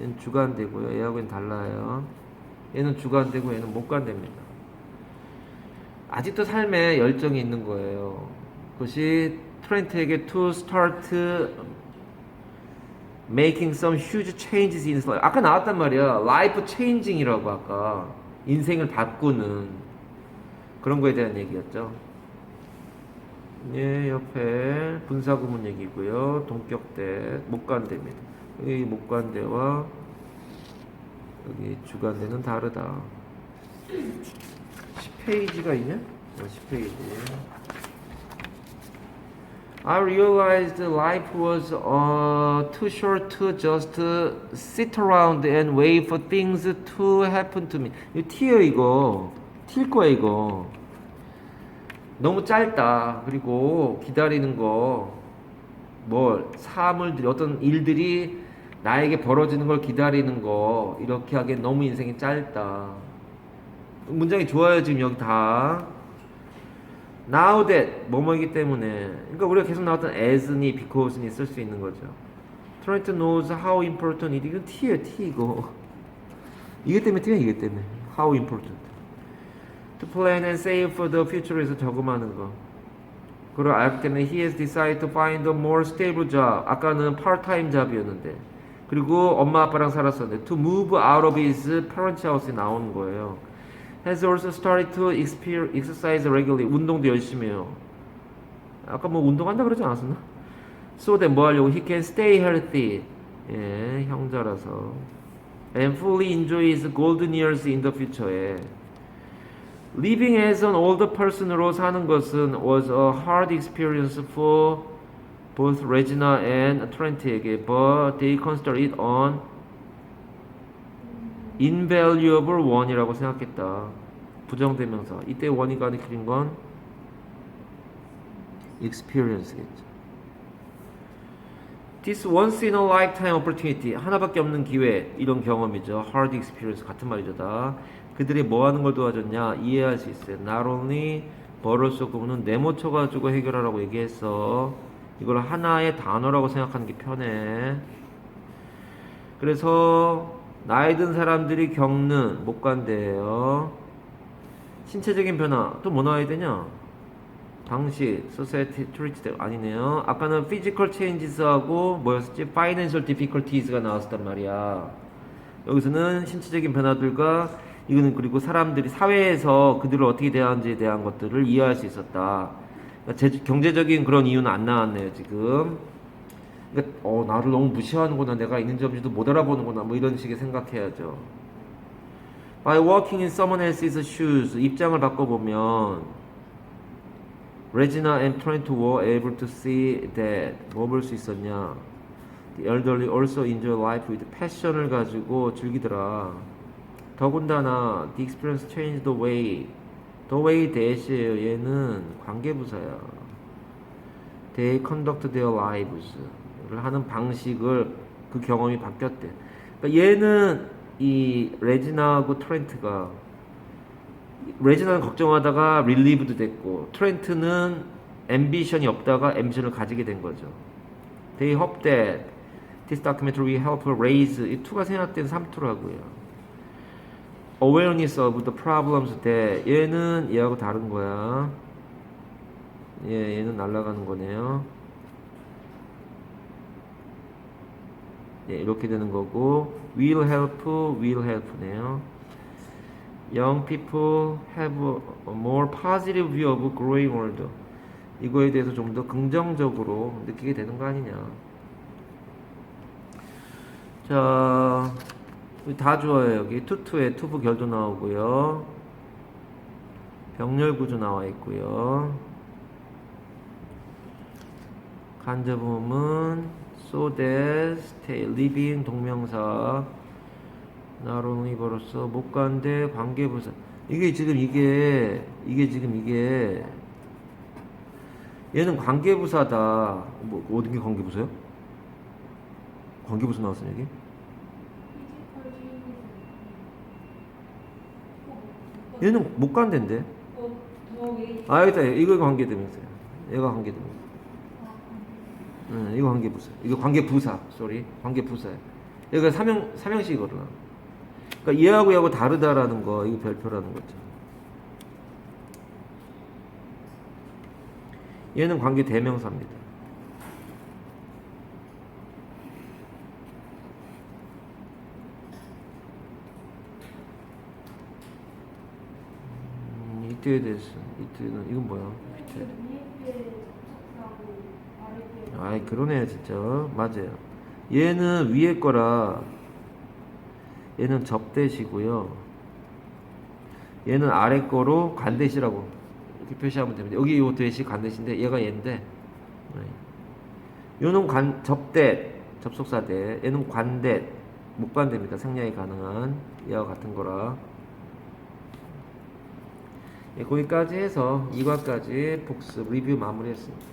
얘는 주관되고요. 얘하고는 달라요. 얘는 주관되고 얘는 목관됩니다. 아직도 삶에 열정이 있는 거예요. 그것이 트렌트에게 to start making some huge changes in his life. 아까 나왔단 말이야. life changing이라고 아까. 인생을 바꾸는 그런 거에 대한 얘기였죠. 예, 옆에 분사구문 얘기고요. 동격대, 목관대입니다. 여기 목관대와 여기 주관대는 다르다. 10페이지가 있냐? 10페이지. I realized life was too short to just sit around and wait for things to happen to me. 이거 T예요, 이거. T일 거야, 이거. 너무 짧다. 그리고 기다리는 거, 사물들이, 어떤 일들이 나에게 벌어지는 걸 기다리는 거, 이렇게 하기엔 너무 인생이 짧다. 문장이 좋아요, 지금 여기 다. Now that, 뭐뭐이기 때문에. 그러니까 우리가 계속 나왔던 as니, because니 쓸 수 있는 거죠. Trent knows how important it is. 이건 T예요, T 이거. 이게 때문에 T야, 이게 때문에. How important. To plan and save for the future에서 저금하는 거. 그걸 알기 때문에 he has decided to find a more stable job. 아까는 part-time job이었는데. 그리고 엄마 아빠랑 살았었는데 to move out of his parents' house에 나오는 거예요. Has also started to exercise regularly. 운동도 열심히 해요. 아까 뭐 운동한다 그러지 않았었나? So that 뭐 하려고? He can stay healthy. 예, 형자라서. And fully enjoy his golden years in the future에. Living as an older person으로 사는 것은 was a hard experience for both Regina and Trent에게, but they consider it an invaluable one이라고 생각했다. 부정대명사. 이때 one이가 그린 건 experience겠죠. This once in a lifetime opportunity. 하나밖에 없는 기회. 이런 경험이죠. hard experience. 같은 말이죠. 다. 그들이 뭐 하는 걸 도와줬냐? 이해할 수 있어요. Not only 벌어서 그분은 네모 쳐가지고 해결하라고 얘기했어. 이걸 하나의 단어라고 생각하는 게 편해. 그래서 나이 든 사람들이 겪는 목관대예요. 신체적인 변화. 또 뭐 나와야 되냐? 당시 society treated 아니네요. 아까는 physical changes하고 뭐였었지? financial difficulties가 나왔었단 말이야. 여기서는 신체적인 변화들과 이거는 그리고 사람들이 사회에서 그들을 어떻게 대하는지에 대한 것들을 이해할 수 있었다. 그러니까 경제적인 그런 이유는 안 나왔네요 지금. 그러니까 나를 너무 무시하는구나, 내가 있는지 없는지도 못 알아보는구나, 뭐 이런 식의 생각해야죠. By walking in someone else's shoes, 입장을 바꿔보면 Regina and Trent were able to see that, 뭐 볼 수 있었냐, The elderly also enjoy life with passion을 가지고 즐기더라. 더군다나 the experience changed the way 대시에요. 얘는 관계부사야. They conduct their lives를 하는 방식을, 그 경험이 바뀌었대. 그러니까 얘는 이 레지나하고 트렌트가, 레지나는 걱정하다가 relieved 됐고, 트렌트는 앰비션이 없다가 앰비션을 가지게 된 거죠. They hope that this documentary will help raise, 이 투가 생략된 3투라고요. awareness of the problems that, 얘는 얘하고 다른 거야. 얘는 날아가는 거네요. 이렇게 되는 거고, will help네요. Young people have a more positive view of growing old. 이거에 대해서 좀 더 긍정적으로 느끼게 되는 거 아니냐. 자, 다 좋아요. 여기 투투에 투부 결도 나오고요. 병렬 구조 나와 있고요. 간접음은 so that, stay, living 동명사, not only 벌었어, 못 간대 관계부사. 이게 지금 이게 얘는 관계부사다. 뭐 어떤 게 관계부사요? 관계부사 나왔어 여기? 얘는 못 간댄데. 여기다 이거 관계대명사야. 얘가 관계대명사. 이거 관계부사. 이거 관계부사. 관계부사야. 얘가 삼형식이거든. 그러니까 얘하고 다르다라는 거, 이거 별표라는 거죠. 얘는 관계대명사입니다. 이때에 대해서, 이때는 이건 뭐야? 아이 그러네 진짜. 맞아요. 얘는 위에 거라, 얘는 접대시고요. 얘는 아래 거로 간대시라고 이렇게 표시하면 됩니다. 여기 요 대시 간대시인데 얘가 얘인데, 얘는 접대, 접속사대. 얘는 관대, 목관대입니다. 생략이 가능한 얘와 같은 거라. 거기까지 해서 2과까지 복습 리뷰 마무리했습니다.